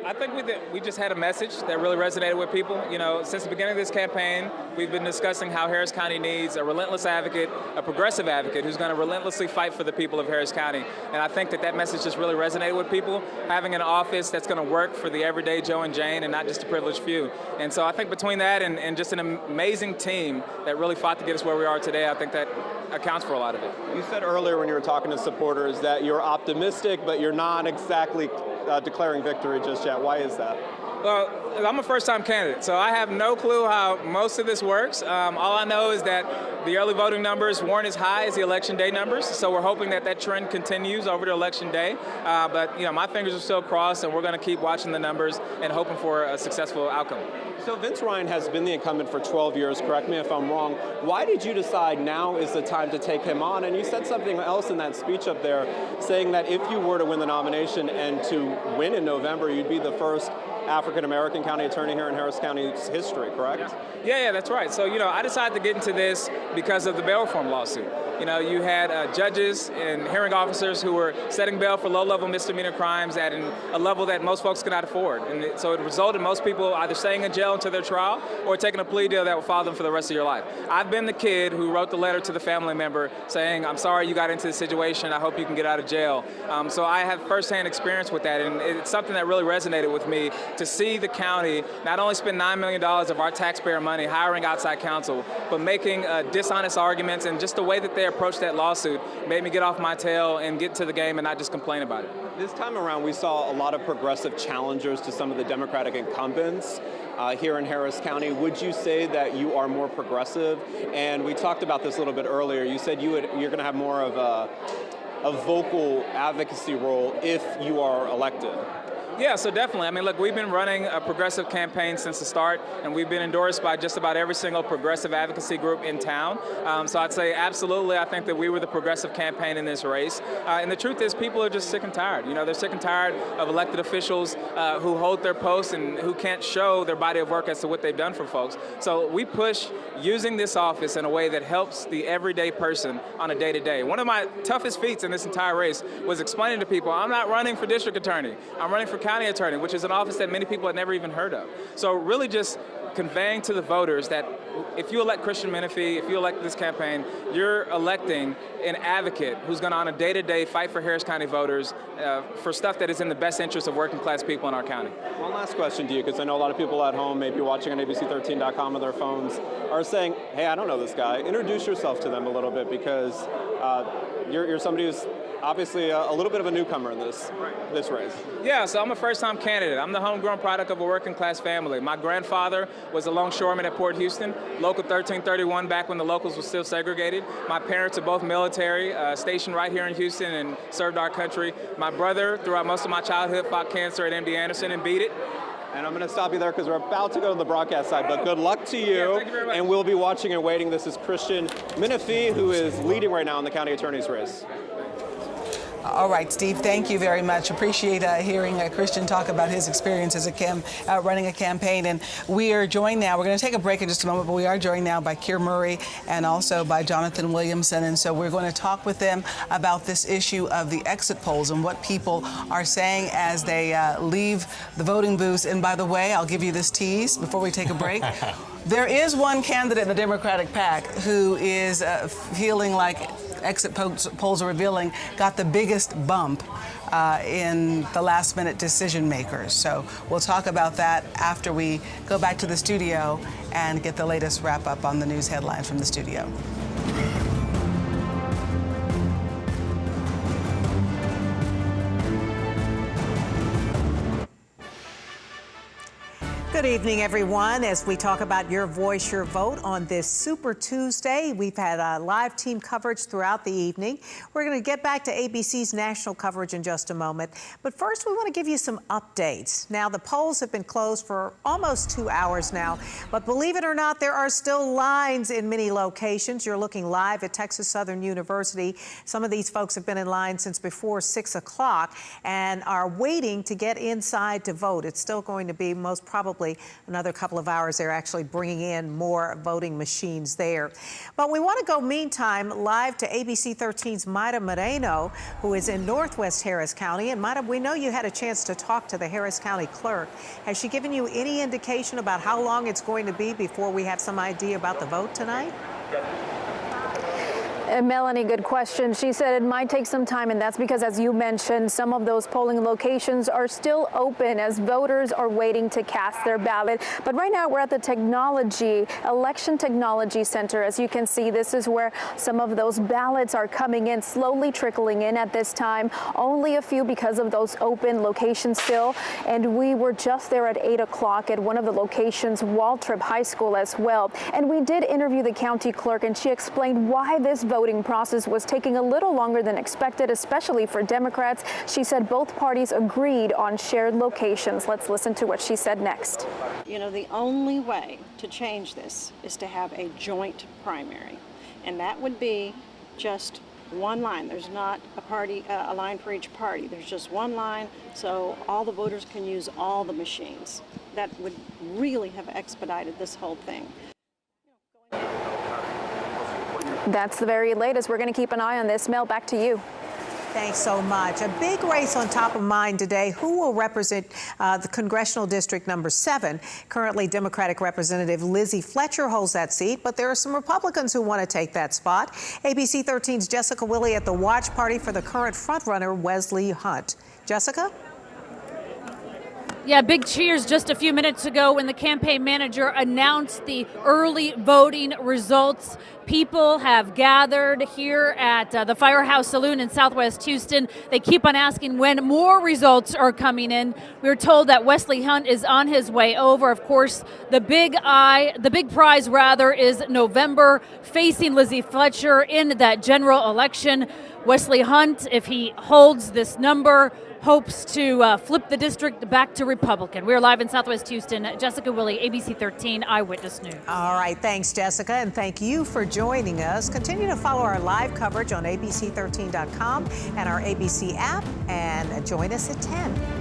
I think we just had a message that really resonated with people. Since the beginning of this campaign, we've been discussing how Harris County needs a relentless advocate, a progressive advocate who's going to relentlessly fight for the people of Harris County. And I think that message just really resonated with people, having an office that's going to work for the everyday Joe and Jane and not just a privileged few. And so I think between that and just an amazing team that really fought to get us where we are today, I think that accounts for a lot of it. You said earlier when you were talking to supporters that you're optimistic, but you're not exactly declaring victory just yet. Why is that? Well, I'm a first-time candidate, so I have no clue how most of this works. All I know is that the early voting numbers weren't as high as the election day numbers, so we're hoping that trend continues over to election day. But my fingers are still crossed, and we're going to keep watching the numbers and hoping for a successful outcome. So Vince Ryan has been the incumbent for 12 years. Correct me if I'm wrong. Why did you decide now is the time to take him on? And you said something else in that speech up there, saying that if you were to win the nomination and to win in November, you'd be the first African-American county attorney here in Harris County's history, correct? Yeah, that's right. So, I decided to get into this because of the bail reform lawsuit. You had judges and hearing officers who were setting bail for low-level misdemeanor crimes at a level that most folks could not afford. And so it resulted in most people either staying in jail until their trial or taking a plea deal that will follow them for the rest of your life. I've been the kid who wrote the letter to the family member saying, I'm sorry you got into this situation. I hope you can get out of jail. So I have firsthand experience with that, and it's something that really resonated with me to see the county not only spend $9 million of our taxpayer money hiring outside counsel, but making dishonest arguments, and just the way that they approached that lawsuit made me get off my tail and get to the game and not just complain about it. This time around, we saw a lot of progressive challengers to some of the Democratic incumbents here in Harris County. Would you say that you are more progressive? And we talked about this a little bit earlier. You said you're going to have more of a vocal advocacy role if you are elected. Yeah, so definitely. I mean, look, we've been running a progressive campaign since the start, and we've been endorsed by just about every single progressive advocacy group in town. So I'd say absolutely, I think that we were the progressive campaign in this race. And the truth is, people are just sick and tired. You know, they're sick and tired of elected officials who hold their posts and who can't show their body of work as to what they've done for folks. So we push using this office in a way that helps the everyday person on a day-to-day. One of my toughest feats in this entire race was explaining to people, I'm not running for district attorney. I'm running for county attorney, which is an office that many people had never even heard of. So really just conveying to the voters that if you elect Christian Menifee, if you elect this campaign, you're electing an advocate who's going to on a day-to-day fight for Harris County voters for stuff that is in the best interest of working class people in our county. One last question to you, because I know a lot of people at home, maybe watching on ABC13.com on their phones, are saying, hey, I don't know this guy. Introduce yourself to them a little bit, because you're somebody who's obviously a little bit of a newcomer in this race. Yeah, so I'm a first-time candidate. I'm the homegrown product of a working-class family. My grandfather was a longshoreman at Port Houston, Local 1331, back when the locals were still segregated. My parents are both military, stationed right here in Houston and served our country. My brother, throughout most of my childhood, fought cancer at MD Anderson and beat it. And I'm going to stop you there because we're about to go to the broadcast side, but good luck to you. Yeah, thank you very much. And we'll be watching and waiting. This is Christian Menifee, who is leading right now in the county attorney's race. All right, Steve, thank you very much. Appreciate hearing Christian talk about his experience as running a campaign. And we are joined now, we're going to take a break in just a moment, but we are joined now by Keir Murray and also by Jonathan Williamson. And so we're going to talk with them about this issue of the exit polls and what people are saying as they leave the voting booths. And by the way, I'll give you this tease before we take a break. There is one candidate in the Democratic PAC who is feeling like exit polls are revealing got the biggest bump in the last-minute decision makers. So we'll talk about that after we go back to the studio and get the latest wrap-up on the news headlines from the studio. Good evening, everyone. As we talk about your voice, your vote on this Super Tuesday, we've had live team coverage throughout the evening. We're going to get back to ABC's national coverage in just a moment. But first, we want to give you some updates. Now, the polls have been closed for almost 2 hours now, but believe it or not, there are still lines in many locations. You're looking live at Texas Southern University. Some of these folks have been in line since before 6 o'clock and are waiting to get inside to vote. It's still going to be most probably another couple of hours. They're actually bringing in more voting machines there. But we want to go, meantime, live to ABC 13's Mayra Moreno, who is in Northwest Harris County. And Mayra, we know you had a chance to talk to the Harris County clerk. Has she given you any indication about how long it's going to be before we have some idea about the vote tonight? Melanie, good question. She said it might take some time, and that's because, as you mentioned, some of those polling locations are still open as voters are waiting to cast their ballot. But right now we're at the Election Technology Center. As you can see, this is where some of those ballots are coming in, slowly trickling in at this time. Only a few because of those open locations still. And we were just there at 8 o'clock at one of the locations, Waltrip High School as well. And we did interview the county clerk, and she explained why this voting process was taking a little longer than expected, especially for Democrats. She said both parties agreed on shared locations. Let's listen to what she said next. You know, the only way to change this is to have a joint primary, and that would be just one line. There's not a line for each party. There's just one line, so all the voters can use all the machines. That would really have expedited this whole thing. That's the very latest. We're going to keep an eye on this. Mel, back to you. Thanks so much. A big race on top of mind today. Who will represent the Congressional District number 7? Currently, Democratic Representative Lizzie Fletcher holds that seat, but there are some Republicans who want to take that spot. ABC 13's Jessica Willey at the watch party for the current frontrunner, Wesley Hunt. Jessica? Yeah, big cheers just a few minutes ago when the campaign manager announced the early voting results. People have gathered here at the Firehouse Saloon in Southwest Houston. They keep on asking when more results are coming in. We're told that Wesley Hunt is on his way over. Of course, the big prize is November, facing Lizzie Fletcher in that general election. Wesley Hunt, if he holds this number, hopes to flip the district back to Republican. We're live in Southwest Houston. Jessica Willey, ABC 13 Eyewitness News. All right, thanks, Jessica, and thank you for joining us. Continue to follow our live coverage on abc13.com and our ABC app, and join us at 10.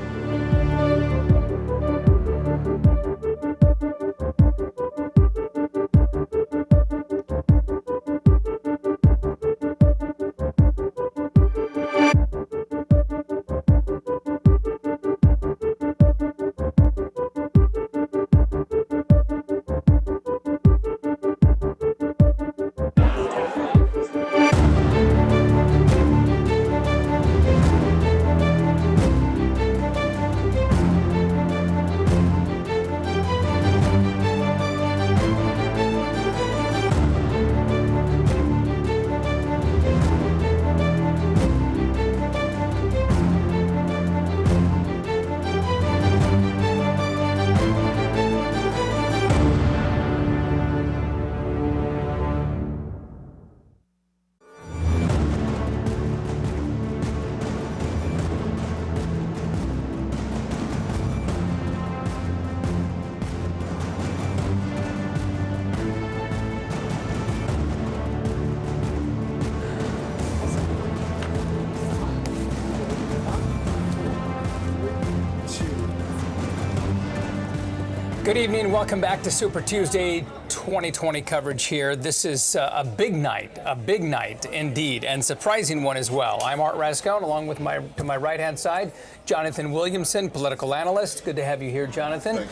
Good evening. Welcome back to Super Tuesday 2020 coverage here. This is a big night indeed, and surprising one as well. I'm Art Rascon, along with to my right-hand side, Jonathan Williamson, political analyst. Good to have you here, Jonathan.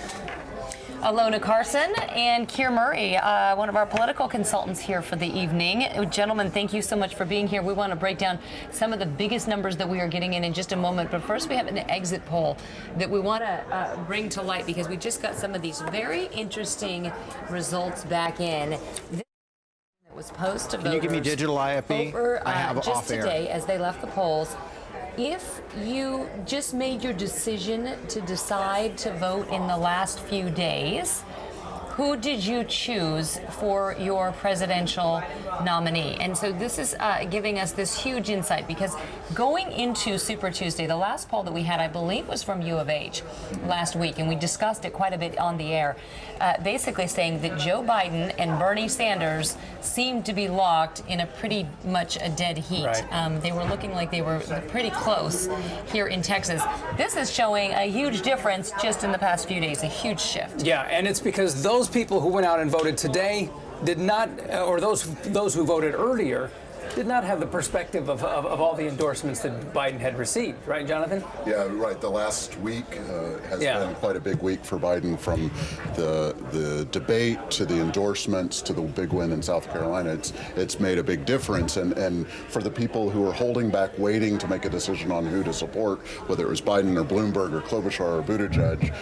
Alona Carson and Keir Murray, one of our political consultants here for the evening. Gentlemen, thank you so much for being here. We want to break down some of the biggest numbers that we are getting in just a moment. But first, we have an exit poll that we want to bring to light because we just got some of these very interesting results back in. This was posed to voters. Can you give me digital IFB? Over, I have just off air. today, as they left the polls. If you just made your decision to decide to vote in the last few days, who did you choose for your presidential nominee? And so this is giving us this huge insight because going into Super Tuesday, the last poll that we had, I believe, was from U of H last week, and we discussed it quite a bit on the air, basically saying that Joe Biden and Bernie Sanders seemed to be locked in a pretty much a dead heat. Right. They were looking like they were pretty close here in Texas. This is showing a huge difference just in the past few days, a huge shift. Yeah, and it's because those people who went out and voted today did not, or those who voted earlier, did not have the perspective of all the endorsements that Biden had received, right, Jonathan? Yeah, right. The last week has been quite a big week for Biden, from the debate to the endorsements to the big win in South Carolina. It's made a big difference, and for the people who are holding back, waiting to make a decision on who to support, whether it was Biden or Bloomberg or Klobuchar or Buttigieg,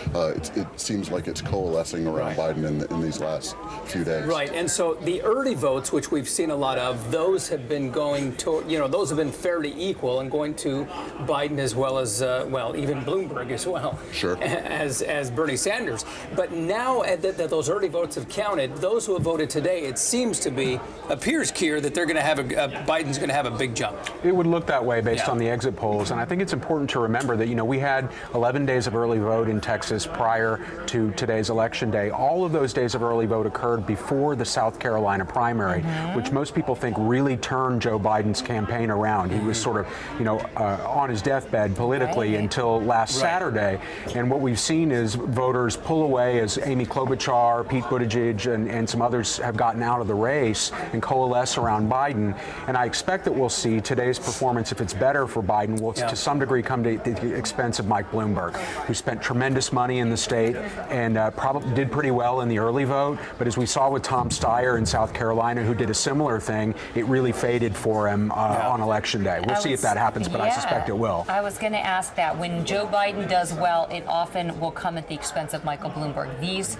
it seems like it's coalescing around Biden in these last few days. Right, and so the early votes, which we've seen a lot of, those have been going to, those have been fairly equal and going to Biden as well as, even Bloomberg as well. Sure. As Bernie Sanders. But now that those early votes have counted, those who have voted today, it seems to be, appears, Keir, that they're going to have Biden's going to have a big jump. It would look that way based on the exit polls. And I think it's important to remember that, we had 11 days of early vote in Texas prior to today's election day. All of those days of early vote occurred before the South Carolina primary, which most people think really turned Joe Biden's campaign around. He was sort of, on his deathbed politically until last Saturday. And what we've seen is voters pull away as Amy Klobuchar, Pete Buttigieg, and some others have gotten out of the race and coalesce around Biden. And I expect that we'll see today's performance, if it's better for Biden, will to some degree come to the expense of Mike Bloomberg, who spent tremendous money in the state and probably did pretty well in the early vote. But as we saw with Tom Steyer in South Carolina, who did a similar thing, it really faded for him on Election Day. We'll see if that happens, but I suspect it will. I was going to ask that. When Joe Biden does well, it often will come at the expense of Michael Bloomberg. These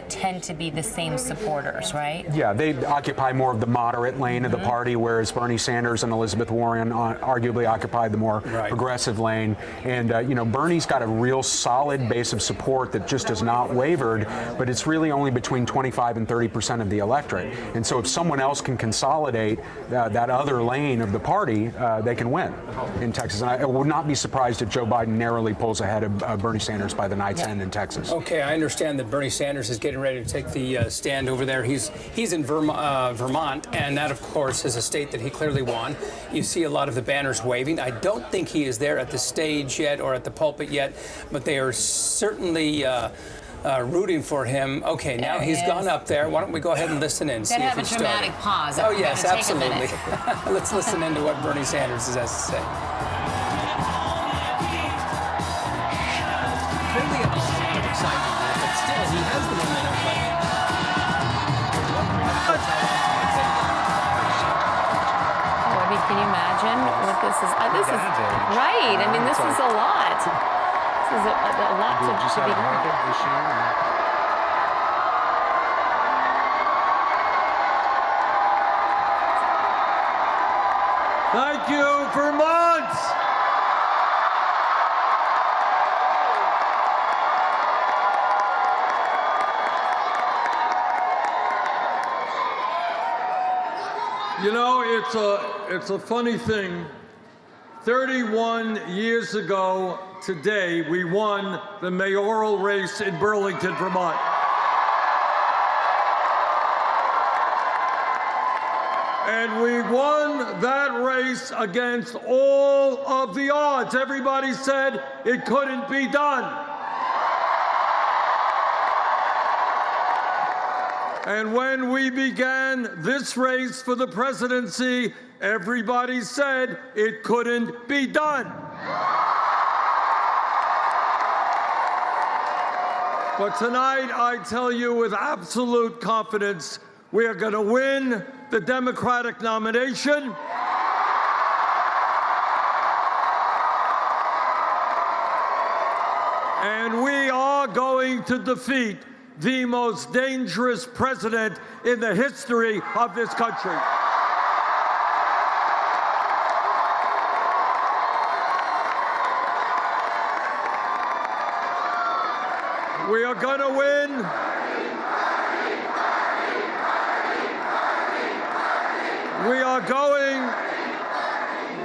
tend to be the same supporters, right? Yeah, they occupy more of the moderate lane of the party, whereas Bernie Sanders and Elizabeth Warren arguably occupied the more progressive lane. And, Bernie's got a real solid base of support that just has not wavered, but it's really only between 25 and 30% of the electorate. And so if someone else can consolidate that other lane of the party, they can win in Texas. And I would not be surprised if Joe Biden narrowly pulls ahead of Bernie Sanders by the night's end in Texas. Okay, I understand that Bernie Sanders is getting ready to take the stand over there. He's in Vermont, and that, of course, is a state that he clearly won. You see a lot of the banners waving. I don't think he is there at the stage yet or at the pulpit yet, but they are certainly rooting for him. Okay, now he's gone up there. Why don't we go ahead and listen in? See if have a he's dramatic starting. pause. Oh, yes, Take a absolutely. minute. Let's listen into what Bernie Sanders has to say. Clearly a lot of excitement there, but still, he has the momentum. I mean, can you imagine what this is? This is right. I mean, this is a lot. This is a lot to be heard. Thank you, Vermont! You know, it's a funny thing. 31 years ago today, we won the mayoral race in Burlington, Vermont. And we won that race against all of the odds. Everybody said it couldn't be done. And when we began this race for the presidency, everybody said it couldn't be done. But tonight, I tell you with absolute confidence, we are going to win the Democratic nomination. And we are going to defeat the most dangerous president in the history of this country. We are going to win.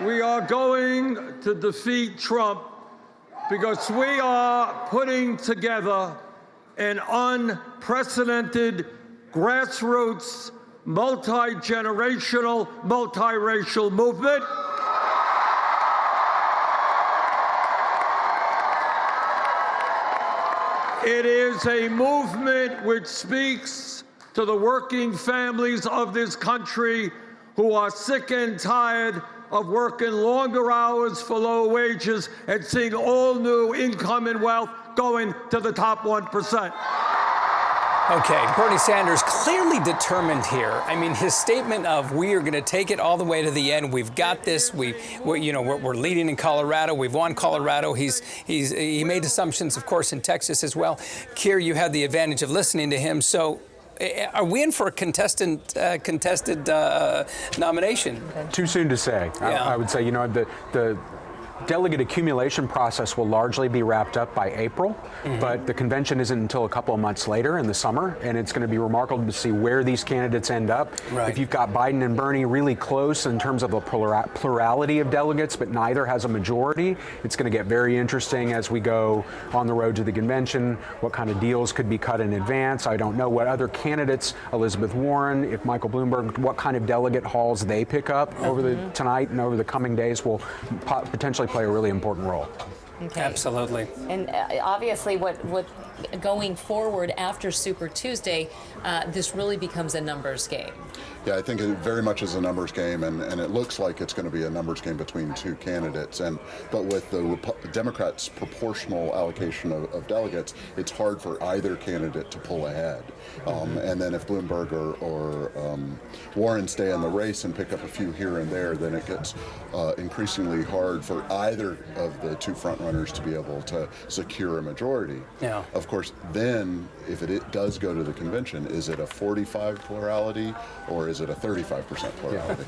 We are going to defeat Trump because we are putting together an unprecedented grassroots, multi-generational, multiracial movement. It is a movement which speaks to the working families of this country who are sick and tired of working longer hours for low wages and seeing all new income and wealth going to the top 1%. Okay, Bernie Sanders clearly determined here. I mean, his statement of "we are going to take it all the way to the end. We've got this. We're leading in Colorado. We've won Colorado." He made assumptions, of course, in Texas as well. Keir, you had the advantage of listening to him. So, are we in for a contested nomination? Too soon to say. Yeah. I would say, the delegate accumulation process will largely be wrapped up by April, but the convention isn't until a couple of months later in the summer, and it's going to be remarkable to see where these candidates end up. Right. If you've got Biden and Bernie really close in terms of a plurality of delegates, but neither has a majority, it's going to get very interesting as we go on the road to the convention. What kind of deals could be cut in advance? I don't know what other candidates, Elizabeth Warren, if Michael Bloomberg, what kind of delegate hauls they pick up over tonight and over the coming days will potentially play a really important role. Okay. Absolutely. And obviously, what going forward after Super Tuesday, this really becomes a numbers game. Yeah, I think it very much is a numbers game, and it looks like it's going to be a numbers game between two candidates. But with the Democrats' proportional allocation of delegates, it's hard for either candidate to pull ahead. And then if Bloomberg or Warren stay in the race and pick up a few here and there, then it gets increasingly hard for either of the two frontrunners to be able to secure a majority. Yeah. Of course, then if it does go to the convention, is it a 45 plurality or is it a 35% plurality?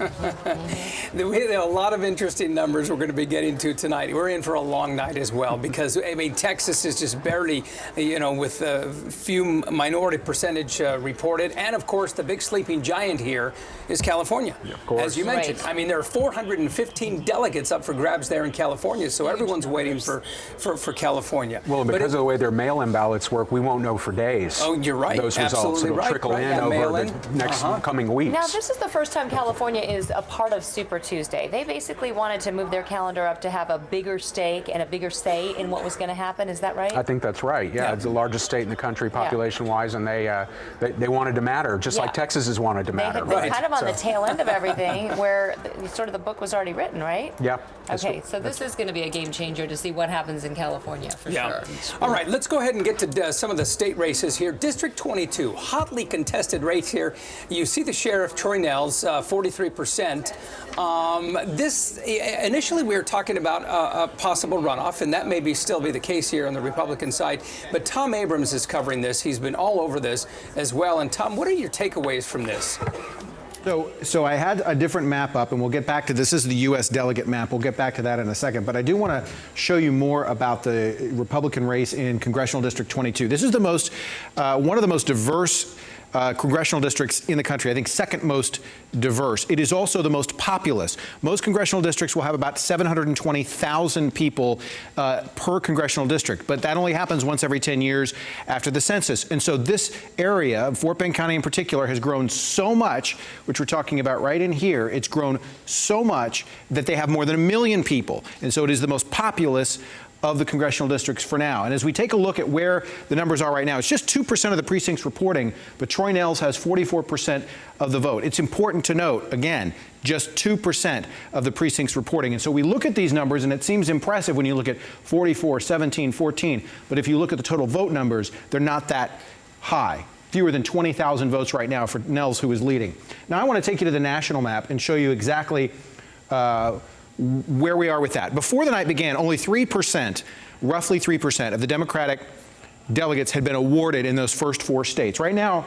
We have a lot of interesting numbers we're going to be getting to tonight. We're in for a long night as well because, I mean, Texas is just barely, with a few minority percentage reported. And, of course, the big sleeping giant giant here is California, of course. as you mentioned. Right. I mean, there are 415 delegates up for grabs there in California, so everyone's waiting for California. Well, because of the way their mail-in ballots work, we won't know for days. Oh, you're right. Those results. Absolutely It'll right. trickle Right. in Yeah, over mail-in. the next coming weeks. Now, this is the first time California is a part of Super Tuesday. They basically wanted to move their calendar up to have a bigger stake and a bigger say in what was going to happen. Is that right? I think that's right. Yeah, it's the largest state in the country population-wise, and they wanted to matter, just like Texas has wanted to matter. They had been kind of on the tail end of everything, where sort of the book was already written, right? Yeah. Okay, so this is going to be a game changer to see what happens in California, for sure. All right, let's go ahead and get to some of the state races here. District 22, hotly contested race here. You see the sheriff, Troy Nehls, 43%. Initially we were talking about a possible runoff, and that may still be the case here on the Republican side. But Tom Abrams is covering this. He's been all over this as well. And Tom, what are your takeaways from this? So I had a different map up, and we'll get back to this. This is the U.S. delegate map. We'll get back to that in a second. But I do want to show you more about the Republican race in Congressional District 22. This is the most, one of the most diverse congressional districts in the country. I think second most diverse. It is also the most populous. Most congressional districts will have about 720,000 people per congressional district, but that only happens once every 10 years after the census. And so this area, Fort Bend County in particular, has grown so much, which we're talking about right in here. It's grown so much that they have more than 1 million people. And so it is the most populous of the congressional districts for now. And as we take a look at where the numbers are right now, it's just 2% of the precincts reporting, but Troy Nehls has 44% of the vote. It's important to note, again, just 2% of the precincts reporting. And so we look at these numbers, and it seems impressive when you look at 44, 17, 14. But if you look at the total vote numbers, they're not that high. Fewer than 20,000 votes right now for Nehls, who is leading. Now, I want to take you to the national map and show you exactly where we are with that. Before the night began, only 3%, roughly 3% of the Democratic delegates had been awarded in those first 4 states. Right now,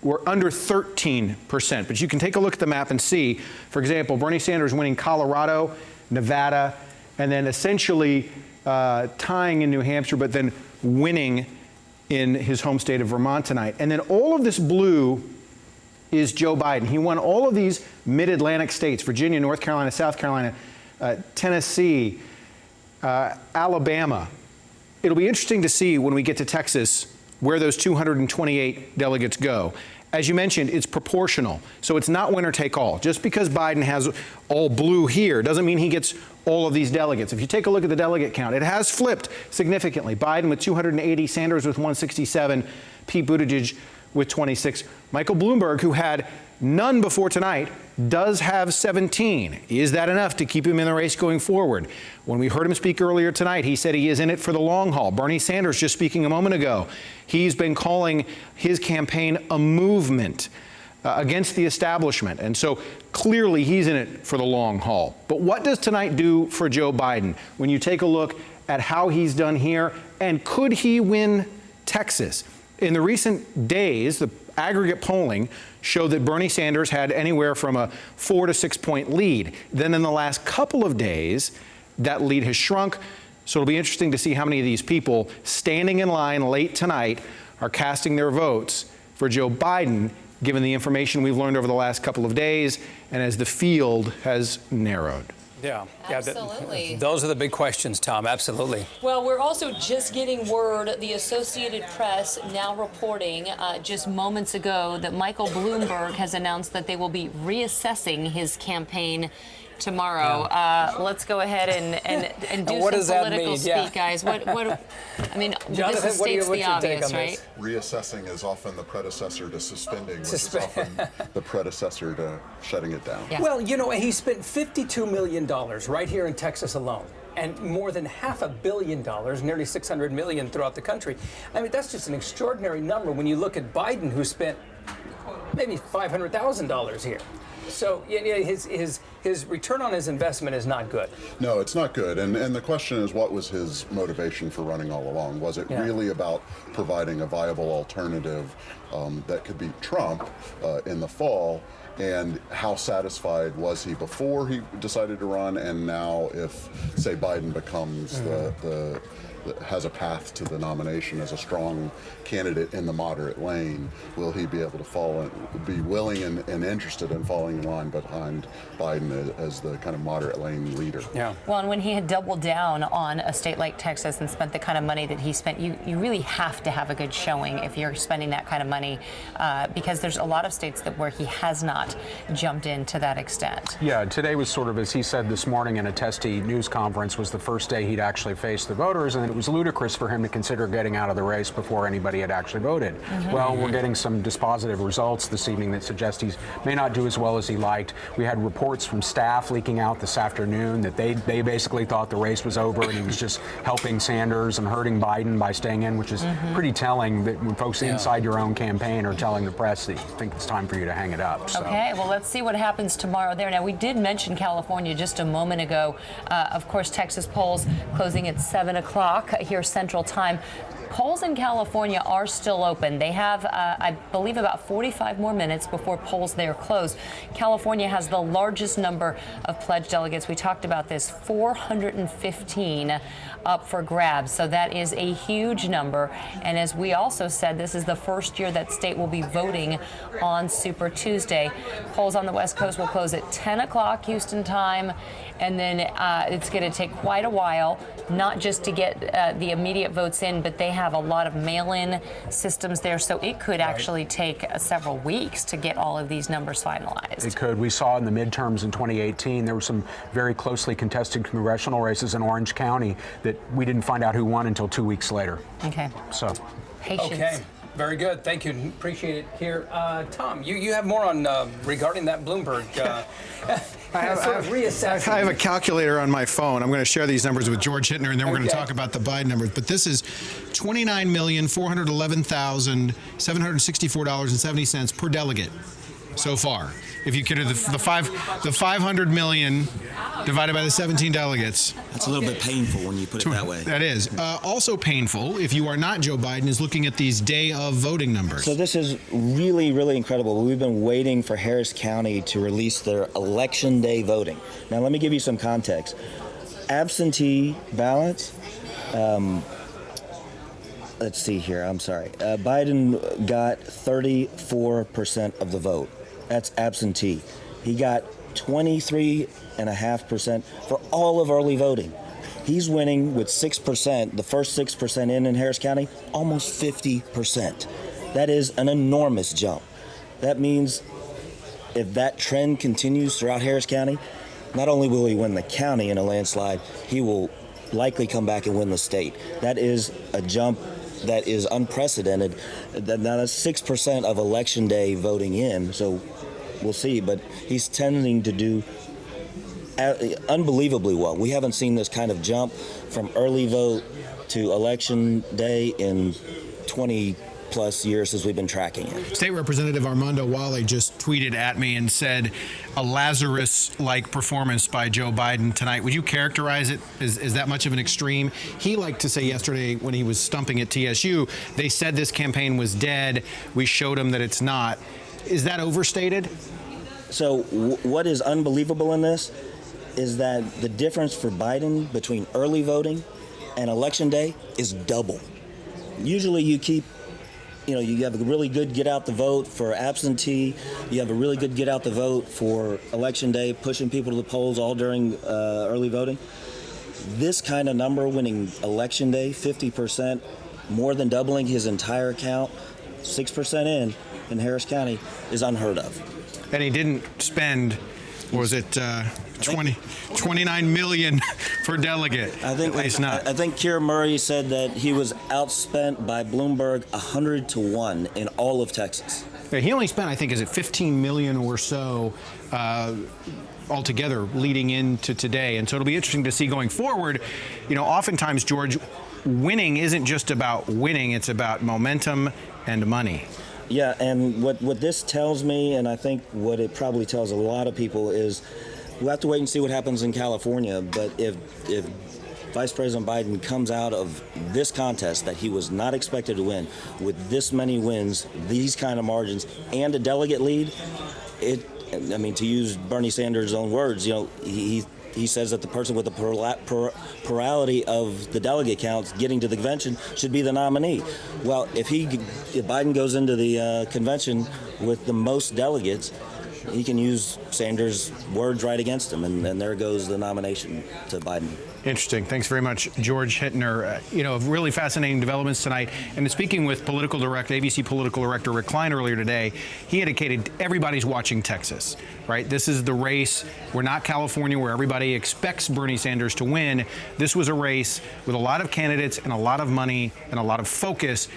we're under 13%, but you can take a look at the map and see, for example, Bernie Sanders winning Colorado, Nevada, and then essentially tying in New Hampshire, but then winning in his home state of Vermont tonight. And then all of this blue is Joe Biden. He won all of these mid-Atlantic states, Virginia, North Carolina, South Carolina, Tennessee, Alabama. It'll be interesting to see when we get to Texas where those 228 delegates go. As you mentioned, it's proportional, so it's not winner take all. Just because Biden has all blue here doesn't mean he gets all of these delegates. If you take a look at the delegate count, it has flipped significantly. Biden with 280, Sanders with 167, Pete Buttigieg with 26. Michael Bloomberg, who had none before tonight, does have 17. Is that enough to keep him in the race going forward? When we heard him speak earlier tonight, he said he is in it for the long haul. Bernie Sanders, just speaking a moment ago, he's been calling his campaign a movement against the establishment. And so clearly he's in it for the long haul. But what does tonight do for Joe Biden when you take a look at how he's done here? And could he win Texas? In the recent days, the aggregate polling showed that Bernie Sanders had anywhere from a 4 to 6 point lead. Then in the last couple of days, that lead has shrunk. So it'll be interesting to see how many of these people standing in line late tonight are casting their votes for Joe Biden, given the information we've learned over the last couple of days and as the field has narrowed. Yeah, absolutely. Those are the big questions, Tom. Absolutely. Well, we're also just getting word, the Associated Press now reporting just moments ago that Michael Bloomberg has announced that they will be reassessing his campaign tomorrow. Let's go ahead and do some political speak, guys. What I mean, Jonathan, this states what's the your take obvious, on right? this? Reassessing is often the predecessor to suspending, which is often the predecessor to shutting it down. Yeah. Well, you know, he spent $52 million right here in Texas alone, and more than $500 million, nearly $600 million throughout the country. I mean, that's just an extraordinary number when you look at Biden, who spent maybe $500,000 here. So his return on his investment is not good. No, it's not good. And the question is, what was his motivation for running all along? Was it really about providing a viable alternative that could beat Trump in the fall? And how satisfied was he before he decided to run? And now if, say, Biden becomes the has a path to the nomination as a strong candidate in the moderate lane. Will he be able to be willing and interested in falling in line behind Biden as the kind of moderate lane leader? Yeah. Well, and when he had doubled down on a state like Texas and spent the kind of money that he spent, you really have to have a good showing if you're spending that kind of money, because there's a lot of states where he has not jumped in to that extent. Yeah, today was sort of, as he said this morning in a Testy news conference, was the first day he'd actually faced the voters, and it was ludicrous for him to consider getting out of the race before anybody had actually voted. Well, we're getting some dispositive results this evening that suggest he may not do as well as he liked. We had reports from staff leaking out this afternoon that they basically thought the race was over and he was just helping Sanders and hurting Biden by staying in, which is pretty telling that when folks inside your own campaign are telling the press that you think it's time for you to hang it up. So. Okay, well, let's see what happens tomorrow there. Now, we did mention California just a moment ago. Of course, Texas polls closing at 7 o'clock here Central Time. Polls in California are still open. They have, I believe, about 45 more minutes before polls there close. California has the largest number of pledged delegates. We talked about this, 415 up for grabs. So that is a huge number. And as we also said, this is the first year that state will be voting on Super Tuesday. Polls on the West Coast will close at 10 o'clock Houston time. And then it's going to take quite a while, not just to get the immediate votes in, but they have a lot of mail-in systems there. So it could actually take several weeks to get all of these numbers finalized. It could. We saw in the midterms in 2018, there were some very closely contested congressional races in Orange County that we didn't find out who won until 2 weeks later. Okay. So. Patience. Okay. Very good. Thank you. Appreciate it here. Tom, you have more on regarding that Bloomberg I have a calculator on my phone. I'm going to share these numbers with George Hittner, and then we're going to talk about the Biden numbers. But this is $29,411,764.70 per delegate so far. If you consider the 500 million divided by the 17 delegates. That's a little bit painful when you put it that way. That is. Also painful, if you are not Joe Biden, is looking at these day of voting numbers. So this is really, really incredible. We've been waiting for Harris County to release their election day voting. Now, let me give you some context. Absentee ballots, let's see here, I'm sorry. Biden got 34% of the vote. That's absentee. He got 23.5% for all of early voting. He's winning with 6%, the first 6% in Harris County, almost 50%. That is an enormous jump. That means if that trend continues throughout Harris County, not only will he win the county in a landslide, he will likely come back and win the state. That is a jump that is unprecedented. Now that's 6% of election day voting in, so we'll see. But he's tending to do unbelievably well. We haven't seen this kind of jump from early vote to election day in 20 plus years as we've been tracking it. State Representative Armando Wally just tweeted at me and said a Lazarus-like performance by Joe Biden tonight. Would you characterize it as that much of an extreme? He liked to say yesterday when he was stumping at TSU, they said this campaign was dead. We showed him that it's not. Is that overstated? So what is unbelievable in this is that the difference for Biden between early voting and election day is double. Usually you have a really good get out the vote for absentee. You have a really good get out the vote for election day, pushing people to the polls all during early voting. This kind of number winning election day, 50%, more than doubling his entire count, 6% in Harris County, is unheard of. And he didn't spend, what was it, 29 million per delegate. I think Keira Murray said that he was outspent by Bloomberg 100-1 in all of Texas. Yeah, he only spent, I think, 15 million or so altogether leading into today. And so it'll be interesting to see going forward. Oftentimes, George, winning isn't just about winning, it's about momentum and money. Yeah, and what this tells me, and I think what it probably tells a lot of people, is we'll have to wait and see what happens in California. But if Vice President Biden comes out of this contest that he was not expected to win with this many wins, these kind of margins, and a delegate lead, to use Bernie Sanders' own words, he he says that the person with the plurality of the delegate counts getting to the convention should be the nominee. Well, if Biden goes into the convention with the most delegates, he can use Sanders' words right against him, and there goes the nomination to Biden. Interesting. Thanks very much, George Hittner. Really fascinating developments tonight. And speaking with ABC political director Rick Klein earlier today, he indicated everybody's watching Texas, right? This is the race. We're not California where everybody expects Bernie Sanders to win. This was a race with a lot of candidates and a lot of money and a lot of focus.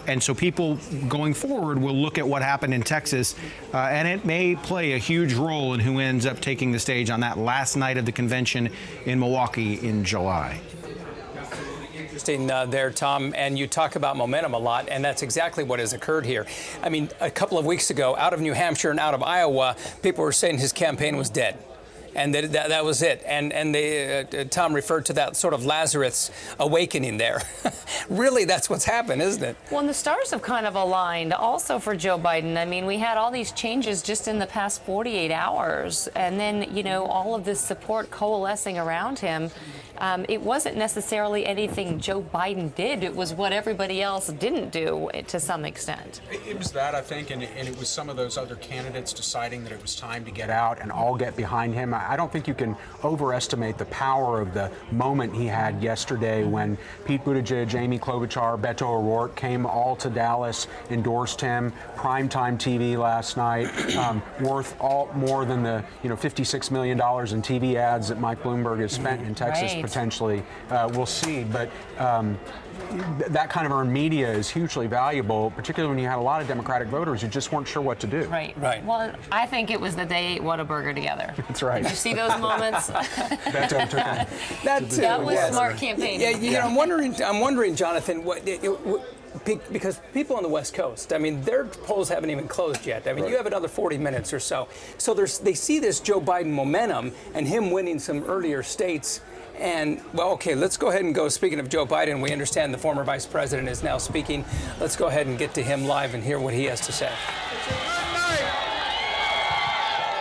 And so people going forward will look at what happened in Texas, and it may play a huge role in who ends up taking the stage on that last night of the convention in Milwaukee in July. Interesting there, Tom, and you talk about momentum a lot, and that's exactly what has occurred here. I mean, a couple of weeks ago, out of New Hampshire and out of Iowa, people were saying his campaign was dead. And that was it. And Tom referred to that sort of Lazarus awakening there. Really, that's what's happened, isn't it? Well, and the stars have kind of aligned also for Joe Biden. I mean, we had all these changes just in the past 48 hours. And then, all of this support coalescing around him. It wasn't necessarily anything Joe Biden did. It was what everybody else didn't do to some extent. It was that, I think, and it was some of those other candidates deciding that it was time to get out and all get behind him. I don't think you can overestimate the power of the moment he had yesterday when Pete Buttigieg, Amy Klobuchar, Beto O'Rourke came all to Dallas, endorsed him, primetime TV last night, worth more than the $56 million in TV ads that Mike Bloomberg has spent in Texas. Right. Potentially, we'll see. But that kind of earned media is hugely valuable, particularly when you had a lot of Democratic voters who just weren't sure what to do. Right. Well, I think it was that they ate Whataburger together. That's right. Did you see those moments? That was smart campaigning. I'm wondering, Jonathan, because people on the West Coast, I mean, their polls haven't even closed yet. I mean, you have another 40 minutes or so. So they see this Joe Biden momentum and him winning some earlier states. And, well, okay, let's go ahead and go. Speaking of Joe Biden, we understand the former vice president is now speaking. Let's go ahead and get to him live and hear what he has to say. It's a good night.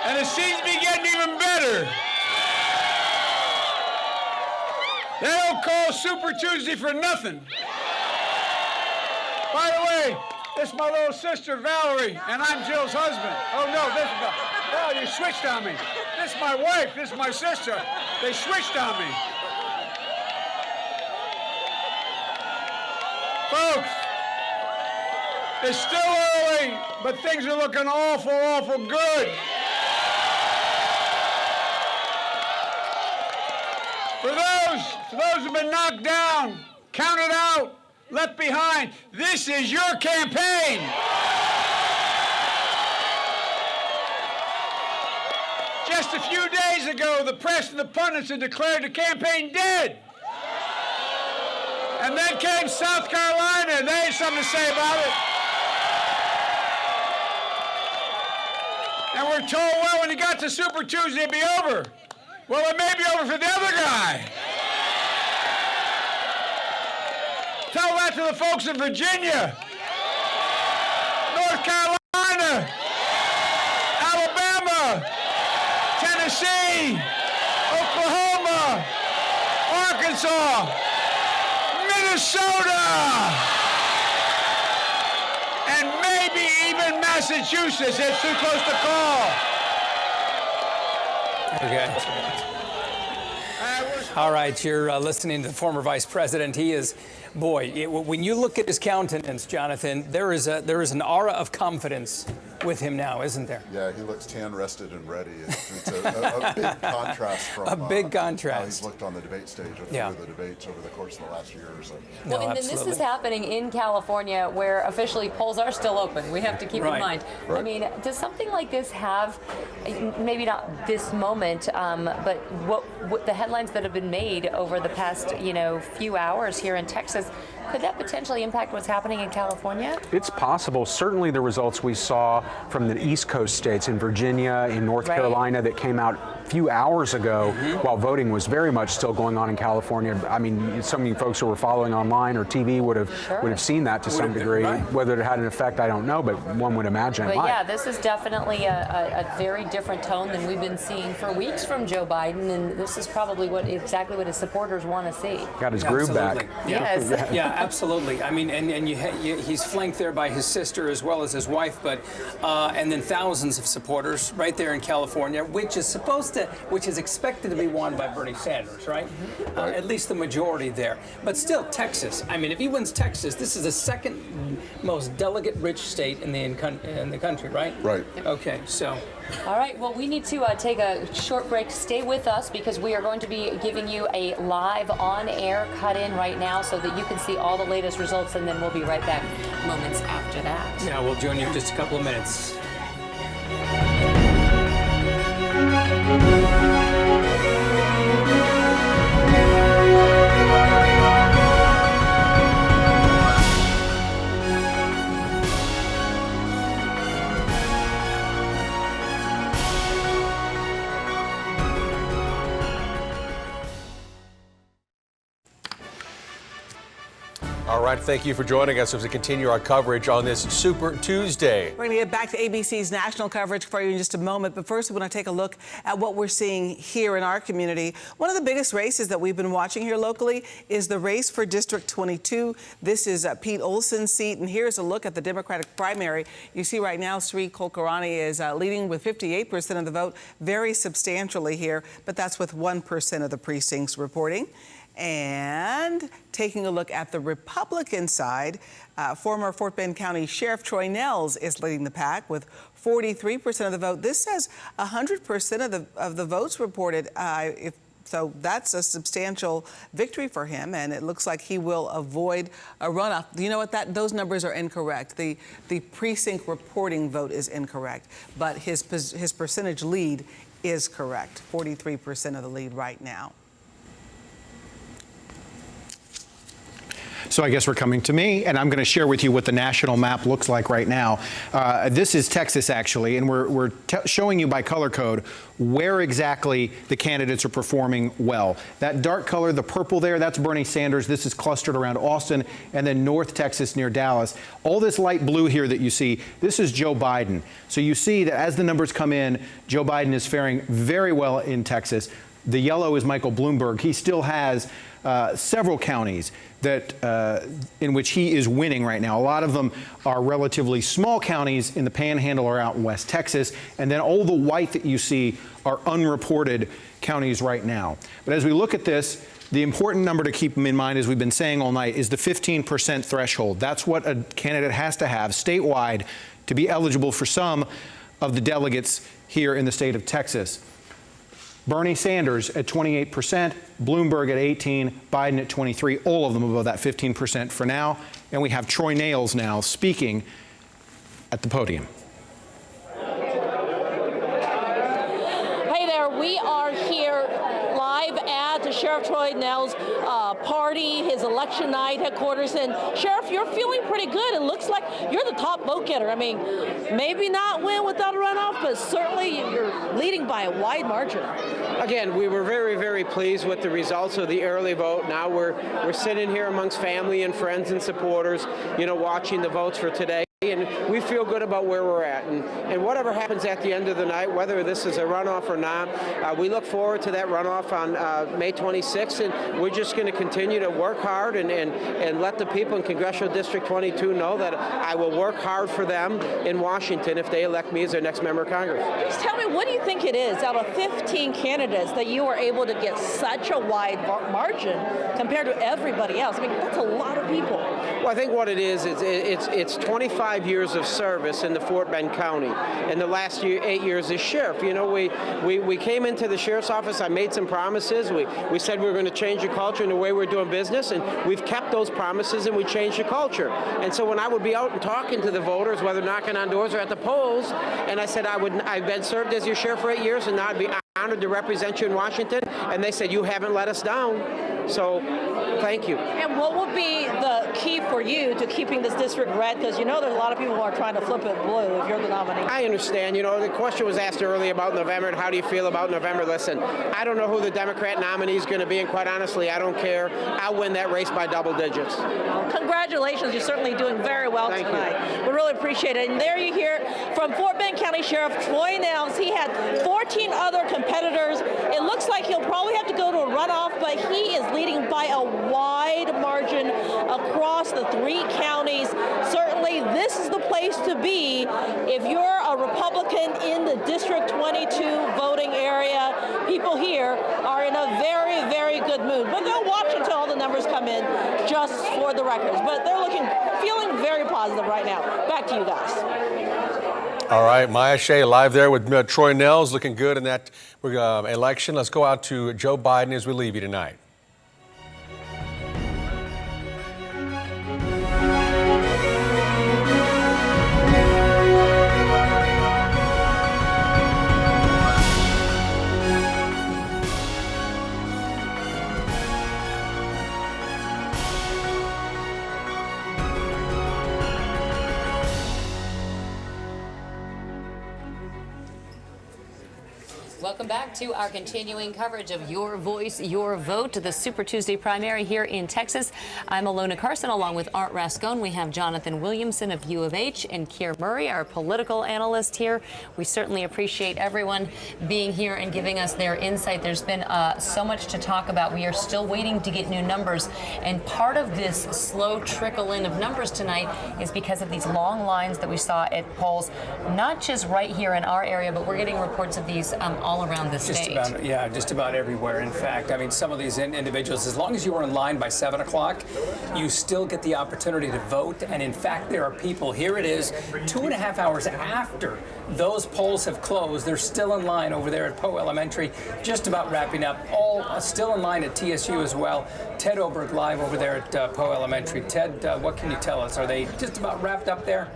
And it seems to be getting even better. They don't call Super Tuesday for nothing. By the way, this is my little sister, Valerie, and I'm Jill's husband. Oh, no, this is Val, you switched on me. This is my wife, this is my sister. They switched on me. Folks, it's still early, but things are looking awful, awful good. For those who've been knocked down, counted out, left behind, this is your campaign. Just a few days ago, the press and the pundits had declared the campaign dead. And then came South Carolina, and they had something to say about it. And we're told, well, when you got to Super Tuesday, it'd be over. Well, it may be over for the other guy. Tell that to the folks in Virginia, North Carolina, Alabama, Tennessee, Oklahoma, Arkansas, Minnesota, and maybe even Massachusetts. It's too close to call. Okay. All right, you're listening to the former vice president. He is, when you look at his countenance, Jonathan, there is an aura of confidence with him now, isn't there? Yeah, he looks tan, rested, and ready. It's a big contrast from how he's looked on the debate stage with the debates over the course of the last year or so. Well, and then this is happening in California, where officially polls are still open. We have to keep in mind. Right. I mean, does something like this have, maybe not this moment, but what the headlines that have been made over the past few hours here in Texas, Could that potentially impact what's happening in California? It's possible. Certainly the results we saw from the East Coast states in Virginia, in North Carolina that came out a few hours ago while voting was very much still going on in California. I mean, so many folks who were following online or TV would have seen that to some degree. Whether it had an effect, I don't know, but one would imagine it might. Yeah, this is definitely a very different tone than we've been seeing for weeks from Joe Biden, and this is probably exactly what his supporters want to see. Got his groove back. Yes. Yeah, absolutely. I mean, and he's flanked there by his sister as well as his wife, but and then thousands of supporters right there in California, which is expected to be won by Bernie Sanders, right? At least the majority there. But still, Texas. I mean, if he wins Texas, this is the second most delegate-rich state in the country, right? Right. Okay, so. All right, well, we need to take a short break. Stay with us because we are going to be giving you a live on-air cut-in right now so that you can see all the latest results, and then we'll be right back moments after that. Yeah, we'll join you in just a couple of minutes. All right, thank you for joining us as we continue our coverage on this Super Tuesday. We're going to get back to ABC's national coverage for you in just a moment, but first we want to take a look at what we're seeing here in our community. One of the biggest races that we've been watching here locally is the race for District 22. This is Pete Olson's seat, and here's a look at the Democratic primary. You see right now Sri Kulkarni is leading with 58% of the vote, very substantially here, but that's with 1% of the precincts reporting. And taking a look at the Republican side, former Fort Bend County Sheriff Troy Nehls is leading the pack with 43% of the vote. This says 100% of the votes reported. So that's a substantial victory for him, and it looks like he will avoid a runoff. You know what? Those numbers are incorrect. The precinct reporting vote is incorrect, but his percentage lead is correct. 43% of the lead right now. So I guess we're coming to me, and I'm going to share with you what the national map looks like right now. This is Texas, actually, and we're showing you by color code where exactly the candidates are performing well. That dark color, the purple there, that's Bernie Sanders. This is clustered around Austin and then North Texas near Dallas. All this light blue here that you see, this is Joe Biden. So you see that as the numbers come in, Joe Biden is faring very well in Texas. The yellow is Michael Bloomberg. He still has several counties that in which he is winning right now. A lot of them are relatively small counties in the Panhandle or out in West Texas, and then all the white that you see are unreported counties right now. But as we look at this, the important number to keep in mind, as we've been saying all night, is the 15% threshold. That's what a candidate has to have statewide to be eligible for some of the delegates here in the state of Texas. Bernie Sanders at 28%, Bloomberg at 18%, Biden at 23%, all of them above that 15% for now. And we have Troy Nehls now speaking at the podium. Hey there, we are here live at the Sheriff Troy Nehls party, his election night headquarters. And Sheriff, you're feeling pretty good. It looks like you're the top vote getter. I mean, maybe not win without a runoff, but certainly you're leading by a wide margin. Again, we were very, very pleased with the results of the early vote. Now we're sitting here amongst family and friends and supporters, you know, watching the votes for today. And we feel good about where we're at. And whatever happens at the end of the night, whether this is a runoff or not, we look forward to that runoff on May 26th. And we're just going to continue to work hard and let the people in Congressional District 22 know that I will work hard for them in Washington if they elect me as their next member of Congress. Just tell me, what do you think it is out of 15 candidates that you are able to get such a wide margin compared to everybody else? I mean, that's a lot of people. Well, I think what it is it's 25 years of service in the Fort Bend County, and the last 8 years as sheriff. You know, we came into the sheriff's office. I made some promises. We said we were going to change the culture and the way we're doing business, and we've kept those promises and we changed the culture. And so when I would be out and talking to the voters, whether knocking on doors or at the polls, and I said I've been served as your sheriff for 8 years, and now I'd be honored to represent you in Washington, and they said, you haven't let us down. So thank you. And what will be the key for you to keeping this district red? Because you know there's a lot of people who are trying to flip it blue if you're the nominee. I understand. You know, the question was asked earlier about November and how do you feel about November. Listen, I don't know who the Democrat nominee is going to be, and quite honestly, I don't care. I'll win that race by double digits. Well, congratulations. You're certainly doing very well Thank tonight. you. We really appreciate it. And there you hear from Fort Bend County Sheriff Troy Nehls. He had 14 other competitors. It looks like he'll probably have to go to a runoff, but he is leading by a wide margin across the 3 counties. Certainly, this is the place to be if you're a Republican in the District 22 voting area. People here are in a very, very good mood, but they'll watch until all the numbers come in just for the records. But they're feeling very positive right now. Back to you guys. All right, Maya Shea live there with Troy Nehls, looking good in that election. Let's go out to Joe Biden as we leave you tonight. Welcome back to our continuing coverage of Your Voice, Your Vote, the Super Tuesday primary here in Texas. I'm Alona Carson along with Art Rascone. We have Jonathan Williamson of U of H and Keir Murray, our political analyst here. We certainly appreciate everyone being here and giving us their insight. There's been so much to talk about. We are still waiting to get new numbers. And part of this slow trickle in of numbers tonight is because of these long lines that we saw at polls, not just right here in our area, but we're getting reports of these all around the state. Just about everywhere. In fact, I mean, some of these individuals, as long as you are in line by 7 o'clock, you still get the opportunity to vote. And in fact, there are people, here it is, 2.5 hours after those polls have closed, they're still in line over there at Poe Elementary, just about wrapping up. All still in line at TSU as well. Ted Oberg live over there at Poe Elementary. Ted, what can you tell us? Are they just about wrapped up there?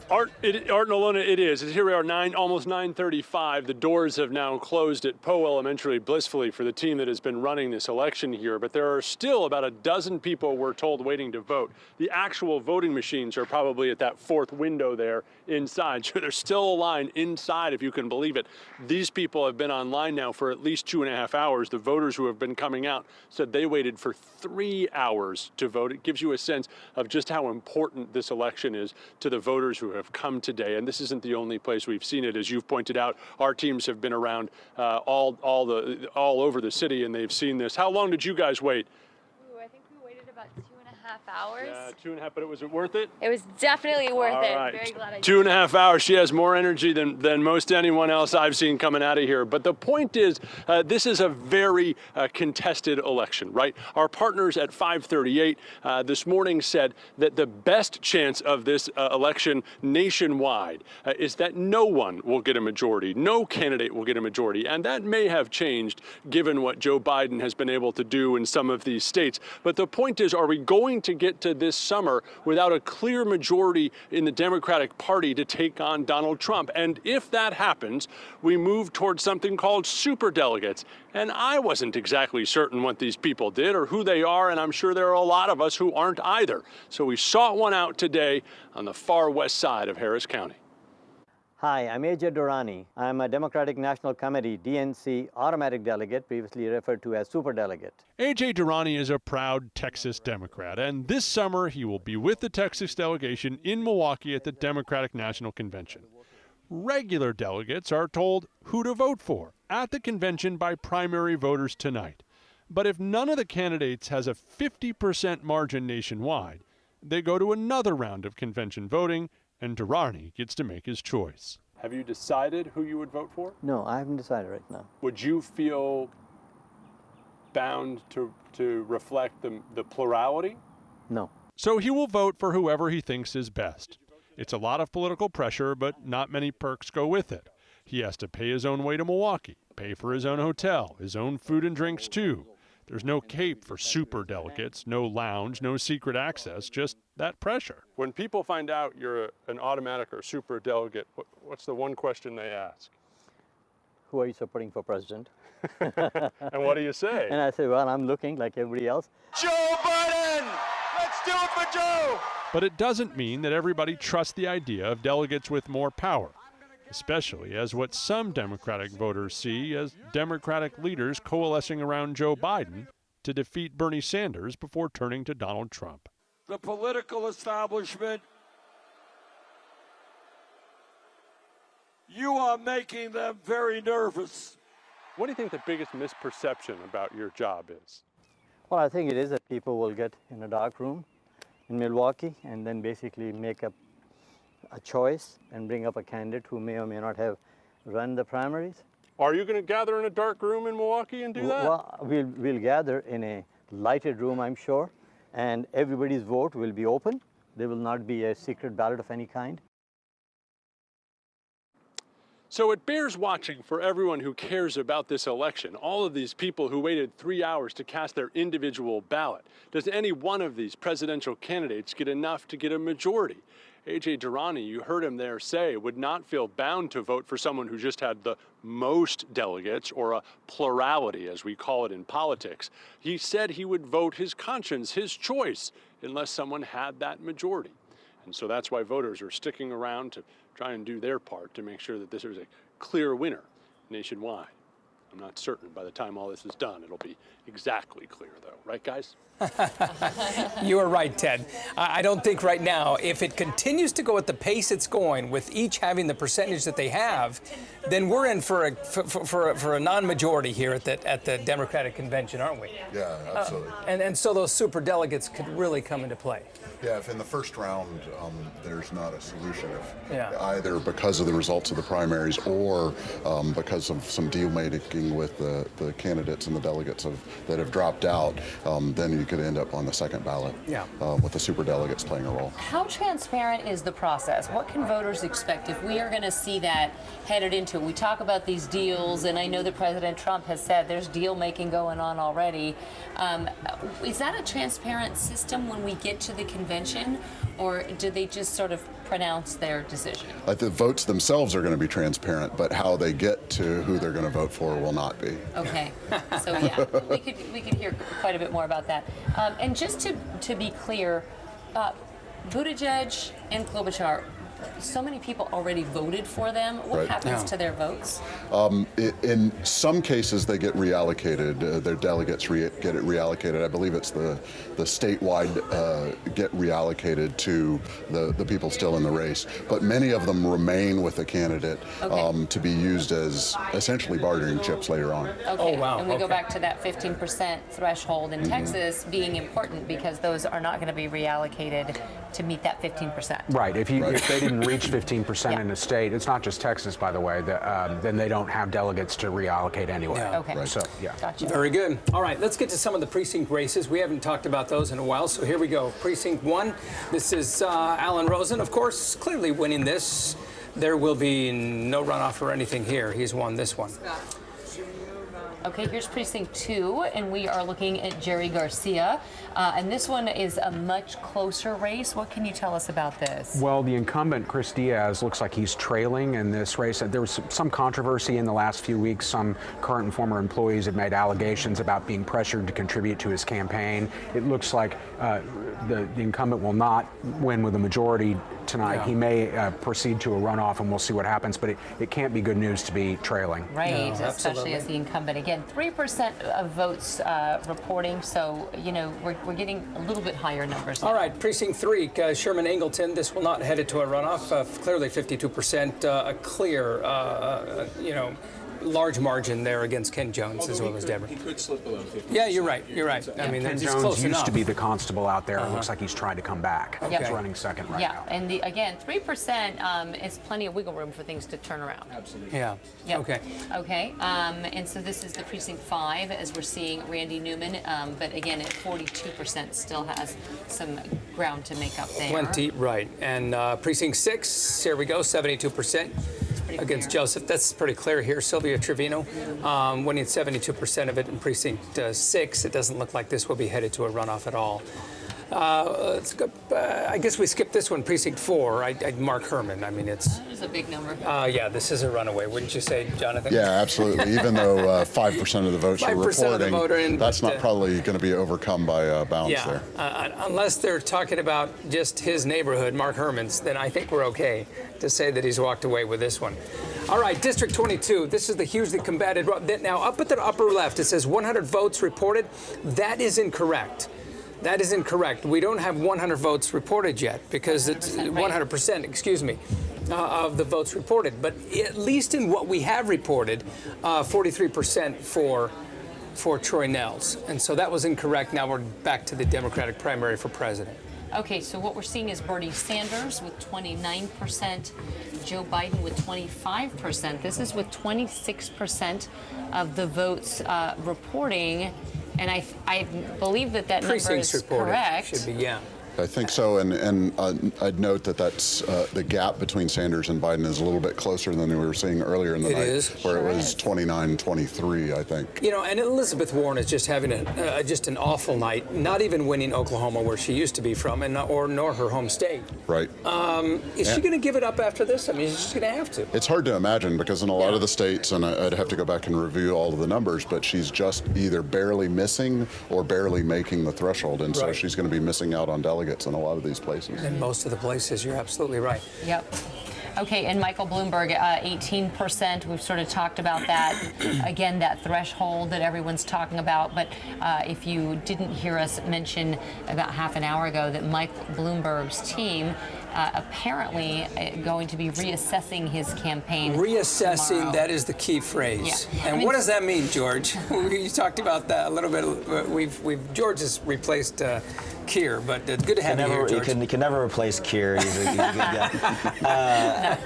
Art and Alona, it is. Here we are, almost 9:35. The doors have now closed at Poe Elementary, blissfully, for the team that has been running this election here. But there are still about a dozen people, we're told, waiting to vote. The actual voting machines are probably at that fourth window there inside. So there's still a line inside, if you can believe it. These people have been online now for at least 2.5 hours. The voters who have been coming out said they waited for 3 hours to vote. It gives you a sense of just how important this election is to the voters who have come today. And this isn't the only place we've seen it. As you've pointed out, our teams have been around all over the city, and they've seen this. How long did you guys wait? I think we waited about 2.5 hours. Yeah, 2.5, but was it worth it? It was definitely worth All it. right. Very glad I did. 2.5 hours. She has more energy than most anyone else I've seen coming out of here. But the point is, this is a very contested election, right? Our partners at 538 this morning said that the best chance of this election nationwide is that no one will get a majority. No candidate will get a majority. And that may have changed given what Joe Biden has been able to do in some of these states. But the point is, are we going to get to this summer without a clear majority in the Democratic Party to take on Donald Trump? And if that happens, we move towards something called superdelegates. And I wasn't exactly certain what these people did or who they are, and I'm sure there are a lot of us who aren't either. So we sought one out today on the far west side of Harris County. Hi, I'm AJ Durrani. I'm a Democratic National Committee, DNC, automatic delegate, previously referred to as superdelegate. AJ Durrani is a proud Texas Democrat, and this summer he will be with the Texas delegation in Milwaukee at the Democratic National Convention. Regular delegates are told who to vote for at the convention by primary voters tonight. But if none of the candidates has a 50% margin nationwide, they go to another round of convention voting, and Durrani gets to make his choice. Have you decided who you would vote for? No, I haven't decided right now. Would you feel bound to reflect the plurality? No. So he will vote for whoever he thinks is best. It's a lot of political pressure, but not many perks go with it. He has to pay his own way to Milwaukee, pay for his own hotel, his own food and drinks too. There's no cape for super delegates, no lounge, no secret access, just that pressure. When people find out you're an automatic or super delegate, what's the one question they ask? who are you supporting for president? And what do you say? And I said, well, I'm looking like everybody else. Joe Biden! Let's do it for Joe! But it doesn't mean that everybody trusts the idea of delegates with more power, especially as what some Democratic voters see as Democratic leaders coalescing around Joe Biden to defeat Bernie Sanders before turning to Donald Trump. The political establishment, you are making them very nervous. What do you think the biggest misperception about your job is? Well, I think it is that people will get in a dark room in Milwaukee and then basically make up a choice and bring up a candidate who may or may not have run the primaries. Are you going to gather in a dark room in Milwaukee and do that? Well, we'll gather in a lighted room, I'm sure, and everybody's vote will be open. There will not be a secret ballot of any kind. So it bears watching for everyone who cares about this election, all of these people who waited 3 hours to cast their individual ballot. Does any one of these presidential candidates get enough to get a majority? A.J. Durrani, you heard him there say, would not feel bound to vote for someone who just had the most delegates, or a plurality, as we call it in politics. He said he would vote his conscience, his choice, unless someone had that majority. And so that's why voters are sticking around to try and do their part to make sure that this is a clear winner nationwide. I'm not certain by the time all this is done, it'll be exactly clear, though. Right, guys? You are right, Ted. I don't think right now, if it continues to go at the pace it's going, with each having the percentage that they have, then we're in for a non-majority here at the Democratic convention, aren't we? Yeah, absolutely. And so those super delegates could really come into play. Yeah, if in the first round there's not a solution, either because of the results of the primaries or because of some deal making with the candidates and the delegates that have dropped out, then you could end up on the second ballot with the super delegates playing a role. How transparent is the process? What can voters expect if we are going to see that headed into? We talk about these deals, and I know that President Trump has said there's deal making going on already. Is that a transparent system when we get to the convention, or do they just sort of pronounce their decision? The votes themselves are going to be transparent, but how they get to who they're going to vote for will not be. Okay, so yeah, we could hear quite a bit more about that. And just to be clear, Buttigieg and Klobuchar, so many people already voted for them. What happens to their votes? In some cases, they get reallocated. Their delegates get it reallocated. I believe it's the statewide get reallocated to the people still in the race. But many of them remain with the candidate to be used as essentially bargaining chips later on. Okay. Oh, wow. And we go back to that 15% threshold in Texas being important because those are not going to be reallocated to meet that 15%. Right. If they didn't reach 15% in the state, it's not just Texas, by the way, then they don't have delegates to reallocate anyway. Yeah. Okay. So, yeah. Gotcha. Very good. All right, let's get to some of the precinct races. We haven't talked about those in a while, so here we go. Precinct 1, this is Alan Rosen, of course, clearly winning this. There will be no runoff or anything here. He's won this one. Okay, here's Precinct 2, and we are looking at Jerry Garcia. And this one is a much closer race. What can you tell us about this? Well, the incumbent, Chris Diaz, looks like he's trailing in this race. There was some controversy in the last few weeks. Some current and former employees have made allegations about being pressured to contribute to his campaign. It looks like the incumbent will not win with a majority tonight. He may proceed to a runoff, and we'll see what happens, but it can't be good news to be trailing. Right, especially as the incumbent. Again, 3% of votes reporting, so, you know, we're getting a little bit higher numbers now. All right, Precinct 3, Sherman Angleton. This will not head it to a runoff. Clearly 52%, a clear, large margin there against Ken Jones as well as Deborah. He could slip below 50%. Yeah, you're right. I mean, Ken it's Jones close used enough. to be the constable out there. It looks like he's trying to come back. He's running second right now. And again, 3% is plenty of wiggle room for things to turn around. Absolutely. Yeah. Yep. Okay. Okay. And so this is the Precinct 5 as we're seeing Randy Newman. But again, at 42% still has some ground to make up there. Plenty, right. And Precinct 6, here we go, 72%. Against Joseph. That's pretty clear here. Sylvia Trevino winning 72% of it in Precinct 6. It doesn't look like this will be headed to a runoff at all. Let's go. I guess we skipped this one, Precinct 4. Mark Herman. I mean, it's. That is a big number. Yeah, this is a runaway, wouldn't you say, Jonathan? Yeah, absolutely. Even though 5% of the votes are 5% of the reporting, voter that's not probably going to be overcome by balance there. Unless they're talking about just his neighborhood, Mark Herman's, then I think we're okay to say that he's walked away with this one. All right, District 22. This is the hugely combated. Now, up at the upper left, it says 100 votes reported. That is incorrect. That is incorrect. We don't have 100 votes reported yet because it's 100%, excuse me, of the votes reported. But at least in what we have reported, 43% for Troy Nehls. And so that was incorrect. Now we're back to the Democratic primary for president. Okay, so what we're seeing is Bernie Sanders with 29%, Joe Biden with 25%. This is with 26% of the votes reporting. And I believe that number Precincts is reported. correct. Should be, yeah. I think so, and I'd note that that's the gap between Sanders and Biden is a little bit closer than we were seeing earlier in the night, where it was 29-23, I think. You know, and Elizabeth Warren is just having just an awful night, not even winning Oklahoma, where she used to be from, and nor her home state. Right. Is she going to give it up after this? I mean, she's going to have to. It's hard to imagine because in a lot of the states, and I'd have to go back and review all of the numbers, but she's just either barely missing or barely making the threshold, and so she's going to be missing out on delegates in a lot of these places. In most of the places, you're absolutely right. Yep. Okay, and Michael Bloomberg, 18%. We've sort of talked about that. Again, that threshold that everyone's talking about. But if you didn't hear us mention about half an hour ago that Mike Bloomberg's team apparently going to be reassessing his campaign. Reassessing, tomorrow. that is the key phrase. Yeah. And what does that mean, George? You talked about that a little bit. George has replaced Keir, but good to have you here, George. You can never replace Keir. He's a good guy.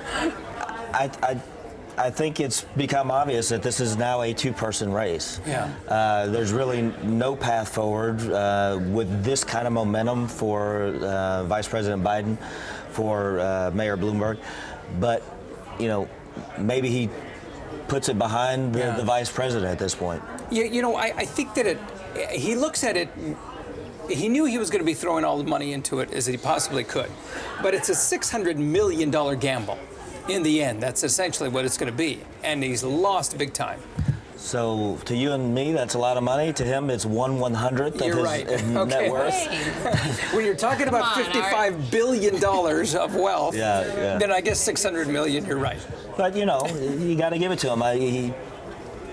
I think it's become obvious that this is now a two-person race. Yeah. There's really no path forward with this kind of momentum for Vice President Biden, for Mayor Bloomberg. But, you know, maybe he puts it behind the vice president at this point. You know, I think that he looks at it. He knew he was going to be throwing all the money into it as he possibly could. But it's a $600 million gamble. In the end, that's essentially what it's going to be. And he's lost big time. So to you and me, that's a lot of money. To him, it's 1/100th of his net worth. When you're talking about $55 billion of wealth, then I guess 600 million, you're right. But, you know, you got to give it to him.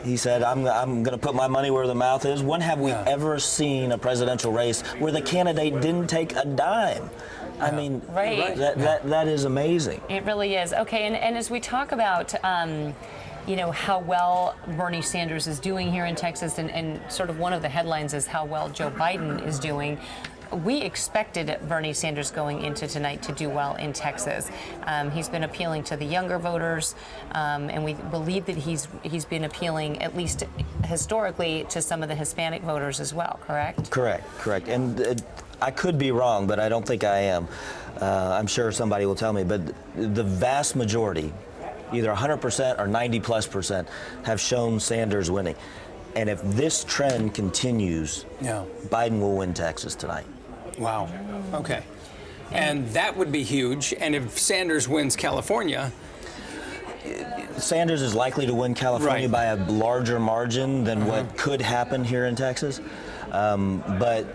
He said, I'm going to put my money where the mouth is. When have we ever seen a presidential race where the candidate didn't take a dime? I mean, that is amazing. It really is. Okay, and as we talk about, you know, how well Bernie Sanders is doing here in Texas, and sort of one of the headlines is how well Joe Biden is doing. We expected Bernie Sanders going into tonight to do well in Texas. He's been appealing to the younger voters, and we believe that he's been appealing, at least historically, to some of the Hispanic voters as well, correct? Correct. And I could be wrong, but I don't think I am. I'm sure somebody will tell me, but the vast majority, either 100% or 90+%, have shown Sanders winning. And if this trend continues, Biden will win Texas tonight. Wow. Okay. And that would be huge. And if Sanders wins California, Sanders is likely to win California by a larger margin than what could happen here in Texas. But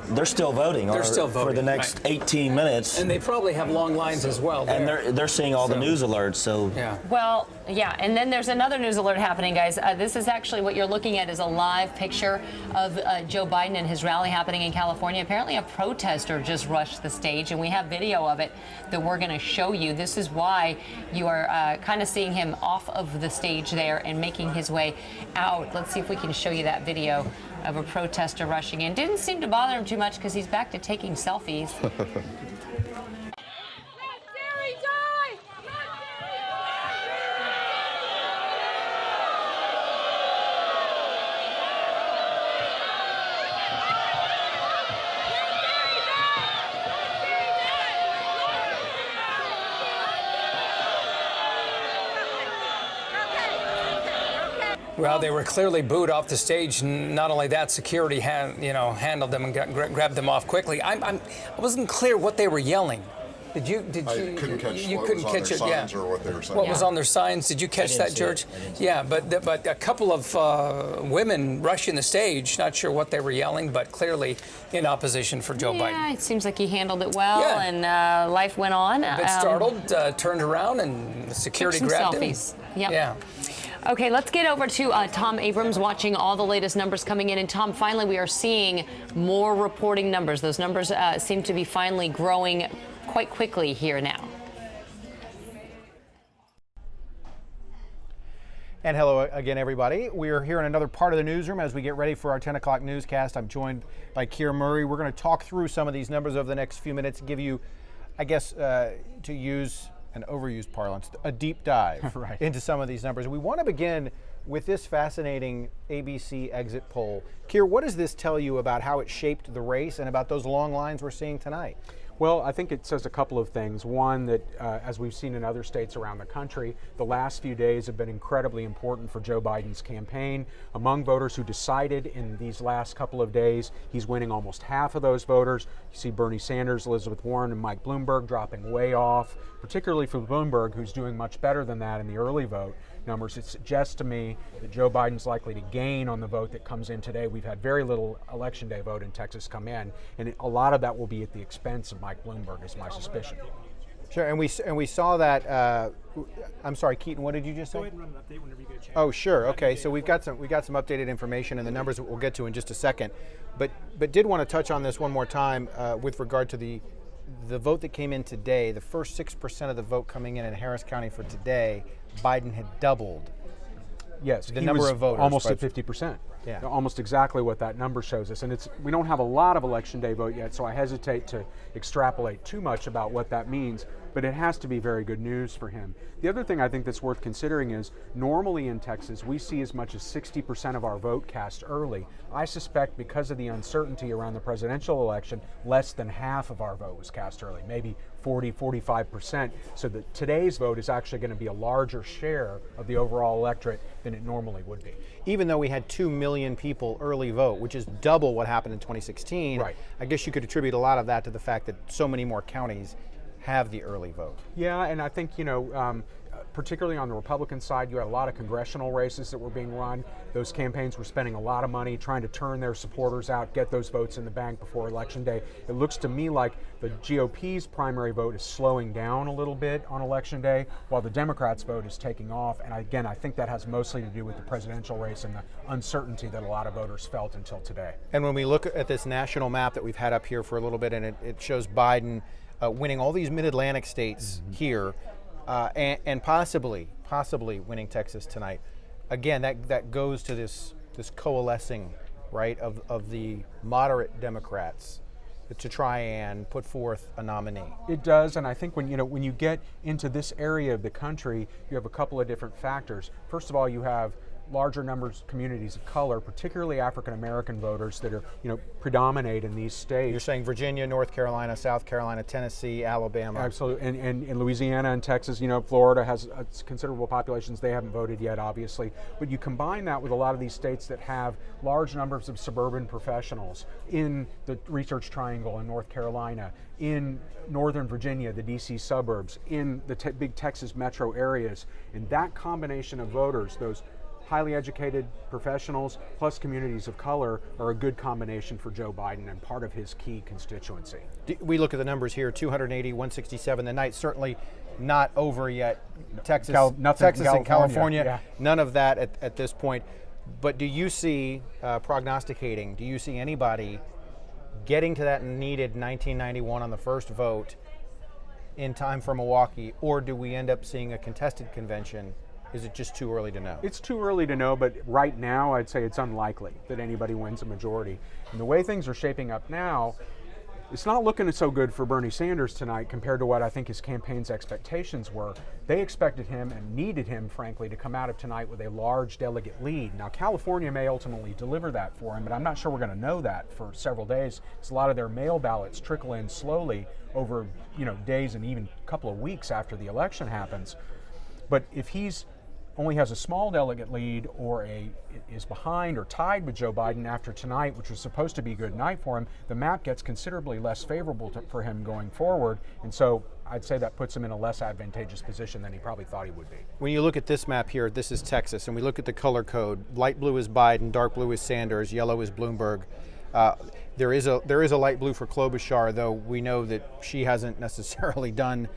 they're still voting. For the next 18 minutes. And they probably have long lines as well. And they're seeing all the news alerts. So Well, yeah, and then there's another news alert happening, guys. This is actually what you're looking at is a live picture of Joe Biden and his rally happening in California. Apparently a protester just rushed the stage, and we have video of it that we're going to show you. This is why you are kind of seeing him off of the stage there and making his way out. Let's see if we can show you that video of a protester rushing in. Didn't seem to bother him too much because he's back to taking selfies. Well, they were clearly booed off the stage. Not only that, security handled them and grabbed them off quickly. I wasn't clear what they were yelling. Did you? I couldn't catch you what couldn't was on catch their it, signs yeah. or what they were saying. What was on their signs? Did you catch that, George? Yeah, but a couple of women rushing the stage. Not sure what they were yelling, but clearly in opposition for Joe Biden. Yeah, it seems like he handled it well, Yeah. and life went on. A bit startled, turned around, and the security took some grabbed selfies. him. Yep. Yeah. Okay, let's get over to Tom Abrams watching all the latest numbers coming in. And Tom, finally, we are seeing more reporting numbers. Those numbers seem to be finally growing quite quickly here now. And hello again, everybody. We are here in another part of the newsroom as we get ready for our 10 o'clock newscast. I'm joined by Keir Murray. We're going to talk through some of these numbers over the next few minutes, give you, I guess, to use an overused parlance, a deep dive Right. into some of these numbers. We want to begin with this fascinating ABC exit poll. Keir, what does this tell you about how it shaped the race and about those long lines we're seeing tonight? Well, I think it says a couple of things. One, that as we've seen in other states around the country, the last few days have been incredibly important for Joe Biden's campaign. Among voters who decided in these last couple of days, he's winning almost half of those voters. You see Bernie Sanders, Elizabeth Warren, and Mike Bloomberg dropping way off, particularly for Bloomberg, who's doing much better than that in the early vote numbers. It suggests to me that Joe Biden's likely to gain on the vote that comes in today. We've had very little election day vote in Texas come in, and a lot of that will be at the expense of Mike Bloomberg, is my suspicion. Sure, and we saw that. I'm sorry, Keaton. What did you just say? Go ahead and run an update whenever you get a chance. Oh, sure. Okay, so we've got some updated information and the numbers that we'll get to in just a second, but did want to touch on this one more time with regard to the vote that came in today. The first 6% of the vote coming in Harris County for today, Biden had doubled. Yes, the number of voters. Almost at 50%. Yeah. Almost exactly what that number shows us. And we don't have a lot of election day vote yet, so I hesitate to extrapolate too much about what that means, but it has to be very good news for him. The other thing I think that's worth considering is normally in Texas, we see as much as 60% of our vote cast early. I suspect because of the uncertainty around the presidential election, less than half of our vote was cast early, maybe 40-45%, so that today's vote is actually going to be a larger share of the overall electorate than it normally would be. Even though we had 2 million people early vote, which is double what happened in 2016, right. I guess you could attribute a lot of that to the fact that so many more counties have the early vote. Yeah, and I think, particularly on the Republican side, you had a lot of congressional races that were being run. Those campaigns were spending a lot of money trying to turn their supporters out, get those votes in the bank before Election Day. It looks to me like the GOP's primary vote is slowing down a little bit on Election Day, while the Democrats' vote is taking off. And again, I think that has mostly to do with the presidential race and the uncertainty that a lot of voters felt until today. And when we look at this national map that we've had up here for a little bit, and it shows Biden winning all these mid-Atlantic states here, and possibly winning Texas tonight. Again, that goes to this coalescing, right, of the moderate Democrats to try and put forth a nominee. It does, and I think when you get into this area of the country, you have a couple of different factors. First of all, you have larger numbers communities of color, particularly African American voters that are predominate in these states. You're saying Virginia, North Carolina, South Carolina, Tennessee, Alabama. Absolutely, and in Louisiana and Texas, Florida has considerable populations. They haven't voted yet, obviously, but you combine that with a lot of these states that have large numbers of suburban professionals in the Research Triangle in North Carolina, in Northern Virginia, the DC suburbs, in the big Texas metro areas, and that combination of voters, those highly educated professionals plus communities of color, are a good combination for Joe Biden and part of his key constituency. We look at the numbers here, 280, 167. The night's certainly not over yet. Texas and California, none of that at this point. But do you see, prognosticating, do you see anybody getting to that needed 1991 on the first vote in time for Milwaukee, or do we end up seeing a contested convention? Is it just too early to know? It's too early to know, but right now I'd say it's unlikely that anybody wins a majority. And the way things are shaping up now, it's not looking so good for Bernie Sanders tonight compared to what I think his campaign's expectations were. They expected him and needed him, frankly, to come out of tonight with a large delegate lead. Now, California may ultimately deliver that for him, but I'm not sure we're going to know that for several days, because a lot of their mail ballots trickle in slowly over days and even a couple of weeks after the election happens. But if he's only has a small delegate lead or is behind or tied with Joe Biden after tonight, which was supposed to be a good night for him, the map gets considerably less favorable for him going forward. And so I'd say that puts him in a less advantageous position than he probably thought he would be. When you look at this map here, this is Texas, and we look at the color code. Light blue is Biden, dark blue is Sanders, yellow is Bloomberg. There is a light blue for Klobuchar, though we know that she hasn't necessarily done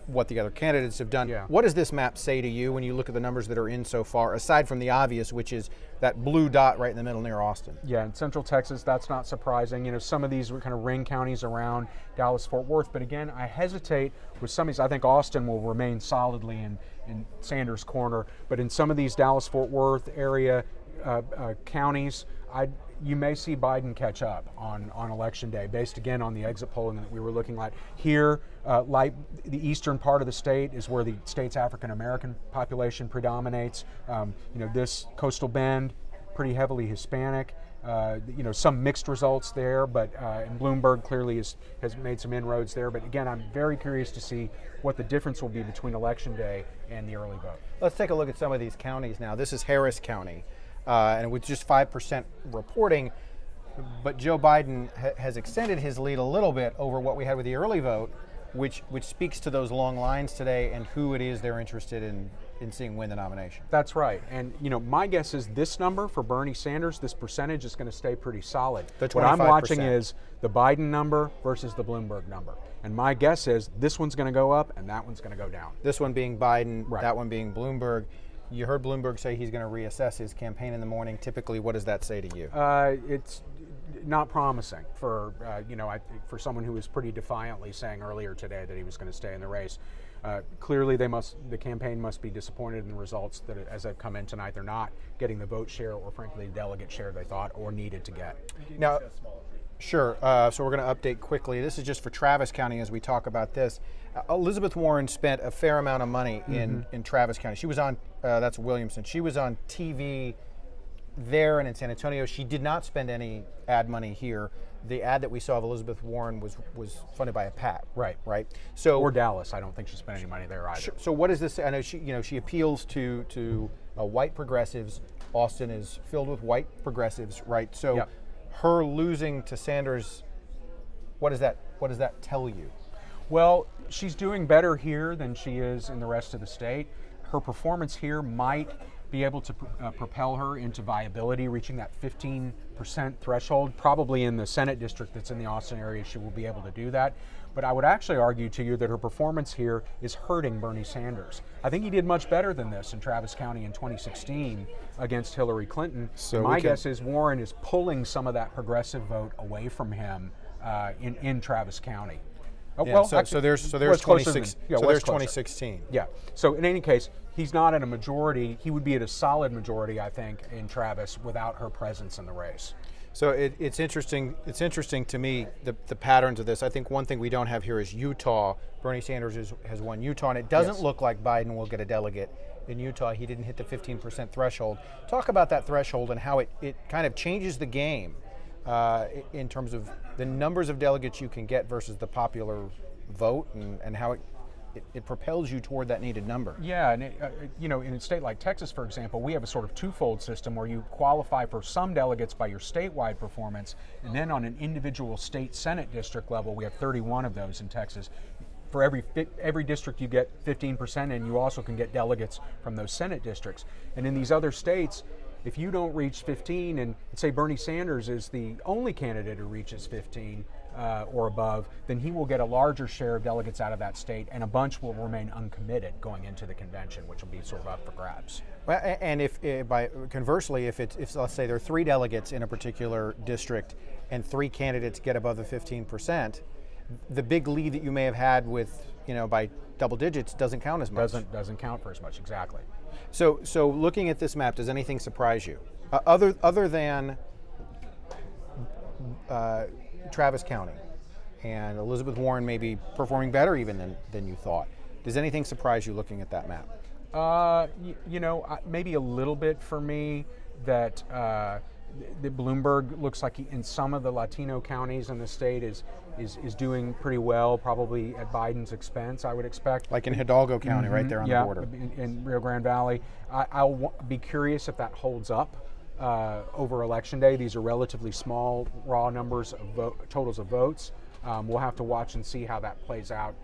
what the other candidates have done. What does this map say to you when you look at the numbers that are in so far, aside from the obvious, which is that blue dot right in the middle near Austin? Yeah, in Central Texas, that's not surprising. You know, some of these were kind of ring counties around Dallas-Fort Worth, but again, I hesitate with some of these. I think Austin will remain solidly in Sanders' corner, but in some of these Dallas-Fort Worth area counties, you may see Biden catch up on Election Day, based again on the exit polling that we were looking at. Here, like the eastern part of the state is where the state's African American population predominates. This coastal bend, pretty heavily Hispanic. Some mixed results there, but and Bloomberg clearly has made some inroads there. But again, I'm very curious to see what the difference will be between Election Day and the early vote. Let's take a look at some of these counties now. This is Harris County. And with just 5% reporting, but Joe Biden has extended his lead a little bit over what we had with the early vote, which speaks to those long lines today and who it is they're interested in seeing win the nomination. That's right. And, my guess is this number for Bernie Sanders, this percentage is going to stay pretty solid. The what I'm watching is the Biden number versus the Bloomberg number. And my guess is this one's going to go up and that one's going to go down. This one being Biden, right. That one being Bloomberg. You heard Bloomberg say he's going to reassess his campaign in the morning. Typically, what does that say to you? It's not promising for for someone who was pretty defiantly saying earlier today that he was going to stay in the race. Clearly, the campaign must be disappointed in the results that, as they've come in tonight, they're not getting the vote share or, frankly, the delegate share they thought or needed to get. Now, sure. So we're going to update quickly. This is just for Travis County as we talk about this. Elizabeth Warren spent a fair amount of money in Travis County. She was on, that's Williamson. She was on TV there and in San Antonio. She did not spend any ad money here. The ad that we saw of Elizabeth Warren was funded by a PAC. Right. So or Dallas. I don't think she spent any money there either. So what does this say? I know she appeals to white progressives. Austin is filled with white progressives, right? So her losing to Sanders, what does that tell you? Well, she's doing better here than she is in the rest of the state. Her performance here might be able to propel her into viability, reaching that 15% threshold. Probably in the Senate district that's in the Austin area, she will be able to do that. But I would actually argue to you that her performance here is hurting Bernie Sanders. I think he did much better than this in Travis County in 2016 against Hillary Clinton. So my guess is Warren is pulling some of that progressive vote away from him in Travis County. So there's 2016. Yeah. So in any case, he's not at a majority. He would be at a solid majority, I think, in Travis without her presence in the race. So it's interesting. It's interesting to me the patterns of this. I think one thing we don't have here is Utah. Bernie Sanders has won Utah, and it doesn't look like Biden will get a delegate in Utah. He didn't hit the 15% threshold. Talk about that threshold and how it kind of changes the game in terms of the numbers of delegates you can get versus the popular vote, and how it propels you toward that needed number. Yeah, and in a state like Texas, for example, we have a sort of twofold system where you qualify for some delegates by your statewide performance, and then on an individual state Senate district level, we have 31 of those in Texas. For every district you get 15%, and you also can get delegates from those Senate districts. And in these other states, if you don't reach 15, and say Bernie Sanders is the only candidate who reaches 15 or above, then he will get a larger share of delegates out of that state, and a bunch will remain uncommitted going into the convention, which will be sort of up for grabs. Well, and conversely, if let's say there are 3 delegates in a particular district, and 3 candidates get above the 15%, the big lead that you may have had with by double digits doesn't count as much. Doesn't count for as much, exactly. So looking at this map, does anything surprise you other than Travis County and Elizabeth Warren maybe performing better even than you thought? Does anything surprise you looking at that map? Maybe a little bit for me that Bloomberg looks like in some of the Latino counties in the state is doing pretty well, probably at Biden's expense, I would expect. Like in Hidalgo County, right there on the border. In Rio Grande Valley. I'll be curious if that holds up over Election Day. These are relatively small raw numbers of totals of votes. We'll have to watch and see how that plays out,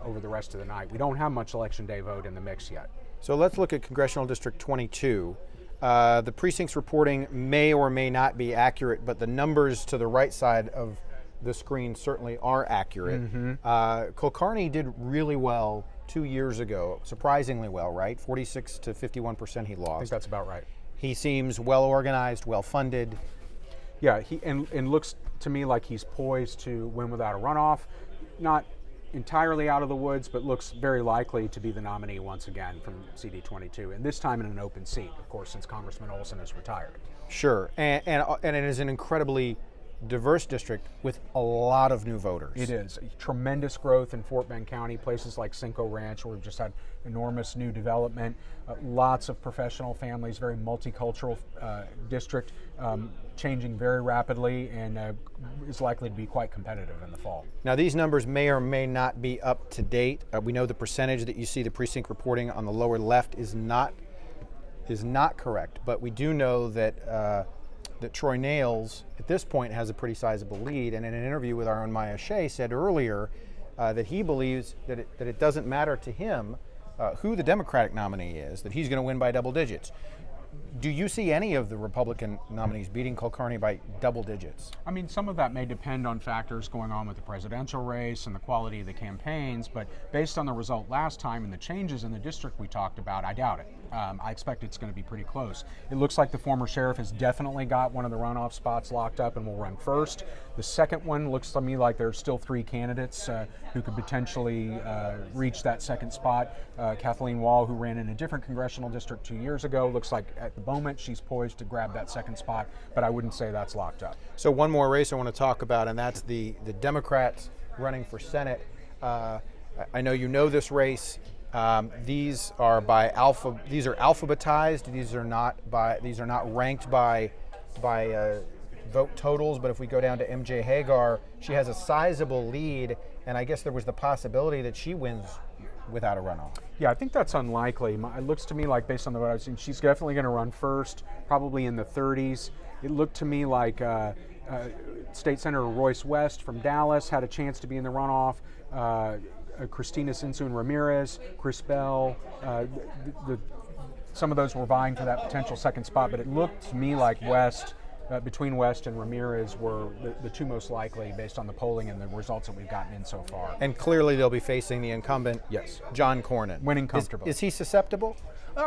over the rest of the night. We don't have much Election Day vote in the mix yet. So let's look at Congressional District 22. The precinct's reporting may or may not be accurate, but the numbers to the right side of the screen certainly are accurate. Kulkarni did really well 2 years ago, surprisingly well, right? 46 to 51% he lost. I think that's about right. He seems well organized, well funded. Yeah, and looks to me like he's poised to win without a runoff. Not entirely out of the woods, but looks very likely to be the nominee once again from CD22, and this time in an open seat, of course, since Congressman Olson is retired. Sure, and it is an incredibly diverse district with a lot of new voters. It is. Tremendous growth in Fort Bend County, places like Cinco Ranch, where we've just had enormous new development, lots of professional families, very multicultural district, changing very rapidly, and is likely to be quite competitive in the fall. Now, these numbers may or may not be up to date. We know the percentage that you see the precinct reporting on the lower left is not correct, but we do know that that Troy Nails, at this point, has a pretty sizable lead. And in an interview with our own Maya Shea, said earlier that he believes that it doesn't matter to him who the Democratic nominee is, that he's going to win by double digits. Do you see any of the Republican nominees beating Kulkarni by double digits? I mean, some of that may depend on factors going on with the presidential race and the quality of the campaigns, but based on the result last time and the changes in the district we talked about, I doubt it. I expect it's going to be pretty close. It looks like the former sheriff has definitely got one of the runoff spots locked up and will run first. The second one looks to me like there's still three candidates who could potentially reach that second spot. Kathleen Wall, who ran in a different congressional district 2 years ago, looks like at the moment she's poised to grab that second spot, but I wouldn't say that's locked up. So one more race I want to talk about, and that's the Democrats running for Senate. I know you know this race. These are alphabetized. These are not ranked by vote totals. But if we go down to MJ Hagar, she has a sizable lead, and I guess there was the possibility that she wins without a runoff. Yeah, I think that's unlikely. It looks to me like, based on the vote I've seen, she's definitely going to run first, probably in the 30s. It looked to me like State Senator Royce West from Dallas had a chance to be in the runoff. Christina Sinsun Ramirez, Chris Bell, some of those were vying for that potential second spot, but it looked to me like between West and Ramirez were the two most likely based on the polling and the results that we've gotten in so far. And clearly they'll be facing the incumbent, yes, John Cornyn. Winning comfortably. Is he susceptible?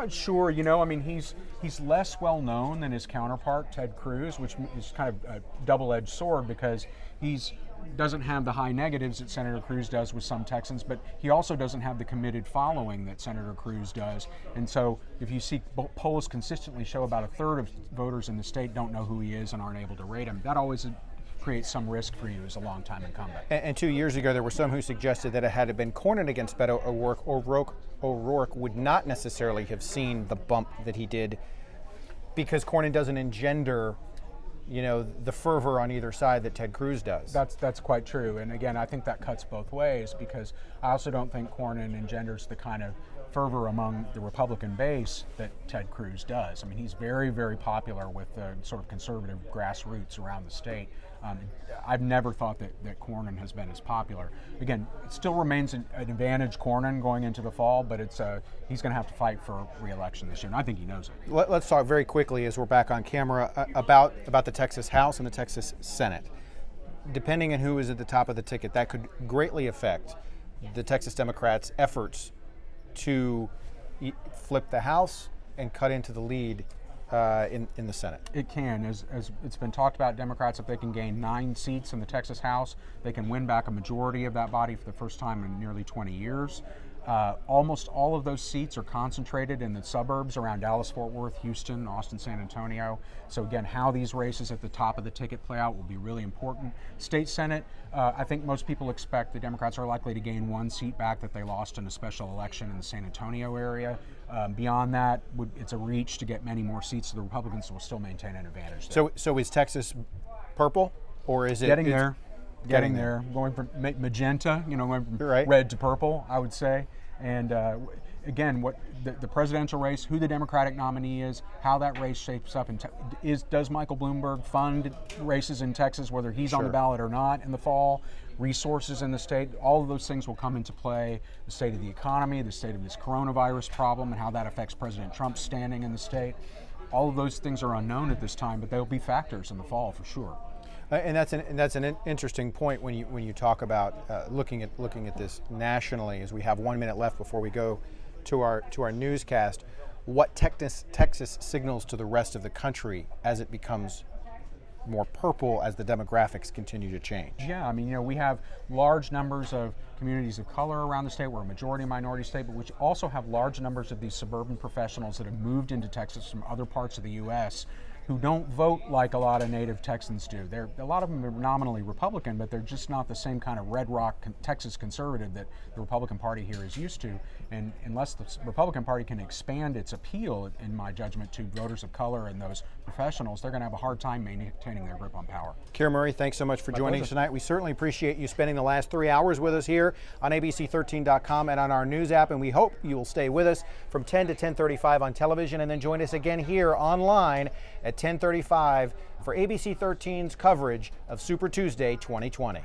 Sure, I mean, he's less well known than his counterpart, Ted Cruz, which is kind of a double-edged sword because he's doesn't have the high negatives that Senator Cruz does with some Texans, but he also doesn't have the committed following that Senator Cruz does. And so if you see polls consistently show about a third of voters in the state don't know who he is and aren't able to rate him, that always creates some risk for you as a longtime incumbent. And 2 years ago, there were some who suggested that it had been Cornyn against Beto O'Rourke would not necessarily have seen the bump that he did because Cornyn doesn't engender the fervor on either side that Ted Cruz does. That's quite true. And again, I think that cuts both ways because I also don't think Cornyn engenders the kind of fervor among the Republican base that Ted Cruz does. I mean, he's very, very popular with the sort of conservative grassroots around the state. I've never thought that Cornyn has been as popular. Again, it still remains an advantage Cornyn going into the fall, but he's going to have to fight for re-election this year, and I think he knows it. Let's talk very quickly as we're back on camera about the Texas House and the Texas Senate. Depending on who is at the top of the ticket, that could greatly affect the Texas Democrats' efforts to flip the House and cut into the lead in the Senate. It can. As it's been talked about, Democrats, if they can gain 9 seats in the Texas House, they can win back a majority of that body for the first time in nearly 20 years. Almost all of those seats are concentrated in the suburbs around Dallas, Fort Worth, Houston, Austin, San Antonio. So again, how these races at the top of the ticket play out will be really important. State Senate, I think most people expect the Democrats are likely to gain one seat back that they lost in a special election in the San Antonio area. Beyond that, it's a reach to get many more seats, so the Republicans will still maintain an advantage there. So is Texas purple, or is it getting there? Getting there, going from magenta, going from red to purple, I would say. And again, what the presidential race, who the Democratic nominee is, how that race shapes up, does Michael Bloomberg fund races in Texas, whether he's on the ballot or not in the fall, resources in the state, all of those things will come into play. The state of the economy, the state of this coronavirus problem, and how that affects President Trump's standing in the state. All of those things are unknown at this time, but they'll be factors in the fall for sure. And that's an interesting point when you talk about looking at this nationally. As we have 1 minute left before we go to our newscast, what Texas signals to the rest of the country as it becomes more purple as the demographics continue to change? Yeah, I mean, we have large numbers of communities of color around the state. We're a majority minority state, but which also have large numbers of these suburban professionals that have moved into Texas from other parts of the U.S. who don't vote like a lot of native Texans do. A lot of them are nominally Republican, but they're just not the same kind of red rock Texas conservative that the Republican Party here is used to. And unless the Republican Party can expand its appeal, in my judgment, to voters of color and those professionals, they're going to have a hard time maintaining their grip on power. Kira Murray, thanks so much for joining us tonight. We certainly appreciate you spending the last 3 hours with us here on ABC13.com and on our news app, and we hope you will stay with us from 10 to 10:35 on television, and then join us again here online at 10:35 for ABC 13's coverage of Super Tuesday 2020.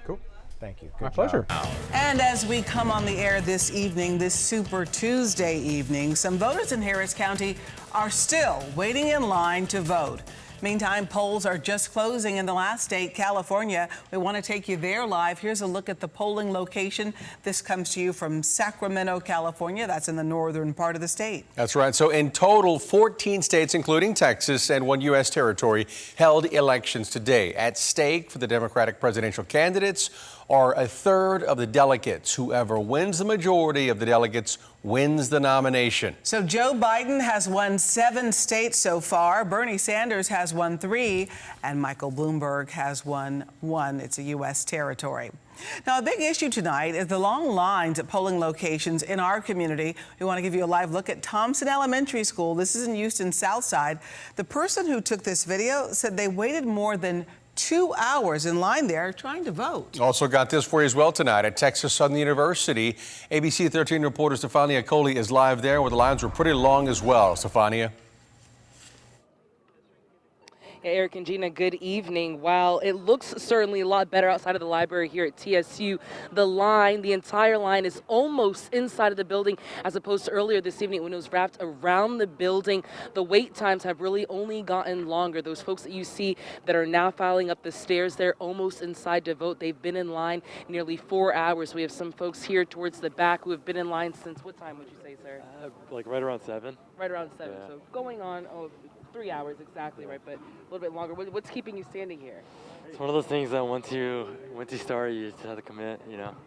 Cool. Thank you. My pleasure. And as we come on the air this evening, this Super Tuesday evening, some voters in Harris County are still waiting in line to vote. Meantime, polls are just closing in the last state, California. We want to take you there live. Here's a look at the polling location. This comes to you from Sacramento, California. That's in the northern part of the state. That's right. So in total, 14 states, including Texas and one U.S. territory, held elections today. At stake for the Democratic presidential candidates are a third of the delegates. Whoever wins the majority of the delegates wins the nomination. So Joe Biden has won 7 states so far. Bernie Sanders has won 3, and Michael Bloomberg has won 1. It's a U.S. territory. Now, a big issue tonight is the long lines at polling locations in our community. We want to give you a live look at Thompson Elementary School. This is in Houston Southside. The person who took this video said they waited more than 2 hours in line there trying to vote. Also got this for you as well tonight at Texas Southern University. ABC 13 reporter Stefania Coley is live there where the lines were pretty long as well. Stefania. Hey, Eric and Gina, good evening. While it looks certainly a lot better outside of the library here at TSU, the entire line is almost inside of the building as opposed to earlier this evening when it was wrapped around the building. The wait times have really only gotten longer. Those folks that you see that are now filing up the stairs, they're almost inside to vote. They've been in line nearly 4 hours. We have some folks here towards the back who have been in line since what time would you say, sir? Like right around 7. Right around 7. Yeah. So going on 3 hours exactly, right? But a little bit longer. What's keeping you standing here? It's one of those things that once you start, you just have to commit,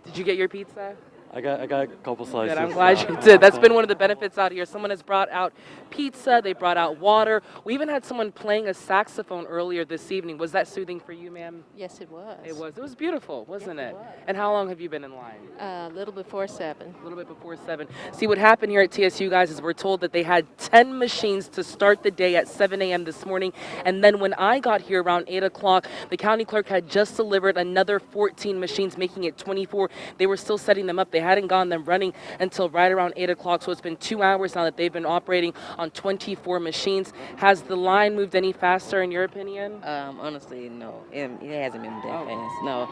Did you get your pizza? I got a couple slices. Good, I'm glad you did. That's been one of the benefits out here. Someone has brought out pizza, they brought out water. We even had someone playing a saxophone earlier this evening. Was that soothing for you, ma'am? Yes, it was. It was. It was beautiful, wasn't Yes, it? it was. And how long have you been in line? A little before 7. A little bit before 7. See, what happened here at TSU, guys, is we're told that they had 10 machines to start the day at 7 a.m. this morning. And then when I got here around 8 o'clock, the county clerk had just delivered another 14 machines, making it 24. They were still setting them up. They hadn't gotten them running until right around 8 o'clock. So it's been 2 hours now that they've been operating on 24 machines. Has the line moved any faster in your opinion? Honestly, no. It hasn't been that fast. No.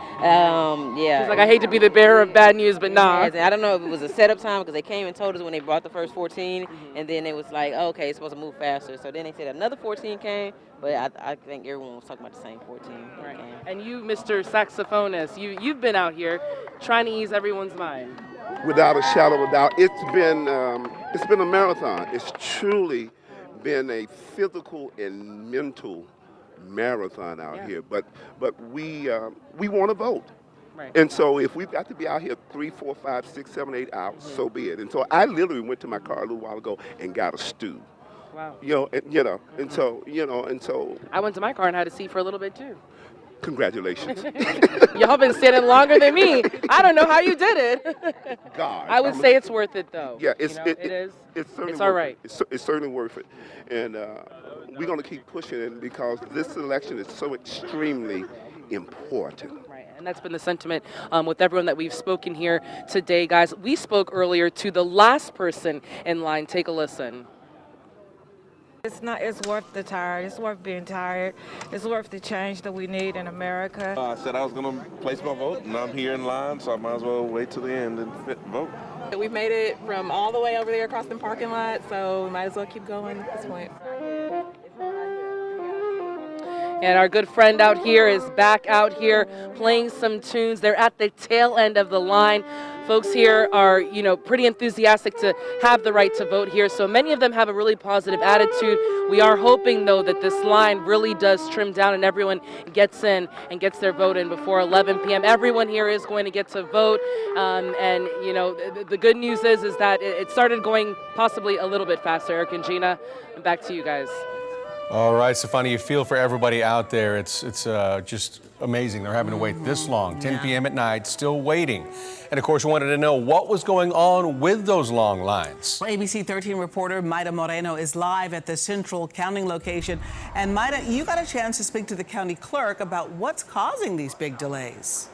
Yeah. She's like, I hate to be the bearer of bad news, but nah. I don't know if it was a setup time because they came and told us when they brought the first 14, and then it was like, oh, okay, it's supposed to move faster. So then they said another 14 came, but I think everyone was talking about the same 14. Right. And you, Mr. Saxophonist, you've been out here trying to ease everyone's mind. Without a shadow of a doubt, it's been a marathon. It's truly been a physical and mental marathon out here. But we want to vote. Right. And so if we've got to be out here 3, 4, 5, 6, 7, 8 hours, so be it. And so I literally went to my car a little while ago and got a stew. Wow. And so I went to my car and had a seat for a little bit too. congratulations. Y'all been standing longer than me. I don't know how you did it. God. I would say it's worth it though. Yeah, it is. It's certainly It's all right. It's certainly worth it. And we're going to keep pushing it because this election is so extremely important. And that's been the sentiment with everyone that we've spoken here today, guys. We spoke earlier to the last person in line. Take a listen. It's worth the tired. It's worth being tired. It's worth the change that we need in America. I said I was going to place my vote, and I'm here in line, so I might as well wait till the end and vote. We've made it from all the way over there across the parking lot, so we might as well keep going at this point. And our good friend out here is back out here playing some tunes. They're at the tail end of the line. Folks here are, pretty enthusiastic to have the right to vote here. So many of them have a really positive attitude. We are hoping, though, that this line really does trim down and everyone gets in and gets their vote in before 11 p.m. Everyone here is going to get to vote. The good news is that it started going possibly a little bit faster. Eric and Gina, and back to you guys. All right, Stefania, you feel for everybody out there. It's just amazing. They're having to wait this long, 10 p.m. at night, still waiting. And of course, we wanted to know what was going on with those long lines. Well, ABC 13 reporter Mayra Moreno is live at the central counting location. And Mayra, you got a chance to speak to the county clerk about what's causing these big delays.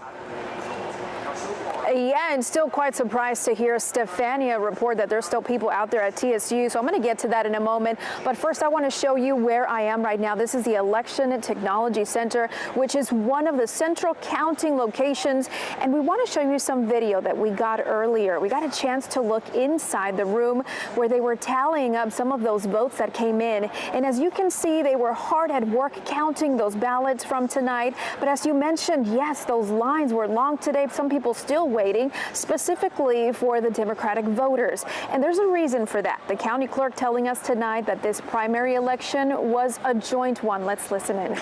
Yeah, and still quite surprised to hear Stefania report that there's still people out there at TSU. So I'm going to get to that in a moment. But first, I want to show you where I am right now. This is the Election Technology Center, which is one of the central counting locations. And we want to show you some video that we got earlier. We got a chance to look inside the room where they were tallying up some of those votes that came in. And as you can see, they were hard at work counting those ballots from tonight. But as you mentioned, yes, those lines were long today. Some people still waiting, specifically for the Democratic voters. And there's a reason for that. The county clerk telling us tonight that this primary election was a joint one. Let's listen in.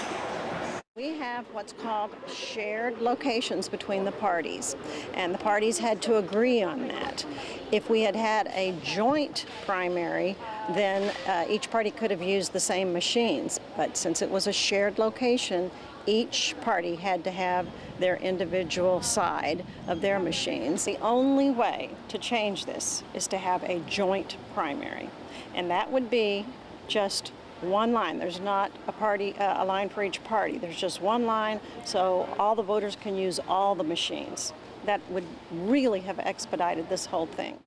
We have what's called shared locations between the parties, and the parties had to agree on that. If we had had a joint primary, then each party could have used the same machines. But since it was a shared location, each party had to have their individual side of their machines. The only way to change this is to have a joint primary, and that would be just one line. There's not a line for each party. There's just one line, so all the voters can use all the machines. That would really have expedited this whole thing.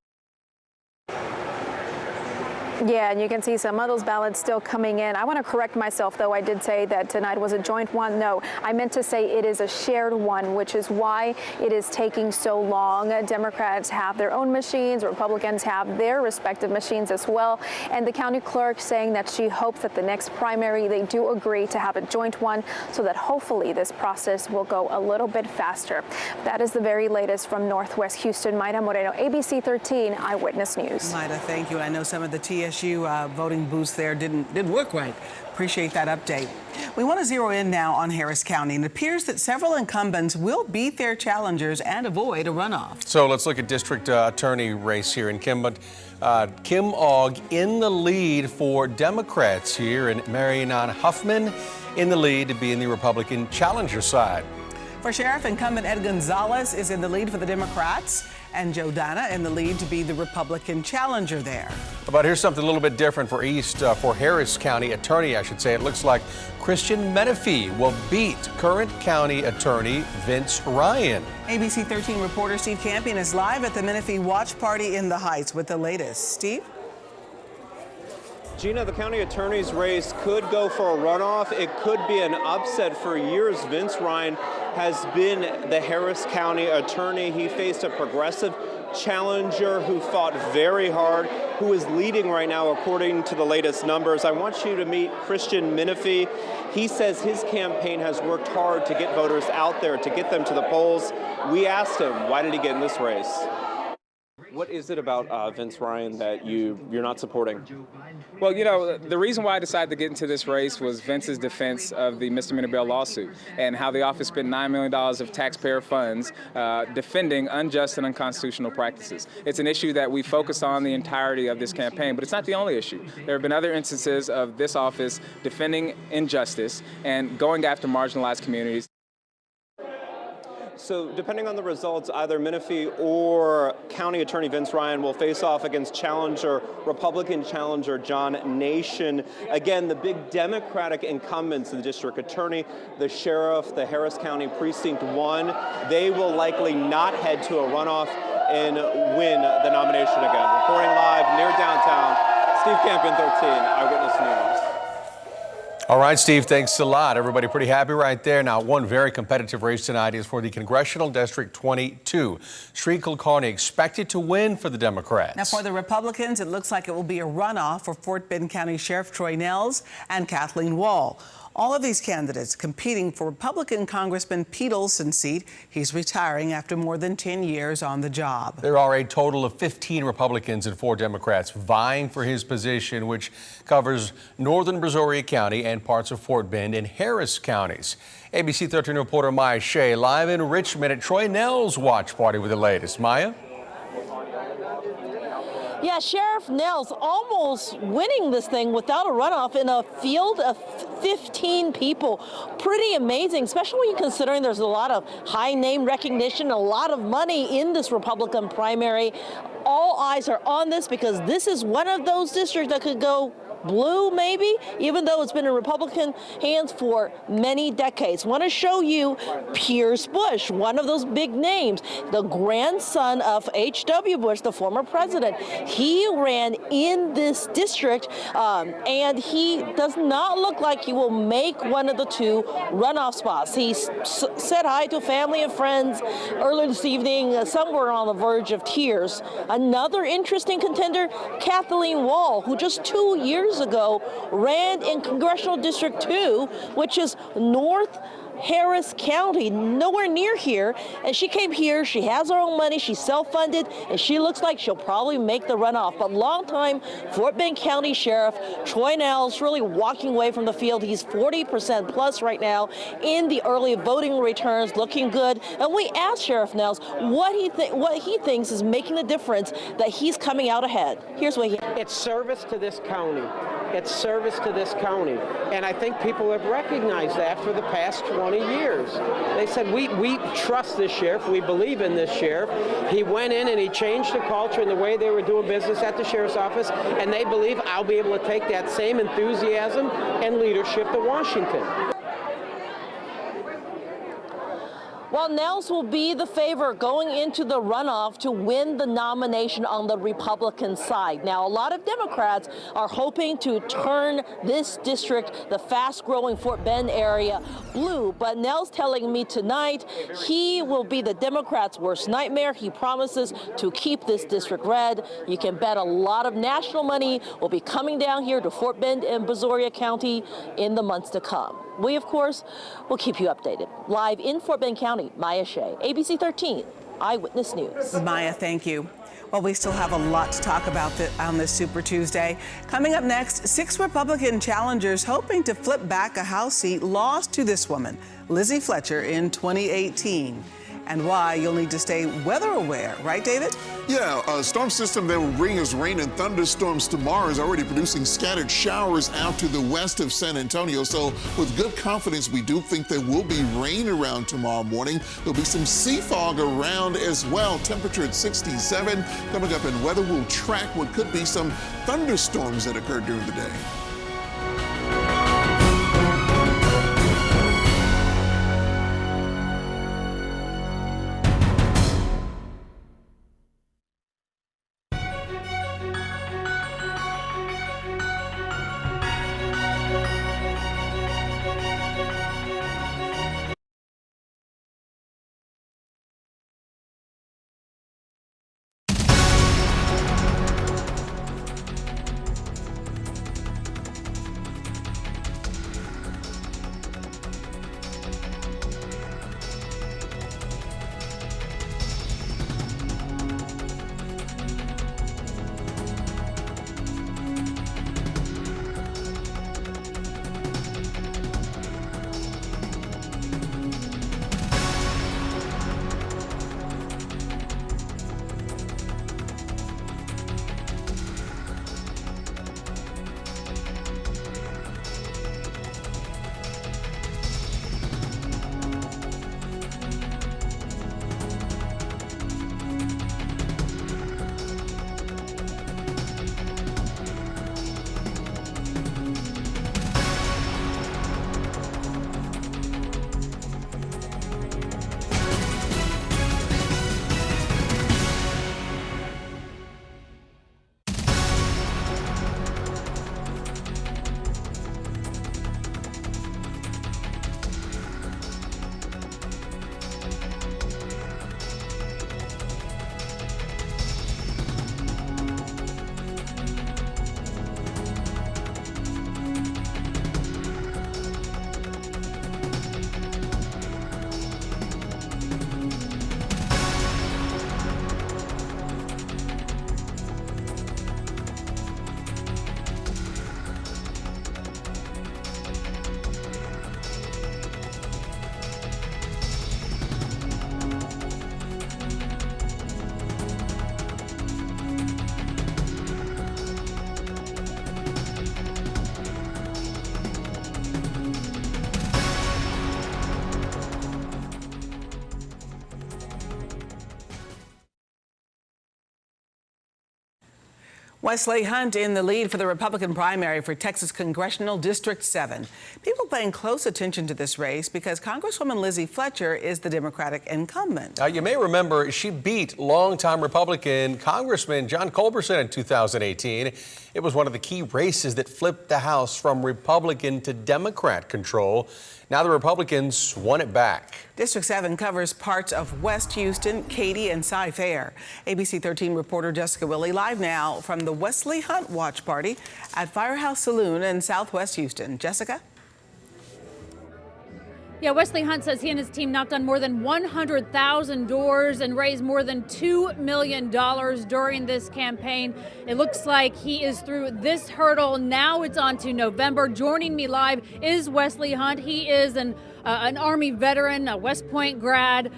Yeah, and you can see some of those ballots still coming in. I want to correct myself, though. I did say that tonight was a joint one. No, I meant to say it is a shared one, which is why it is taking so long. Democrats have their own machines. Republicans have their respective machines as well. And the county clerk saying that she hopes that the next primary, they do agree to have a joint one so that hopefully this process will go a little bit faster. That is the very latest from Northwest Houston. Mayra Moreno, ABC 13 Eyewitness News. Mayra, thank you. I know some of the TSU voting booths there didn't work right. Appreciate that update. We want to zero in now on Harris County. And it appears that several incumbents will beat their challengers and avoid a runoff. So let's look at district attorney race here in Kim Ogg in the lead for Democrats here, and Marianne Huffman in the lead to be in the Republican challenger side. For sheriff, incumbent Ed Gonzalez is in the lead for the Democrats, and Joe Dana in the lead to be the Republican challenger there. But here's something a little bit different for for Harris County attorney, I should say. It looks like Christian Menefee will beat current county attorney Vince Ryan. ABC 13 reporter Steve Campion is live at the Menefee Watch Party in the Heights with the latest. Steve? Gina, the county attorney's race could go for a runoff. It could be an upset. For years, Vince Ryan has been the Harris County attorney. He faced a progressive challenger who fought very hard, who is leading right now according to the latest numbers. I want you to meet Christian Menefee. He says his campaign has worked hard to get voters out there, to get them to the polls. We asked him, why did he get in this race? What is it about Vince Ryan that you're not supporting? Well, you know, the reason why I decided to get into this race was Vince's defense of the misdemeanor bail lawsuit and how the office spent $9 million of taxpayer funds defending unjust and unconstitutional practices. It's an issue that we focused on the entirety of this campaign, but it's not the only issue. There have been other instances of this office defending injustice and going after marginalized communities. So depending on the results, either Menifee or County Attorney Vince Ryan will face off against Republican challenger John Nation. Again, the big Democratic incumbents, the district attorney, the sheriff, the Harris County Precinct 1, they will likely not head to a runoff and win the nomination again. Reporting live near downtown, Steve Campion, 13, Eyewitness News. All right, Steve, thanks a lot. Everybody pretty happy right there. Now, one very competitive race tonight is for the Congressional District 22. Sri Kulkarni expected to win for the Democrats. Now, for the Republicans, it looks like it will be a runoff for Fort Bend County Sheriff Troy Nehls and Kathleen Wall. All of these candidates competing for Republican Congressman Pete Olson's seat. He's retiring after more than 10 years on the job. There are a total of 15 Republicans and 4 Democrats vying for his position, which covers northern Brazoria County and parts of Fort Bend and Harris counties. ABC 13 reporter Maya Shea live in Richmond at Troy Nehls' watch party with the latest. Maya? Yeah, Sheriff Nehls almost winning this thing without a runoff in a field of 15 people. Pretty amazing, especially when you're considering there's a lot of high name recognition, a lot of money in this Republican primary. All eyes are on this because this is one of those districts that could go blue, maybe, even though it's been in Republican hands for many decades. Want to show you Pierce Bush, one of those big names, the grandson of H.W. Bush, the former president. He ran in this district, and he does not look like he will make one of the 2 runoff spots. He said hi to family and friends earlier this evening, somewhere on the verge of tears. Another interesting contender, Kathleen Wall, who just 2 years ago ran in Congressional District 2, which is North Harris County, nowhere near here, and she came here. She has her own money, she's self-funded, and she looks like she'll probably make the runoff. But longtime Fort Bend County Sheriff Troy Nehls really walking away from the field. He's 40% plus right now in the early voting returns, looking good. And we asked Sheriff Nehls what he thinks is making the difference that he's coming out ahead. Here's what he. It's service to this county. It's service to this county. And I think people have recognized that for the past 20 years. They said, we trust this sheriff. We believe in this sheriff. He went in and he changed the culture and the way they were doing business at the sheriff's office. And they believe I'll be able to take that same enthusiasm and leadership to Washington. Well, Nehls will be the favorite going into the runoff to win the nomination on the Republican side. Now, a lot of Democrats are hoping to turn this district, the fast-growing Fort Bend area, blue. But Nehls telling me tonight he will be the Democrats' worst nightmare. He promises to keep this district red. You can bet a lot of national money will be coming down here to Fort Bend and Brazoria County in the months to come. We, of course, will keep you updated. Live in Fort Bend County, Maya Shea, ABC 13, Eyewitness News. Maya, thank you. Well, we still have a lot to talk about on this Super Tuesday. Coming up next, 6 Republican challengers hoping to flip back a House seat lost to this woman, Lizzie Fletcher, in 2018. And why you'll need to stay weather aware, right, David? Yeah, a storm system that will bring us rain and thunderstorms tomorrow is already producing scattered showers out to the west of San Antonio. So with good confidence, we do think there will be rain around tomorrow morning. There'll be some sea fog around as well. Temperature at 67. Coming up, and weather will track what could be some thunderstorms that occur during the day. Wesley Hunt in the lead for the Republican primary for Texas Congressional District 7. People paying close attention to this race because Congresswoman Lizzie Fletcher is the Democratic incumbent. You may remember she beat longtime Republican Congressman John Culberson in 2018. It was one of the key races that flipped the House from Republican to Democrat control. Now the Republicans won it back. District 7 covers parts of West Houston, Katy, and Cy-Fair. ABC 13 reporter Jessica Willey live now from the Wesley Hunt Watch Party at Firehouse Saloon in Southwest Houston. Jessica? Yeah, Wesley Hunt says he and his team knocked on more than 100,000 doors and raised more than $2 million during this campaign. It looks like he is through this hurdle. Now it's on to November. Joining me live is Wesley Hunt. He is an Army veteran, a West Point grad,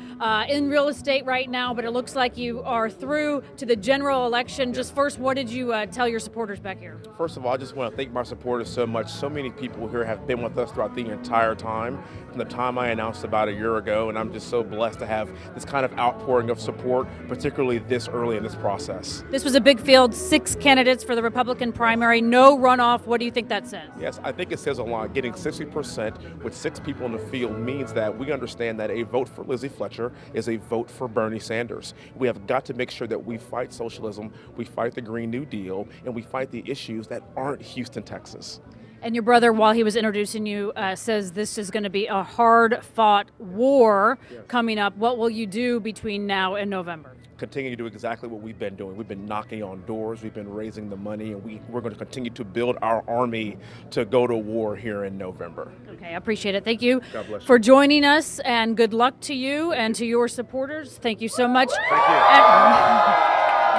in real estate right now, but it looks like you are through to the general election. Just first, what did you tell your supporters back here? First of all, I just want to thank my supporters so much. So many people here have been with us throughout the entire time, from the time I announced about a year ago, and I'm just so blessed to have this kind of outpouring of support, particularly this early in this process. This was a big field, 6 candidates for the Republican primary, no runoff. What do you think that says? Yes, I think it says a lot. Getting 60% with 6 people in the field means that we understand that a vote for Lizzie Fletcher is a vote for Bernie Sanders. We have got to make sure that we fight socialism, we fight the Green New Deal, and we fight the issues that aren't Houston, Texas. And your brother, while he was introducing you, says this is going to be a hard-fought war coming up. What will you do between now and November? Continue to do exactly what we've been doing. We've been knocking on doors, we've been raising the money, and we're going to continue to build our army to go to war here in November. Okay, I appreciate it. Thank you God bless you. for joining us, and good luck to you and to your supporters. Thank you so much. Thank you. And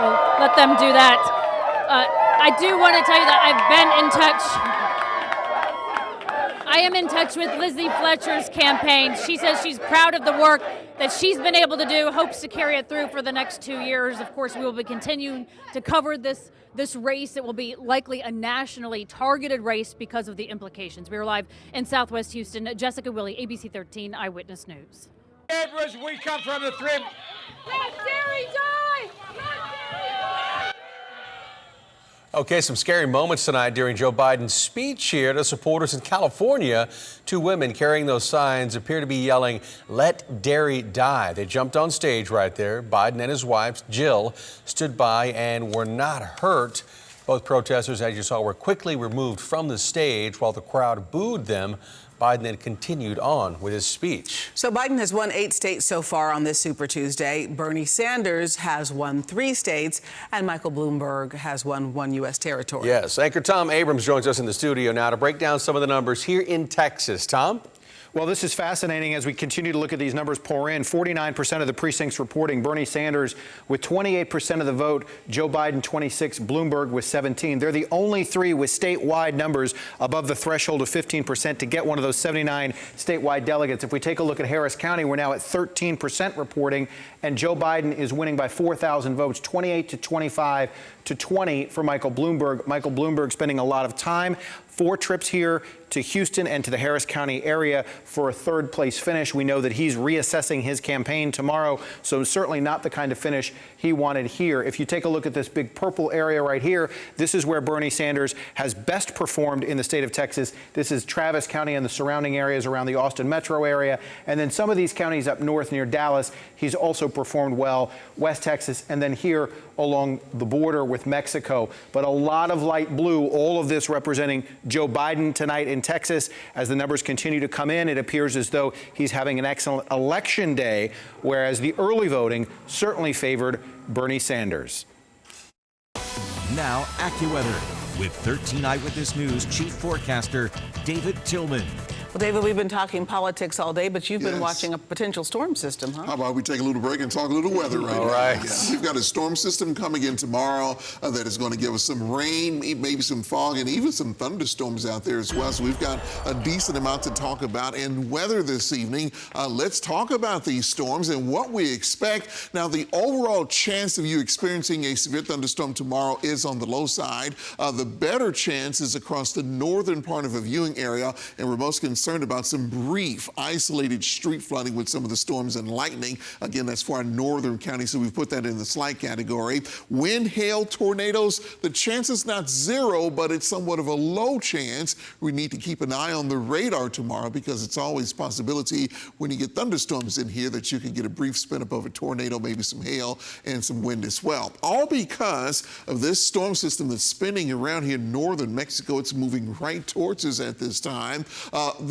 we'll let them do that. I do want to tell you that I've been in touch. I am in touch with Lizzie Fletcher's campaign. She says she's proud of the work that she's been able to do, hopes to carry it through for the next 2 years. Of course, we will be continuing to cover this race. It will be likely a nationally targeted race because of the implications. We are live in Southwest Houston. Jessica Willey, ABC 13 Eyewitness News. Edwards, we come from the 3. Let Derry die! Let Derry die! Okay, some scary moments tonight during Joe Biden's speech here to supporters in California. 2 women carrying those signs appear to be yelling, "Let Derry die." They jumped on stage right there. Biden and his wife, Jill, stood by and were not hurt. Both protesters, as you saw, were quickly removed from the stage while the crowd booed them. Biden then continued on with his speech. So Biden has won 8 states so far on this Super Tuesday. Bernie Sanders has won 3 states, and Michael Bloomberg has won 1 U.S. territory. Yes, anchor Tom Abrams joins us in the studio now to break down some of the numbers here in Texas. Tom? Well, this is fascinating as we continue to look at these numbers pour in. 49% of the precincts reporting Bernie Sanders with 28% of the vote, Joe Biden 26, Bloomberg with 17. They're the only 3 with statewide numbers above the threshold of 15% to get one of those 79 statewide delegates. If we take a look at Harris County, we're now at 13% reporting, and Joe Biden is winning by 4,000 votes, 28 to 25 to 20 for Michael Bloomberg. Michael Bloomberg spending a lot of time, 4 trips here to Houston and to the Harris County area for a 3rd place finish. We know that he's reassessing his campaign tomorrow, so certainly not the kind of finish he wanted here. If you take a look at this big purple area right here, this is where Bernie Sanders has best performed in the state of Texas. This is Travis County and the surrounding areas around the Austin metro area. And then some of these counties up north near Dallas, he's also performed well. West Texas, and then here along the border with Mexico. But a lot of light blue, all of this representing Joe Biden tonight in Texas. As the numbers continue to come in, it appears as though he's having an excellent election day, whereas the early voting certainly favored Bernie Sanders. Now, AccuWeather with 13 Eyewitness News chief forecaster David Tillman. Well, David, we've been talking politics all day, but you've been watching a potential storm system, huh? How about we take a little break and talk a little weather right now? All right. Yeah. We've got a storm system coming in tomorrow that is going to give us some rain, maybe some fog, and even some thunderstorms out there as well. So we've got a decent amount to talk about in weather this evening. Let's talk about these storms and what we expect. Now, the overall chance of you experiencing a severe thunderstorm tomorrow is on the low side. The better chance is across the northern part of a viewing area, and we're most concerned concerned about some brief, isolated street flooding with some of the storms and lightning. Again, that's for our northern counties, so we've put that in the slight category. Wind, hail, tornadoes, the chance is not zero, but it's somewhat of a low chance. We need to keep an eye on the radar tomorrow because it's always a possibility when you get thunderstorms in here that you can get a brief spin up of a tornado, maybe some hail and some wind as well. All because of this storm system that's spinning around here in northern Mexico. It's moving right towards us at this time.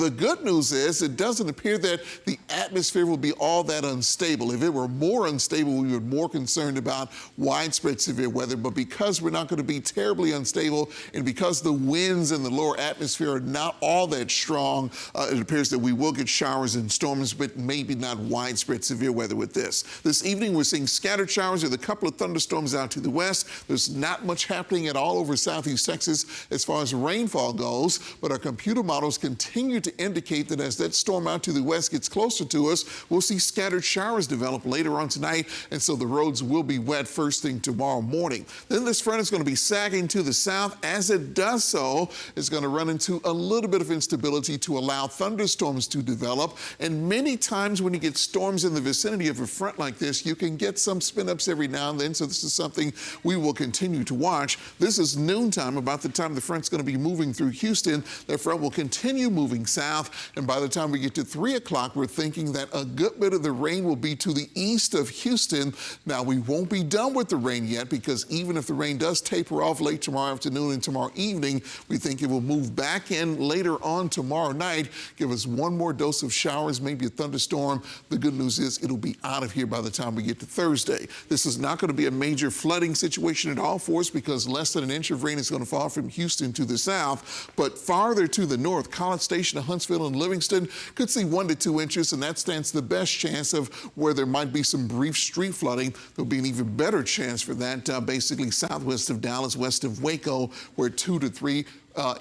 The good news is it doesn't appear that the atmosphere will be all that unstable. If it were more unstable, we would be more concerned about widespread severe weather. But because we're not going to be terribly unstable and because the winds in the lower atmosphere are not all that strong, it appears that we will get showers and storms, but maybe not widespread severe weather with this. This evening, we're seeing scattered showers with a couple of thunderstorms out to the west. There's not much happening at all over southeast Texas as far as rainfall goes, but our computer models continue to indicate that as that storm out to the west gets closer to us, we'll see scattered showers develop later on tonight, and so the roads will be wet first thing tomorrow morning. Then this front is going to be sagging to the south. As it does so, it's going to run into a little bit of instability to allow thunderstorms to develop, and many times when you get storms in the vicinity of a front like this, you can get some spin-ups every now and then, so this is something we will continue to watch. This is noontime, about the time the front's going to be moving through Houston. That front will continue moving south, and by the time we get to 3 o'clock, we're thinking that a good bit of the rain will be to the east of Houston. Now, we won't be done with the rain yet because even if the rain does taper off late tomorrow afternoon and tomorrow evening, we think it will move back in later on tomorrow night, give us one more dose of showers, maybe a thunderstorm. The good news is it'll be out of here by the time we get to Thursday. This is not going to be a major flooding situation at all for us because less than an inch of rain is going to fall from Houston to the south, but farther to the north, College Station, Huntsville, and Livingston could see 1 to 2 inches, and that stands the best chance of where there might be some brief street flooding. There'll be an even better chance for that basically southwest of Dallas, west of Waco, where 2 to 3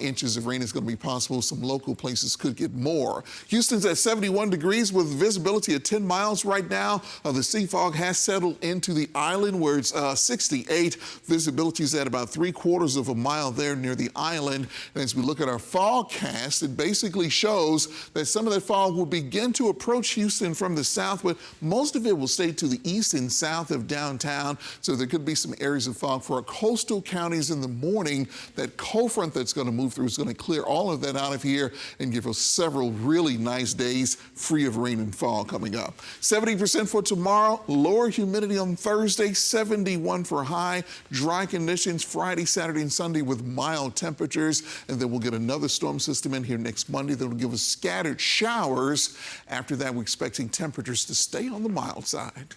inches of rain is going to be possible. Some local places could get more. Houston's at 71 degrees with visibility at 10 miles right now. The sea fog has settled into the island where it's 68. Visibility is at about 3/4 of a mile there near the island. And as we look at our forecast, it basically shows that some of that fog will begin to approach Houston from the south, but most of it will stay to the east and south of downtown. So there could be some areas of fog for our coastal counties in the morning. That cold front that's going to move through is going to clear all of that out of here and give us several really nice days free of rain and fog coming up. 70% for tomorrow, lower humidity on Thursday, 71 for high, dry conditions Friday, Saturday, and Sunday with mild temperatures, and then we'll get another storm system in here next Monday that will give us scattered showers. After that, we're expecting temperatures to stay on the mild side.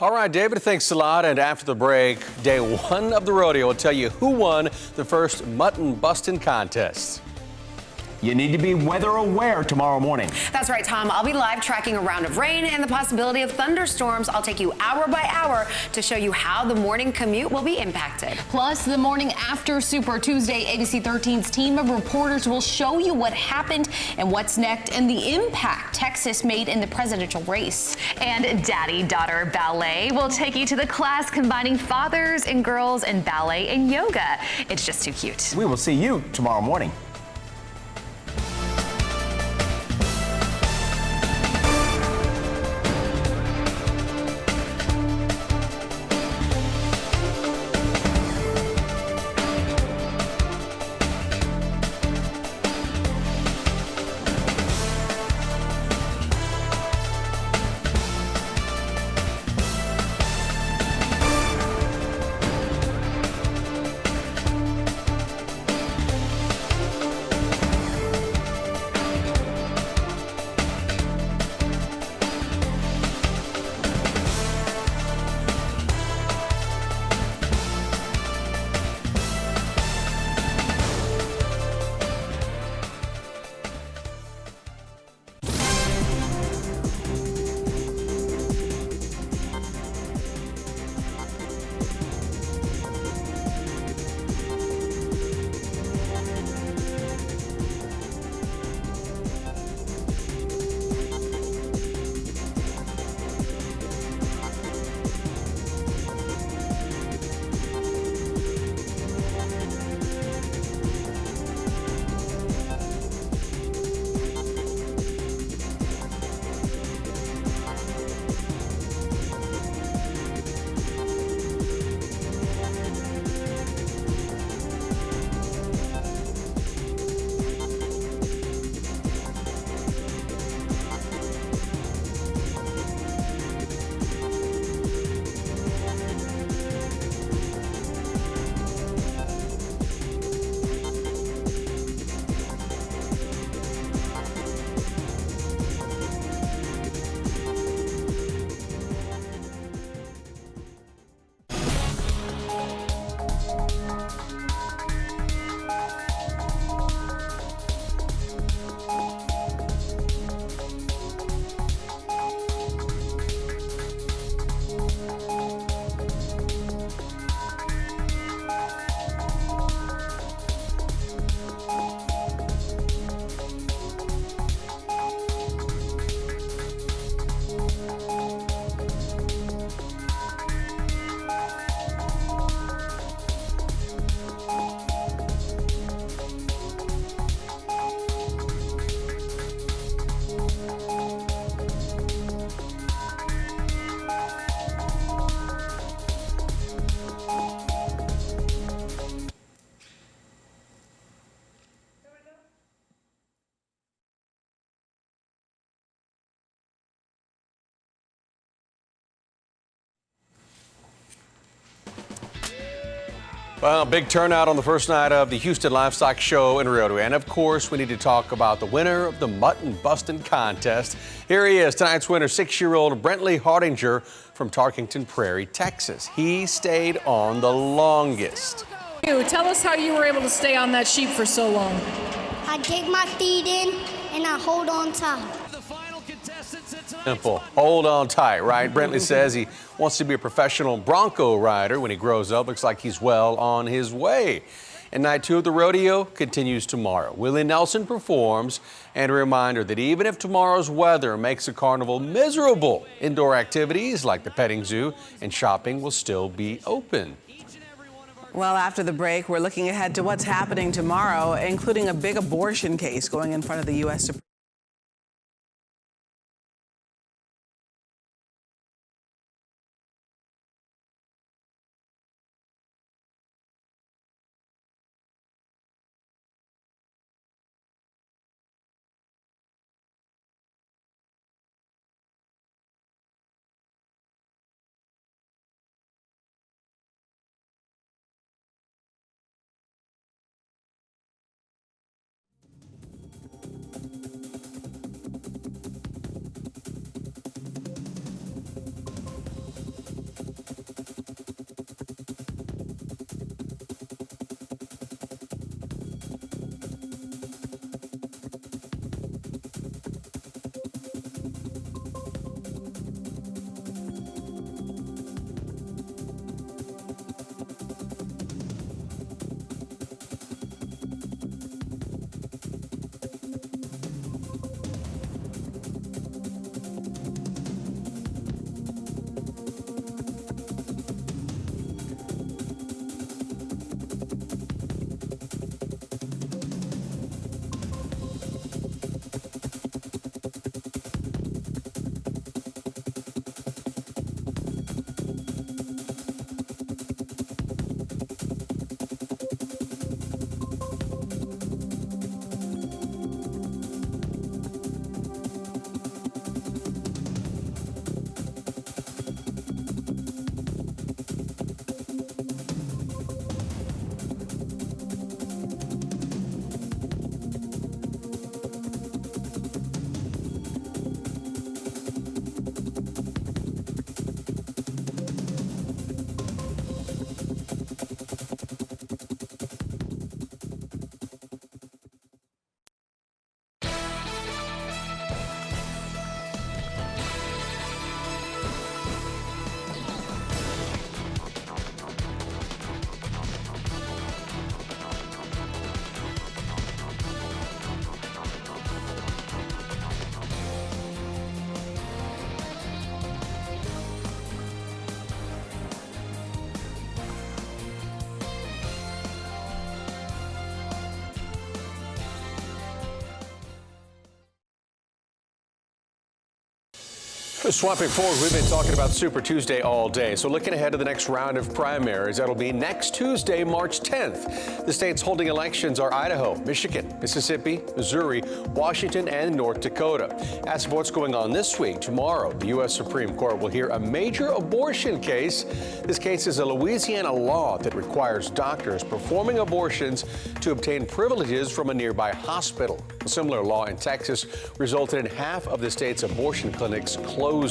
All right, David, thanks a lot. And after the break, day 1 of the rodeo will tell you who won the first mutton busting contest. You need to be weather aware tomorrow morning. That's right, Tom. I'll be live tracking a round of rain and the possibility of thunderstorms. I'll take you hour by hour to show you how the morning commute will be impacted. Plus, the morning after Super Tuesday, ABC 13's team of reporters will show you what happened and what's next and the impact Texas made in the presidential race. And Daddy-Daughter Ballet will take you to the class combining fathers and girls in ballet and yoga. It's just too cute. We will see you tomorrow morning. Well, big turnout on the first night of the Houston Livestock Show in Rodeo. And of course, we need to talk about the winner of the Mutton Bustin' Contest. Here he is, tonight's winner, 6-year-old Brentley Hardinger from Tarkington Prairie, Texas. He stayed on the longest. Tell us how you were able to stay on that sheep for so long. I dig my feet in and I hold on tight. Simple. Hold on tight, right? Brentley says he wants to be a professional bronco rider when he grows up. Looks like he's well on his way. And night 2 of the rodeo continues tomorrow. Willie Nelson performs, and a reminder that even if tomorrow's weather makes the carnival miserable, indoor activities like the petting zoo and shopping will still be open. Well, after the break, we're looking ahead to what's happening tomorrow, including a big abortion case going in front of the U.S. Supreme Court. Swapping forward, we've been talking about Super Tuesday all day. So looking ahead to the next round of primaries, that'll be next Tuesday, March 10th. The states holding elections are Idaho, Michigan, Mississippi, Missouri, Washington, and North Dakota. As for what's going on this week, tomorrow, the U.S. Supreme Court will hear a major abortion case. This case is a Louisiana law that requires doctors performing abortions to obtain privileges from a nearby hospital. A similar law in Texas resulted in half of the state's abortion clinics closing.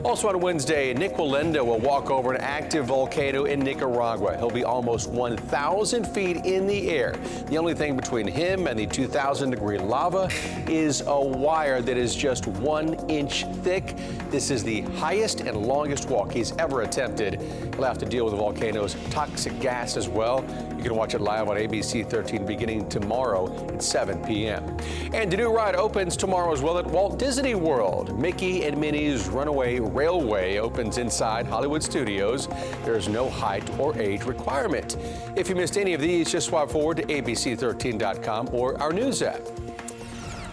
Also on Wednesday, Nick Wallenda will walk over an active volcano in Nicaragua. He'll be almost 1,000 feet in the air. The only thing between him and the 2,000-degree lava is a wire that is just 1 inch thick. This is the highest and longest walk he's ever attempted. He'll have to deal with the volcano's toxic gas as well. You can watch it live on ABC 13 beginning tomorrow at 7 p.m. And the new ride opens tomorrow as well at Walt Disney World. Mickey and Minnie's Runaway Railway opens inside Hollywood Studios. There's no height or age requirement. If you missed any of these, just swap forward to abc13.com or our news app.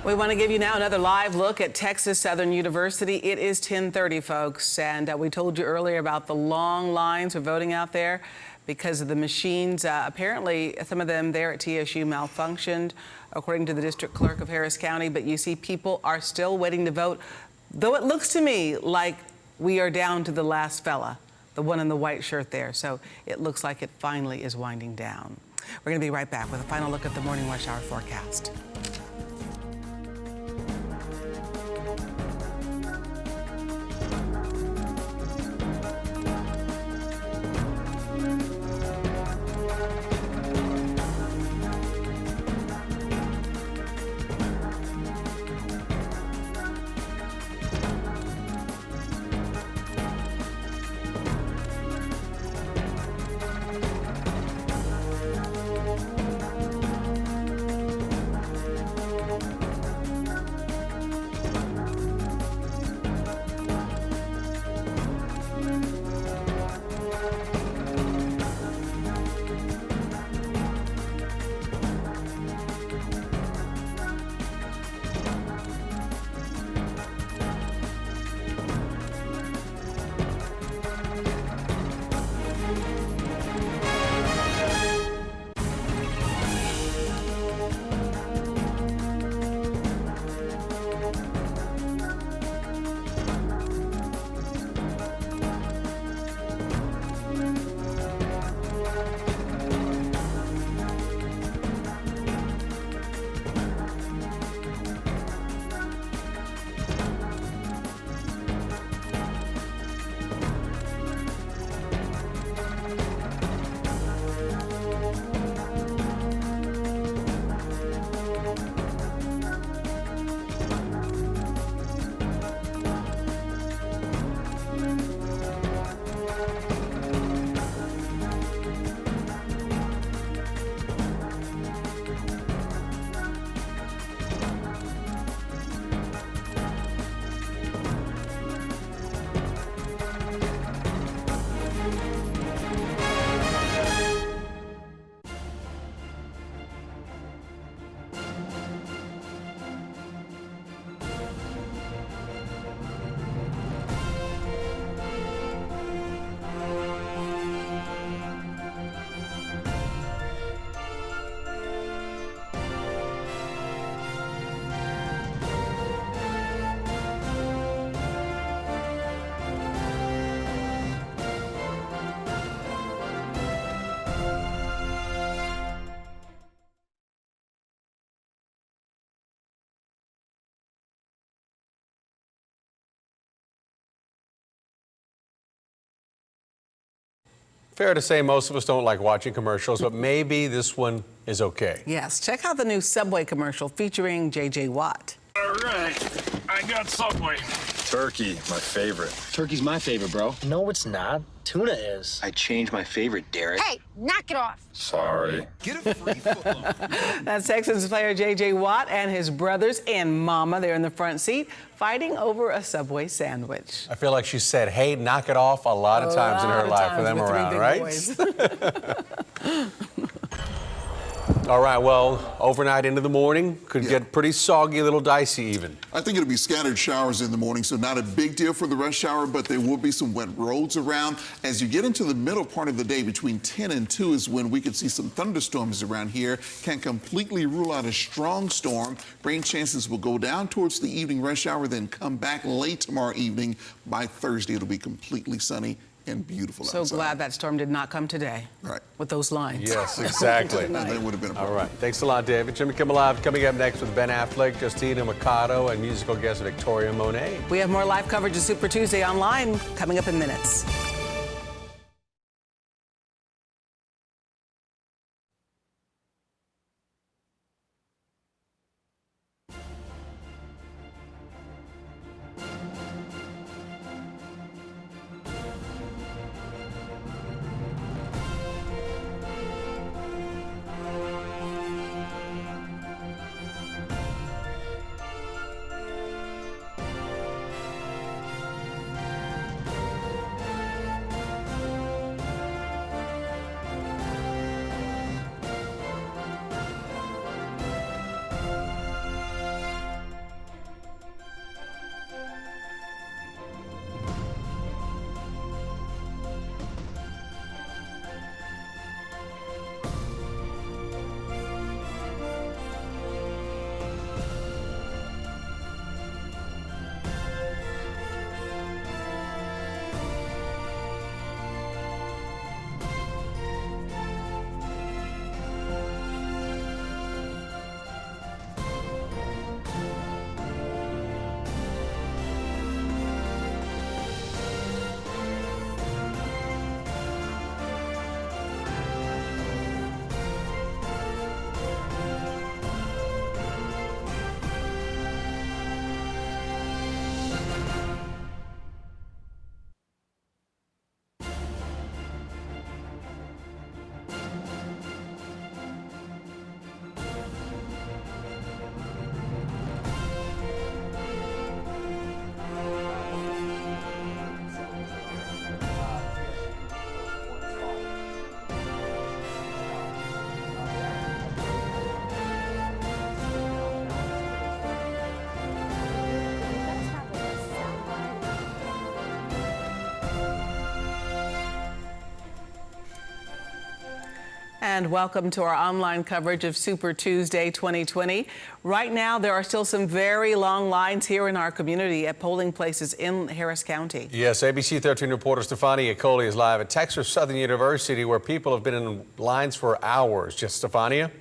We want to give you now another live look at Texas Southern University. It is 10:30, folks, and we told you earlier about the long lines for voting out there because of the machines. Apparently, some of them there at TSU malfunctioned, according to the district clerk of Harris County, but you see people are still waiting to vote, though it looks to me like we are down to the last fella. the one in the white shirt there. So it looks like it finally is winding down. We're going to be right back with a final look at the morning rush hour forecast. Fair to say most of us don't like watching commercials, but maybe this one is okay. Yes, check out the new Subway commercial featuring J.J. Watt. All right, I got Subway. Turkey, my favorite. Turkey's my favorite, bro. No, it's not. Tuna is. I changed my favorite, Derek. Hey, knock it off. Sorry. Get a free football. That's Texans player J.J. Watt and his brothers and mama. They're in the front seat fighting over a Subway sandwich. I feel like she said, hey, knock it off a lot of times in her life with them around, right? All right, well, overnight into the morning, could get pretty soggy, a little dicey even. I think it'll be scattered showers in the morning, so not a big deal for the rush hour, but there will be some wet roads around. As you get into the middle part of the day, between 10 and 2 is when we could see some thunderstorms around here. Can't completely rule out a strong storm. Rain chances will go down towards the evening rush hour, then come back late tomorrow evening. By Thursday, it'll be completely sunny and beautiful So outside. glad that storm did not come today. Right. With those lines. Yes, exactly. That would have been a problem. All right. Thanks a lot, David. Jimmy Kimmel Live coming up next with Ben Affleck, Justina Mikado, and musical guest Victoria Monet. We have more live coverage of Super Tuesday online coming up in minutes. and welcome to our online coverage of Super Tuesday 2020. Right now, there are still some very long lines here in our community at polling places in Harris County. Yes, ABC 13 reporter Stefania Coley is live at Texas Southern University, where people have been in lines for hours. Just Stefania.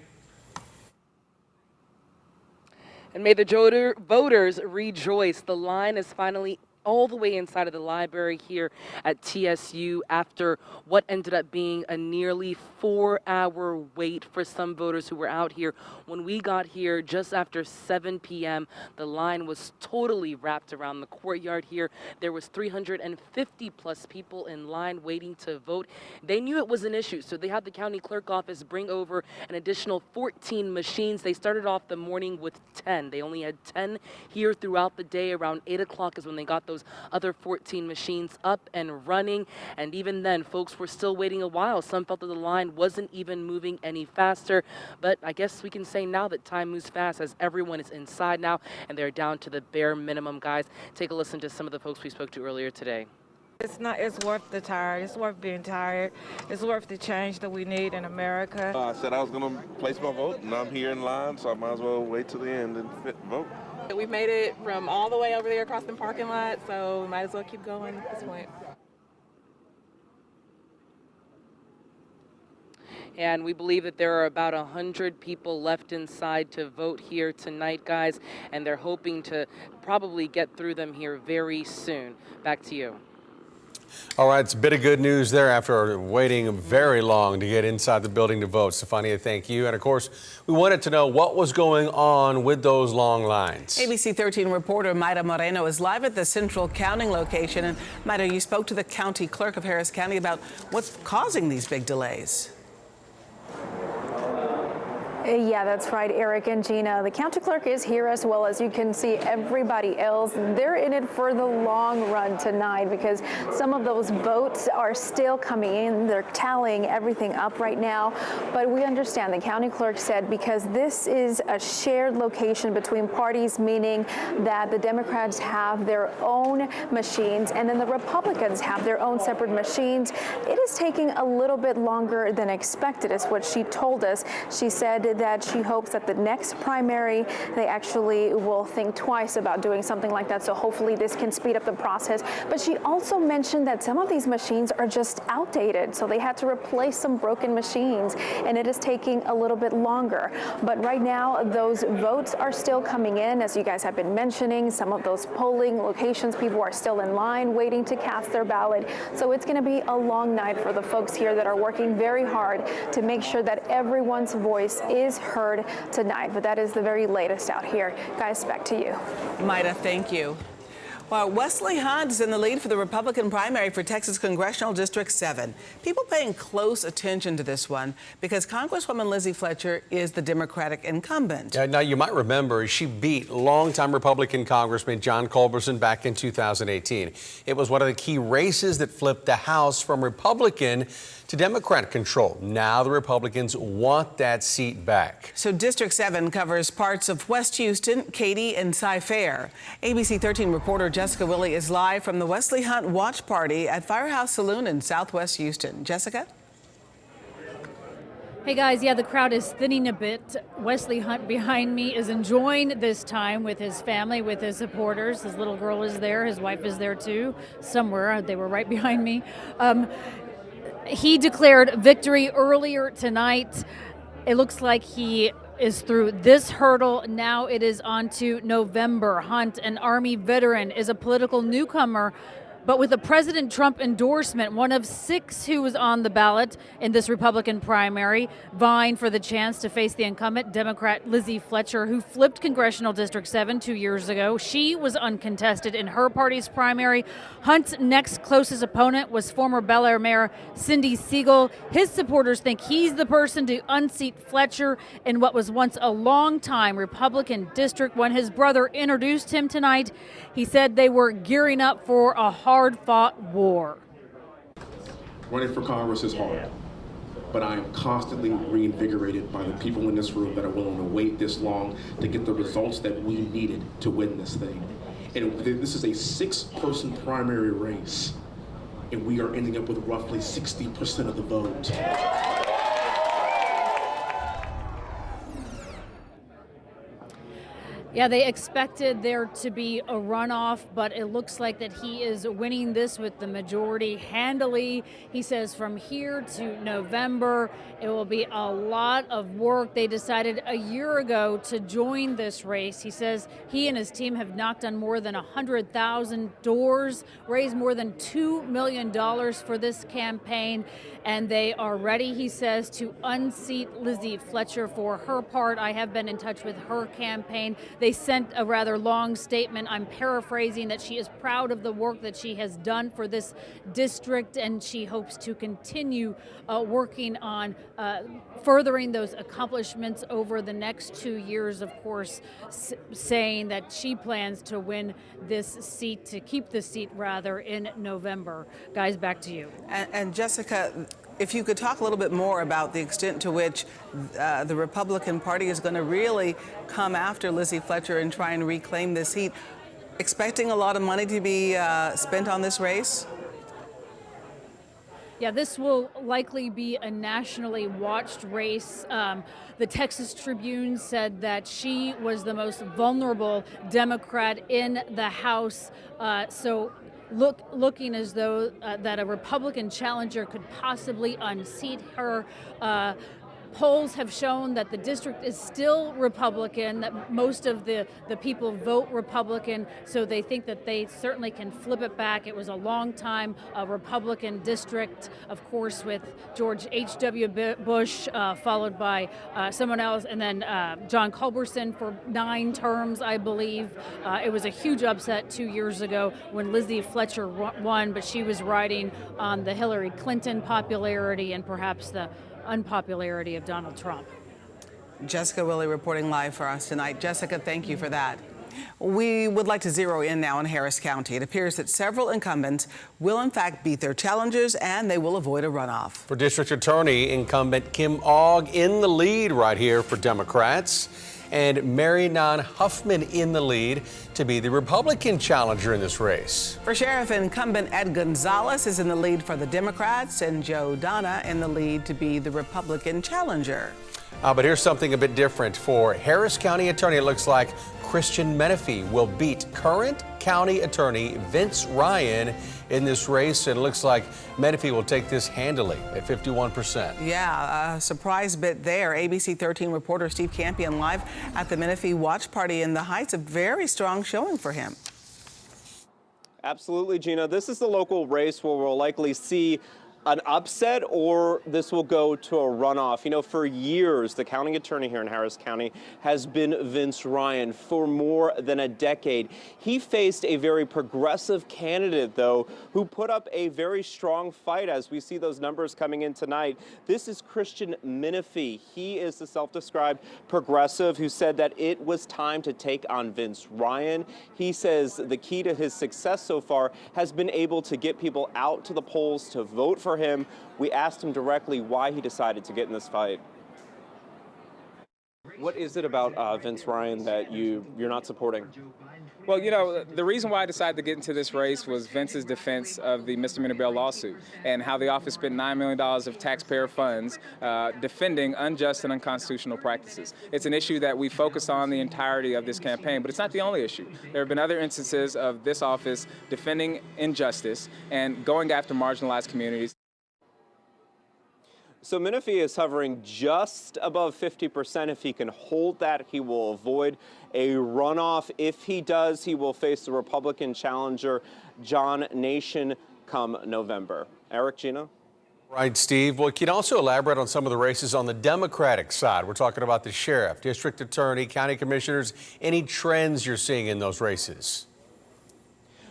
And may the voters rejoice. The line is finally all the way inside of the library here at TSU after what ended up being a nearly 4-hour wait for some voters who were out here. When we got here just after 7 p.m., the line was totally wrapped around the courtyard here. There was 350 plus people in line waiting to vote. They knew it was an issue, so they had the county clerk office bring over an additional 14 machines. They started off the morning with 10. They only had 10 here throughout the day. Around 8 o'clock is when they got those other 14 machines up and running, and even then folks were still waiting a while. Some felt that the line wasn't even moving any faster, but I guess we can say now that time moves fast as everyone is inside now and they're down to the bare minimum. Guys, take a listen to some of the folks we spoke to earlier today. It's worth the tired. It's worth being tired. It's worth the change that we need in America. I said I was going to place my vote, and I'm here in line, so I might as well wait till the end and vote. We've made it from all the way over there across the parking lot, so we might as well keep going at this point. And we believe that there are about 100 people left inside to vote here tonight, guys, and they're hoping to probably get through them here very soon. Back to you. All right, it's a bit of good news there after waiting very long to get inside the building to vote. Stefania, thank you. And of course, we wanted to know what was going on with those long lines. ABC 13 reporter Mayra Moreno is live at the central counting location. And Mayra, you spoke to the county clerk of Harris County about what's causing these big delays. Yeah, that's right, Eric and Gina. The county clerk is here, as well as you can see everybody else. They're in it for the long run tonight because some of those votes are still coming in. They're tallying everything up right now. But we understand, the county clerk said, because this is a shared location between parties, meaning that the Democrats have their own machines and then the Republicans have their own separate machines. It is taking a little bit longer than expected, is what she told us. She said that she hopes that the next primary, they actually will think twice about doing something like that. So hopefully this can speed up the process. But she also mentioned that some of these machines are just outdated. So they had to replace some broken machines, and it is taking a little bit longer. But right now, those votes are still coming in. As you guys have been mentioning, some of those polling locations, people are still in line waiting to cast their ballot. So it's going to be a long night for the folks here that are working very hard to make sure that everyone's voice is heard tonight. But that is the very latest out here. Guys, back to you. Mayra, thank you. Well, Wesley Hunt is in the lead for the Republican primary for Texas Congressional District 7. People paying close attention to this one because Congresswoman Lizzie Fletcher is the Democratic incumbent. Now, you might remember she beat longtime Republican Congressman John Culberson back in 2018. It was one of the key races that flipped the House from Republican to Democrat control. Now the Republicans want that seat back. So District 7 covers parts of West Houston, Katy, and Cy-Fair. ABC 13 reporter Jessica Willey is live from the Wesley Hunt Watch Party at Firehouse Saloon in Southwest Houston. Jessica? Hey guys, yeah, the crowd is thinning a bit. Wesley Hunt behind me is enjoying this time with his family, with his supporters. His little girl is there, his wife is there too, somewhere. They were right behind me. He declared victory earlier tonight. It looks like he is through this hurdle. Now it is on to November. Hunt, an Army veteran, is a political newcomer, but with a President Trump endorsement, one of 6 who was on the ballot in this Republican primary, vying for the chance to face the incumbent Democrat Lizzie Fletcher, who flipped Congressional District 7 2 years ago. She was uncontested in her party's primary. Hunt's next closest opponent was former Bel Air Mayor Cindy Siegel. His supporters think he's the person to unseat Fletcher in what was once a long-time Republican district. When his brother introduced him tonight, he said they were gearing up for a hard-fought war. Running for Congress is hard, but I am constantly reinvigorated by the people in this room that are willing to wait this long to get the results that we needed to win this thing. And this is a 6-person primary race, and we are ending up with roughly 60% of the vote. Yeah, they expected there to be a runoff, but it looks like that he is winning this with the majority handily. He says from here to November, it will be a lot of work. They decided a year ago to join this race. He says he and his team have knocked on more than 100,000 doors, raised more than $2 million for this campaign, and they are ready, he says, to unseat Lizzie Fletcher. For her part, I have been in touch with her campaign. They sent a rather long statement. I'm paraphrasing, that she is proud of the work that she has done for this district, and she hopes to continue working on furthering those accomplishments over the next 2 years, of course, saying that she plans to win this seat, to keep the seat rather, in November. Guys, back to you. And Jessica, if you could talk a little bit more about the extent to which the Republican Party is going to really come after Lizzie Fletcher and try and reclaim this seat. Expecting a lot of money to be spent on this race? Yeah, this will likely be a nationally watched race. The Texas Tribune said that she was the most vulnerable Democrat in the House. Looking as though that a Republican challenger could possibly unseat her. Polls have shown that the district is still Republican, that most of the people vote Republican, so they think that they certainly can flip it back. It was a long time Republican district, of course, with George H.W. Bush, followed by someone else, and then John Culberson for 9 terms, I believe. It was a huge upset 2 years ago when Lizzie Fletcher won, but she was riding on the Hillary Clinton popularity and perhaps the unpopularity of Donald Trump. Jessica Willey reporting live for us tonight. Jessica, thank you for that. We would like to zero in now on Harris County. It appears that several incumbents will in fact beat their challengers and they will avoid a runoff. For District Attorney, incumbent Kim Ogg in the lead right here for Democrats, and Mary Nan Huffman in the lead to be the Republican challenger in this race. For Sheriff, incumbent Ed Gonzalez is in the lead for the Democrats, and Joe Donna in the lead to be the Republican challenger. But here's something a bit different. For Harris County Attorney, it looks like Christian Menefee will beat current County Attorney Vince Ryan in this race. And it looks like Menefee will take this handily at 51%. Yeah, a surprise bit there. ABC 13 reporter Steve Campion live at the Menefee watch party in the Heights. A very strong showing for him. Absolutely, Gina. This is the local race where we'll likely see an upset, or this will go to a runoff. You know, for years, the county attorney here in Harris County has been Vince Ryan for more than a decade. He faced a very progressive candidate, though, who put up a very strong fight, as we see those numbers coming in tonight. This is Christian Menefee. He is the self-described progressive who said that it was time to take on Vince Ryan. He says the key to his success so far has been able to get people out to the polls to vote for him. We asked him directly why he decided to get in this fight. What is it about Vince Ryan that you're not supporting? Well, you know, the reason why I decided to get into this race was Vince's defense of the misdemeanor bail lawsuit and how the office spent $9 million of taxpayer funds defending unjust and unconstitutional practices. It's an issue that we focus on the entirety of this campaign, but it's not the only issue. There have been other instances of this office defending injustice and going after marginalized communities. So Menefee is hovering just above 50%. If he can hold that, he will avoid a runoff. If he does, he will face the Republican challenger, John Nation, come November. Eric, Gina? Right, Steve. Well, can you also elaborate on some of the races on the Democratic side? We're talking about the sheriff, district attorney, county commissioners. Any trends you're seeing in those races?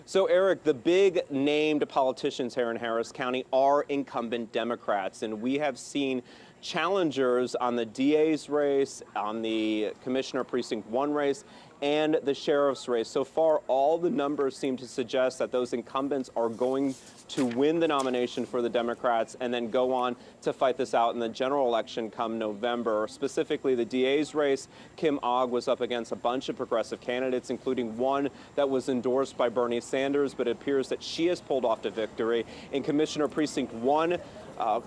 So, Eric, the big named politicians here in Harris County are incumbent Democrats, and we have seen challengers on the DA's race, on the Commissioner Precinct 1 race, and the sheriff's race. So far, all the numbers seem to suggest that those incumbents are going to win the nomination for the Democrats and then go on to fight this out in the general election come November. Specifically, the DA's race, Kim Ogg was up against a bunch of progressive candidates, including one that was endorsed by Bernie Sanders, but it appears that she has pulled off to victory. In Commissioner Precinct 1,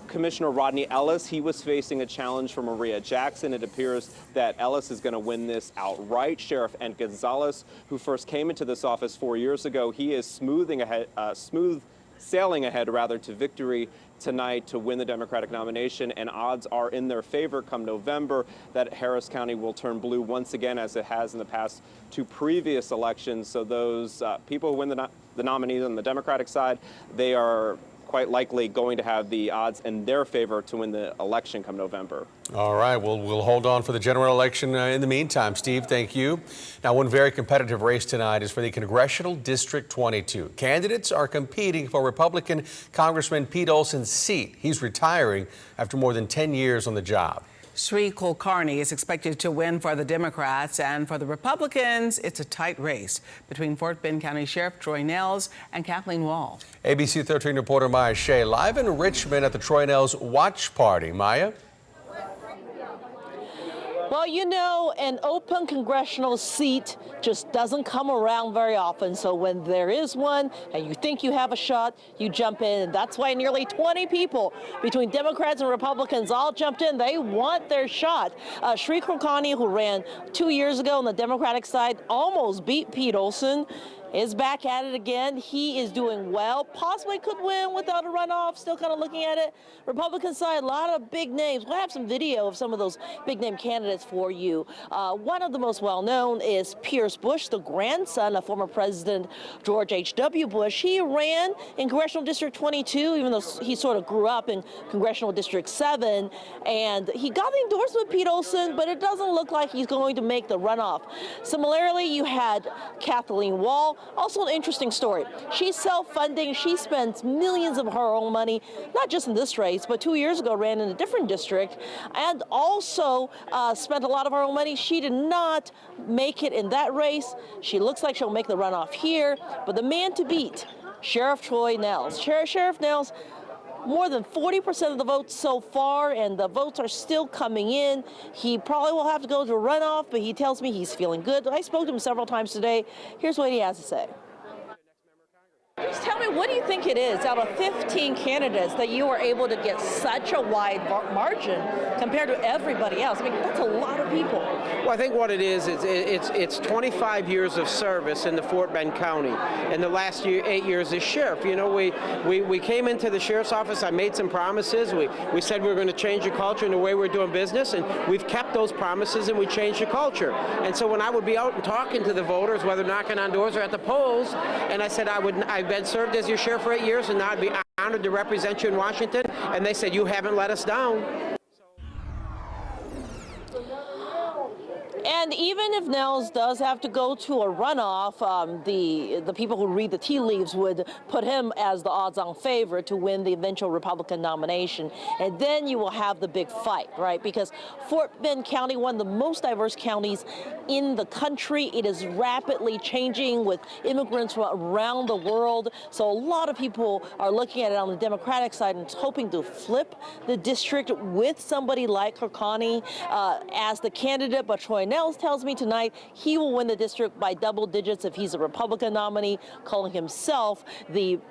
Commissioner Rodney Ellis, he was facing a challenge from Maria Jackson. It appears that Ellis is going to win this outright. Sheriff Ed Gonzalez, who first came into this office 4 years ago, he is sailing ahead to victory tonight to win the Democratic nomination, and odds are in their favor come November that Harris County will turn blue once again, as it has in the past two previous elections. So those people who win the nominees on the Democratic side, they are quite likely going to have the odds in their favor to win the election come November. All right, well, we'll hold on for the general election in the meantime. Steve, thank you. Now, one very competitive race tonight is for the Congressional District 22. Candidates are competing for Republican Congressman Pete Olson's seat. He's retiring after more than 10 years on the job. Sri Kulkarni is expected to win for the Democrats, and for the Republicans, it's a tight race between Fort Bend County Sheriff Troy Nehls and Kathleen Wall. ABC 13 reporter Maya Shea live in Richmond at the Troy Nehls watch party. Maya? Well, you know, an open congressional seat just doesn't come around very often. So when there is one and you think you have a shot, you jump in. And that's why nearly 20 people between Democrats and Republicans all jumped in. They want their shot. Sri Kulkarni, who ran 2 years ago on the Democratic side, almost beat Pete Olson, is back at it again. He is doing well, possibly could win without a runoff, still kind of looking at it. Republican side, a lot of big names. We'll have some video of some of those big name candidates for you. One of the most well-known is Pierce Bush, the grandson of former President George H.W. Bush. He ran in Congressional District 22, even though he sort of grew up in Congressional District 7, and he got the endorsement of Pete Olson, but it doesn't look like he's going to make the runoff. Similarly, you had Kathleen Wall. Also an interesting story. She's self-funding. She spends millions of her own money, not just in this race, but 2 years ago ran in a different district, and also spent a lot of her own money. She did not make it in that race. She looks like she'll make the runoff here, but the man to beat, Sheriff Troy Nehls. Sheriff Nehls, more than 40% of the votes so far, and the votes are still coming in. He probably will have to go to a runoff, but he tells me he's feeling good. I spoke to him several times today. Here's what he has to say. Just tell me, what do you think it is out of 15 candidates that you were able to get such a wide margin compared to everybody else? I mean, that's a lot of people. Well, I think what it is it's 25 years of service in the Fort Bend County, and the last 8 years as sheriff. You know, we came into the sheriff's office. I made some promises. We said we were going to change the culture and the way we're doing business, and we've kept those promises, and we changed the culture. And so when I would be out and talking to the voters, whether knocking on doors or at the polls, and I said I've been served as your sheriff for 8 years, and now I'd be honored to represent you in Washington, and they said, you haven't let us down. And even if Nehls does have to go to a runoff, the people who read the tea leaves would put him as the odds-on favorite to win the eventual Republican nomination. And then you will have the big fight, right? Because Fort Bend County, one of the most diverse counties in the country, it is rapidly changing with immigrants from around the world. So a lot of people are looking at it on the Democratic side and hoping to flip the district with somebody like Kulkarni as the candidate. But Troy Nehls tells me tonight he will win the district by double digits if he's a Republican nominee, calling himself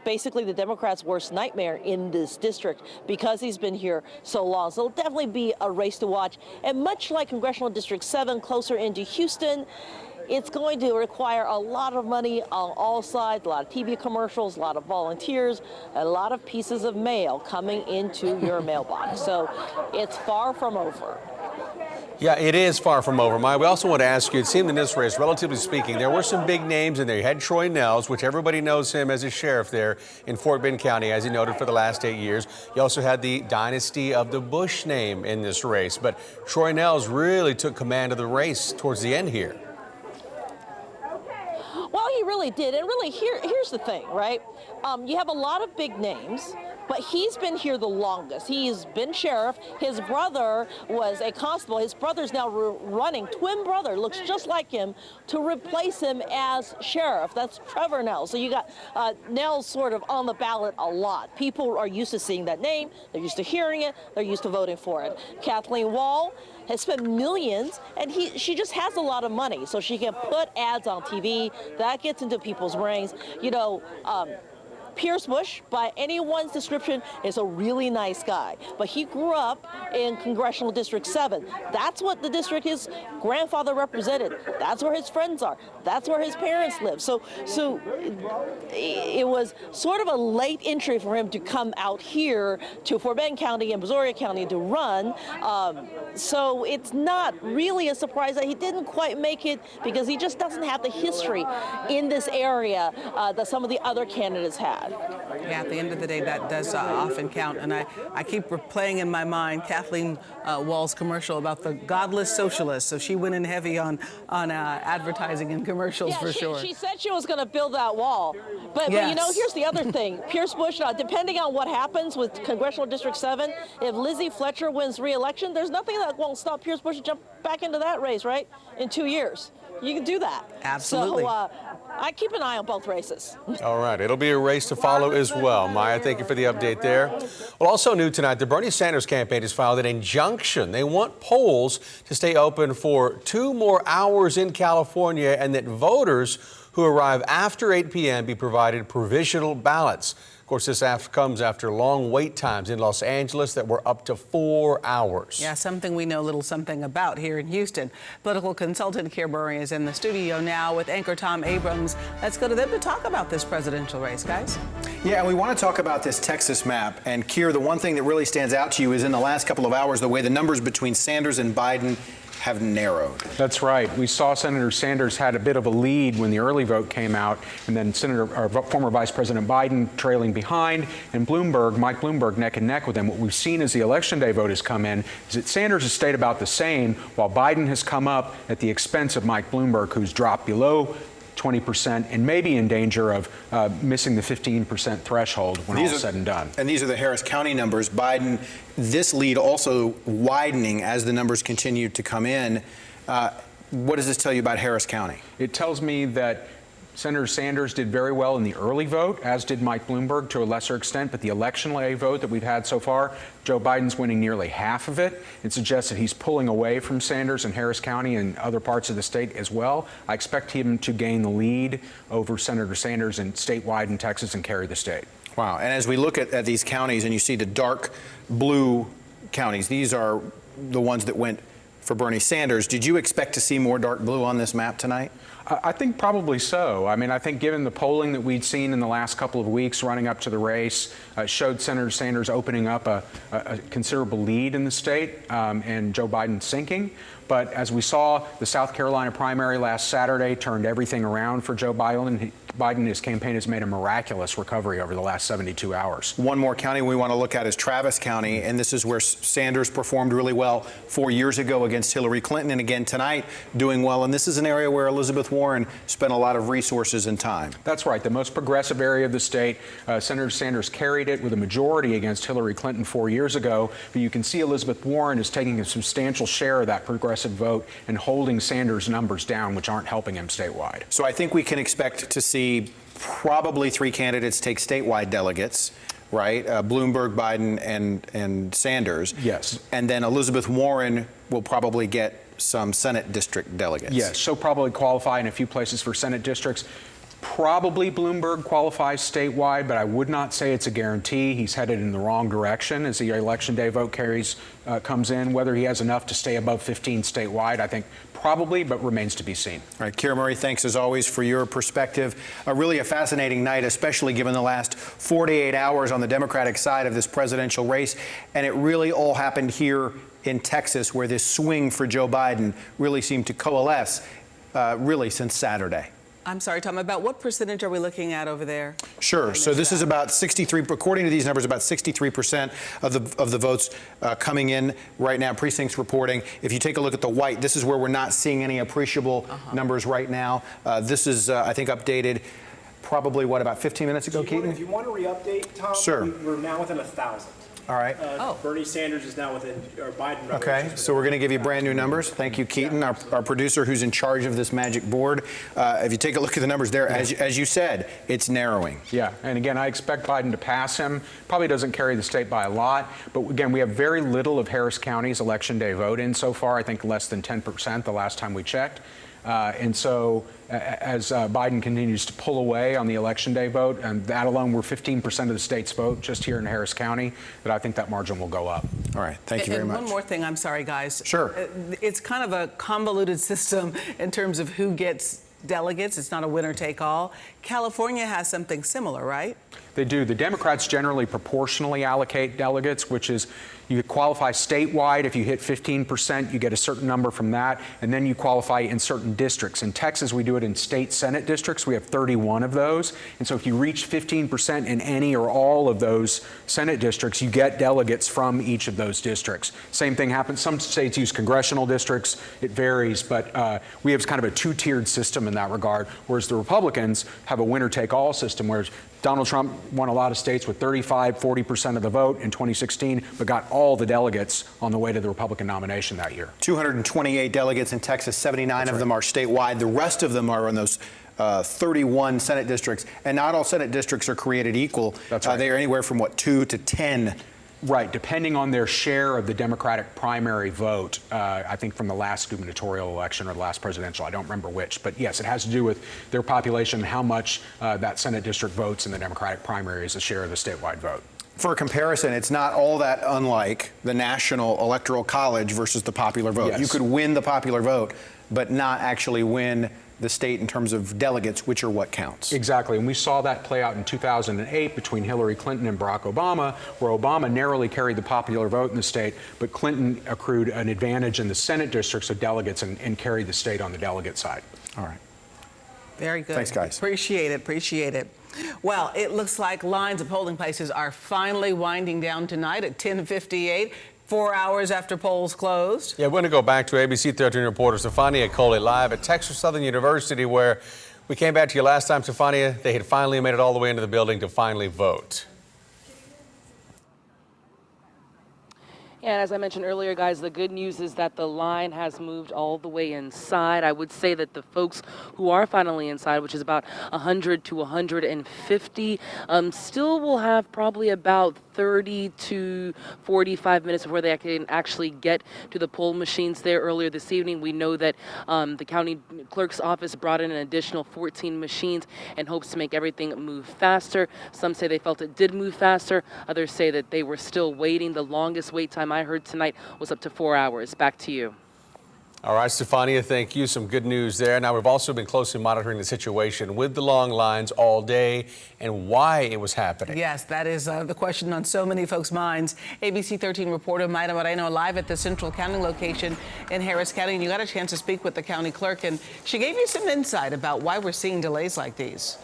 basically the Democrats' worst nightmare in this district because he's been here so long. So it'll definitely be a race to watch. And much like Congressional District 7, closer into Houston, it's going to require a lot of money on all sides, a lot of TV commercials, a lot of volunteers, a lot of pieces of mail coming into your mailbox. So it's far from over. Yeah, it is far from over, Maya. We also want to ask you, it seemed in this race, relatively speaking, there were some big names in there. You had Troy Nehls, which everybody knows him as a sheriff there in Fort Bend County, as he noted, for the last 8 years. You also had the dynasty of the Bush name in this race. But Troy Nehls really took command of the race towards the end here. Well, he really did. And really, here's the thing, right? You have a lot of big names, but he's been here the longest. He's been sheriff. His brother was a constable. His brother's now running, twin brother, looks just like him, to replace him as sheriff. That's Trevor Nehls. So you got Nehls sort of on the ballot a lot. People are used to seeing that name. They're used to hearing it. They're used to voting for it. Kathleen Wall has spent millions, and she just has a lot of money, so she can put ads on TV. That gets into people's brains. You know, Pierce Bush, by anyone's description, is a really nice guy. But he grew up in Congressional District 7. That's what the district his grandfather represented. That's where his friends are. That's where his parents live. So it was sort of a late entry for him to come out here to Fort Bend County and Brazoria County to run. So it's not really a surprise that he didn't quite make it, because he just doesn't have the history in this area that some of the other candidates had. Yeah, at the end of the day, that does often count. And I keep replaying in my mind Kathleen Wall's commercial about the godless socialist. So she went in heavy on advertising and commercials, for sure. She said she was going to build that wall. But you know, here's the other thing. Pierce Bush, depending on what happens with Congressional District 7, if Lizzie Fletcher wins re-election, there's nothing that won't stop Pierce Bush to jump back into that race, right? In 2 years. You can do that. Absolutely. So I keep an eye on both races. All right, it'll be a race to follow as well. Maya, thank you for the update there. Well, also new tonight, the Bernie Sanders campaign has filed an injunction. They want polls to stay open for 2 more hours in California, and that voters who arrive after 8 p.m. be provided provisional ballots. Of course, this comes after long wait times in Los Angeles that were up to 4 hours. Yeah, something we know a little something about here in Houston. Political consultant Keir Murray is in the studio now with anchor Tom Abrams. Let's go to them to talk about this presidential race, guys. Yeah, and we want to talk about this Texas map. And Keir, the one thing that really stands out to you is in the last couple of hours, the way the numbers between Sanders and Biden have narrowed. That's right. We saw Senator Sanders had a bit of a lead when the early vote came out, and then former Vice President Biden trailing behind, and Mike Bloomberg neck and neck with him. What we've seen as the Election Day vote has come in is that Sanders has stayed about the same, while Biden has come up at the expense of Mike Bloomberg, who's dropped below 20% and maybe in danger of missing the 15% threshold when all is said and done. And these are the Harris County numbers. Biden, this lead also widening as the numbers continue to come in. What does this tell you about Harris County? It tells me that Senator Sanders did very well in the early vote, as did Mike Bloomberg to a lesser extent, but the election day vote that we've had so far, Joe Biden's winning nearly half of it. It suggests that he's pulling away from Sanders in Harris County and other parts of the state as well. I expect him to gain the lead over Senator Sanders in statewide in Texas and carry the state. Wow. And as we look at these counties and you see the dark blue counties, these are the ones that went for Bernie Sanders. Did you expect to see more dark blue on this map tonight? I think probably so. I mean, I think given the polling that we'd seen in the last couple of weeks running up to the race, showed Senator Sanders opening up a considerable lead in the state and Joe Biden sinking. But as we saw, the South Carolina primary last Saturday turned everything around for Joe Biden. His campaign has made a miraculous recovery over the last 72 hours. One more county we want to look at is Travis County, and this is where Sanders performed really well 4 years ago against Hillary Clinton, and again tonight doing well. And this is an area where Elizabeth Warren spent a lot of resources and time. That's right. The most progressive area of the state. Senator Sanders carried it with a majority against Hillary Clinton 4 years ago. But you can see Elizabeth Warren is taking a substantial share of that progressive vote and holding Sanders' numbers down, which aren't helping him statewide. So I think we can expect to see probably 3 candidates take statewide delegates, right? Bloomberg, Biden, and Sanders. Yes. And then Elizabeth Warren will probably get some Senate district delegates. Yes, she'll probably qualify in a few places for Senate districts. Probably Bloomberg qualifies statewide, but I would not say it's a guarantee. He's headed in the wrong direction as the Election Day vote comes in. Whether he has enough to stay above 15 statewide, I think probably, but remains to be seen. All right, Keir Murray, thanks as always for your perspective. Really a fascinating night, especially given the last 48 hours on the Democratic side of this presidential race. And it really all happened here in Texas, where this swing for Joe Biden really seemed to coalesce really since Saturday. I'm sorry, Tom, about what percentage are we looking at over there? Sure. So this is about 63, according to these numbers, about 63% of the votes coming in right now, precincts reporting. If you take a look at the white, this is where we're not seeing any appreciable numbers right now. This is, I think, updated probably, about 15 minutes ago, Keaton? If you want to re-update, Tom, sure. We're now within 1,000. All right. Bernie Sanders is now within, or Biden. Okay, so we're going to give you brand new numbers. Thank you, Keaton, our producer who's in charge of this magic board. If you take a look at the numbers there, as you said, it's narrowing. Yeah, and again, I expect Biden to pass him. Probably doesn't carry the state by a lot, but again, we have very little of Harris County's Election Day vote in so far. I think less than 10% the last time we checked. And so as Biden continues to pull away on the Election Day vote, and that alone, we're 15% of the state's vote just here in Harris County, that I think that margin will go up. All right. Thank you very much. One more thing. I'm sorry, guys. Sure. It's kind of a convoluted system in terms of who gets delegates. It's not a winner take all. California has something similar, right? They do. The Democrats generally proportionally allocate delegates, which is you qualify statewide. If you hit 15%, you get a certain number from that, and then you qualify in certain districts. In Texas, we do it in state Senate districts. We have 31 of those. And so if you reach 15% in any or all of those Senate districts, you get delegates from each of those districts. Same thing happens. Some states use congressional districts. It varies, but we have kind of a two-tiered system in that regard, whereas the Republicans have a winner-take-all system, whereas Donald Trump won a lot of states with 40% of the vote in 2016, but got all the delegates on the way to the Republican nomination that year. 228 delegates in Texas, 79 of them are statewide. The rest of them are in those 31 Senate districts. And not all Senate districts are created equal. That's right. They are anywhere from, 2 to 10. Right, depending on their share of the Democratic primary vote, I think from the last gubernatorial election or the last presidential, I don't remember which. But yes, it has to do with their population, how much that Senate district votes in the Democratic primary as a share of the statewide vote. For comparison, it's not all that unlike the National Electoral College versus the popular vote. Yes. You could win the popular vote, but not actually win the state in terms of delegates, which are what counts. Exactly, and we saw that play out in 2008 between Hillary Clinton and Barack Obama, where Obama narrowly carried the popular vote in the state, but Clinton accrued an advantage in the Senate districts of delegates and carried the state on the delegate side. All right. Very good. Thanks, guys. Appreciate it. Well, it looks like lines at polling places are finally winding down tonight at 10:58. 4 hours after polls closed. Yeah, we're going to go back to ABC 13 reporter Stefania Coley live at Texas Southern University, where we came back to you last time, Stefania. They had finally made it all the way into the building to finally vote. And as I mentioned earlier, guys, the good news is that the line has moved all the way inside. I would say that the folks who are finally inside, which is about 100 to 150, still will have probably about 30 to 45 minutes before they can actually get to the poll machines there. Earlier this evening, we know that the county clerk's office brought in an additional 14 machines in hopes to make everything move faster. Some say they felt it did move faster. Others say that they were still waiting. The longest wait time I heard tonight was up to 4 hours. Back to you. All right, Stefania, thank you. Some good news there. Now, we've also been closely monitoring the situation with the long lines all day and why it was happening. Yes, that is the question on so many folks' minds. ABC 13 reporter Mayra Moreno live at the Central County location in Harris County. And you got a chance to speak with the county clerk, and she gave you some insight about why we're seeing delays like these.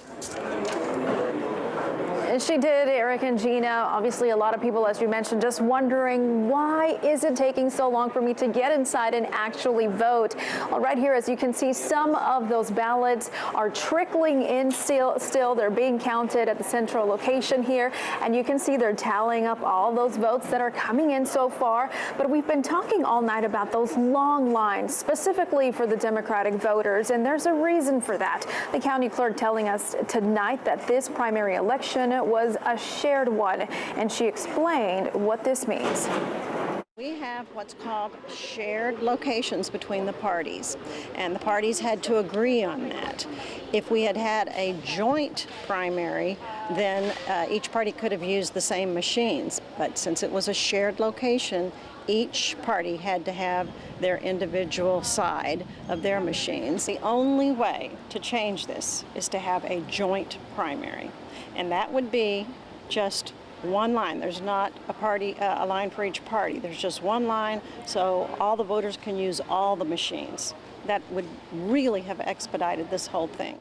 She did, Eric and Gina. Obviously, a lot of people, as you mentioned, just wondering, why is it taking so long for me to get inside and actually vote? Well, right here, as you can see, some of those ballots are trickling in still. They're being counted at the central location here, and you can see they're tallying up all those votes that are coming in so far. But we've been talking all night about those long lines, specifically for the Democratic voters, and there's a reason for that. The county clerk telling us tonight that this primary election was a shared one, and she explained what this means. We have what's called shared locations between the parties, and the parties had to agree on that. If we had had a joint primary, then each party could have used the same machines, but since it was a shared location, each party had to have their individual side of their machines. The only way to change this is to have a joint primary, and that would be just one line. There's not a line for each party. There's just one line, so all the voters can use all the machines. That would really have expedited this whole thing.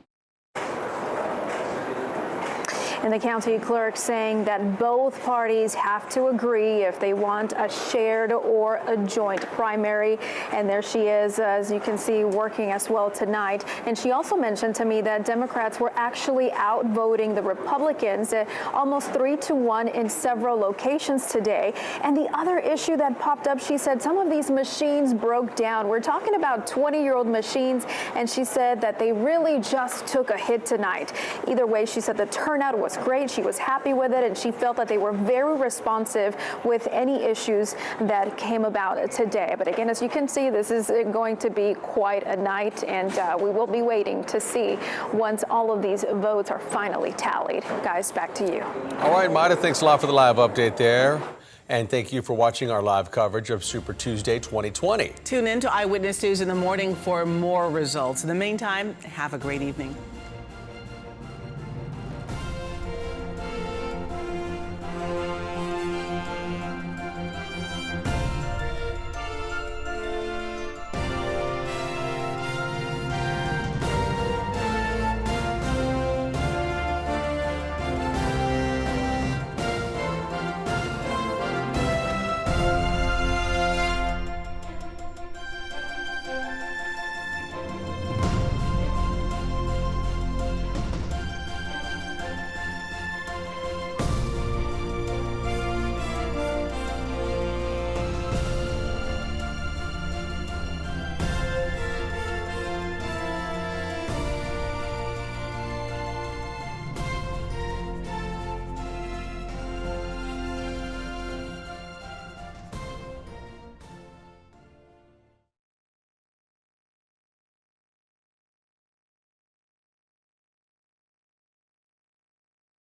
And the county clerk saying that both parties have to agree if they want a shared or a joint primary. And there she is, as you can see, working as well tonight. And she also mentioned to me that Democrats were actually outvoting the Republicans at almost 3-1 in several locations today. And the other issue that popped up, she said some of these machines broke down. We're talking about 20-year-old machines, and she said that they really just took a hit tonight. Either way, she said the turnout was was great. She was happy with it, and she felt that they were very responsive with any issues that came about today. But again, as you can see, this is going to be quite a night, and we will be waiting to see once all of these votes are finally tallied. Guys, back to you. All right, Maida, thanks a lot for the live update there. And thank you for watching our live coverage of Super Tuesday 2020. Tune in to Eyewitness News in the morning for more results. In the meantime, have a great evening.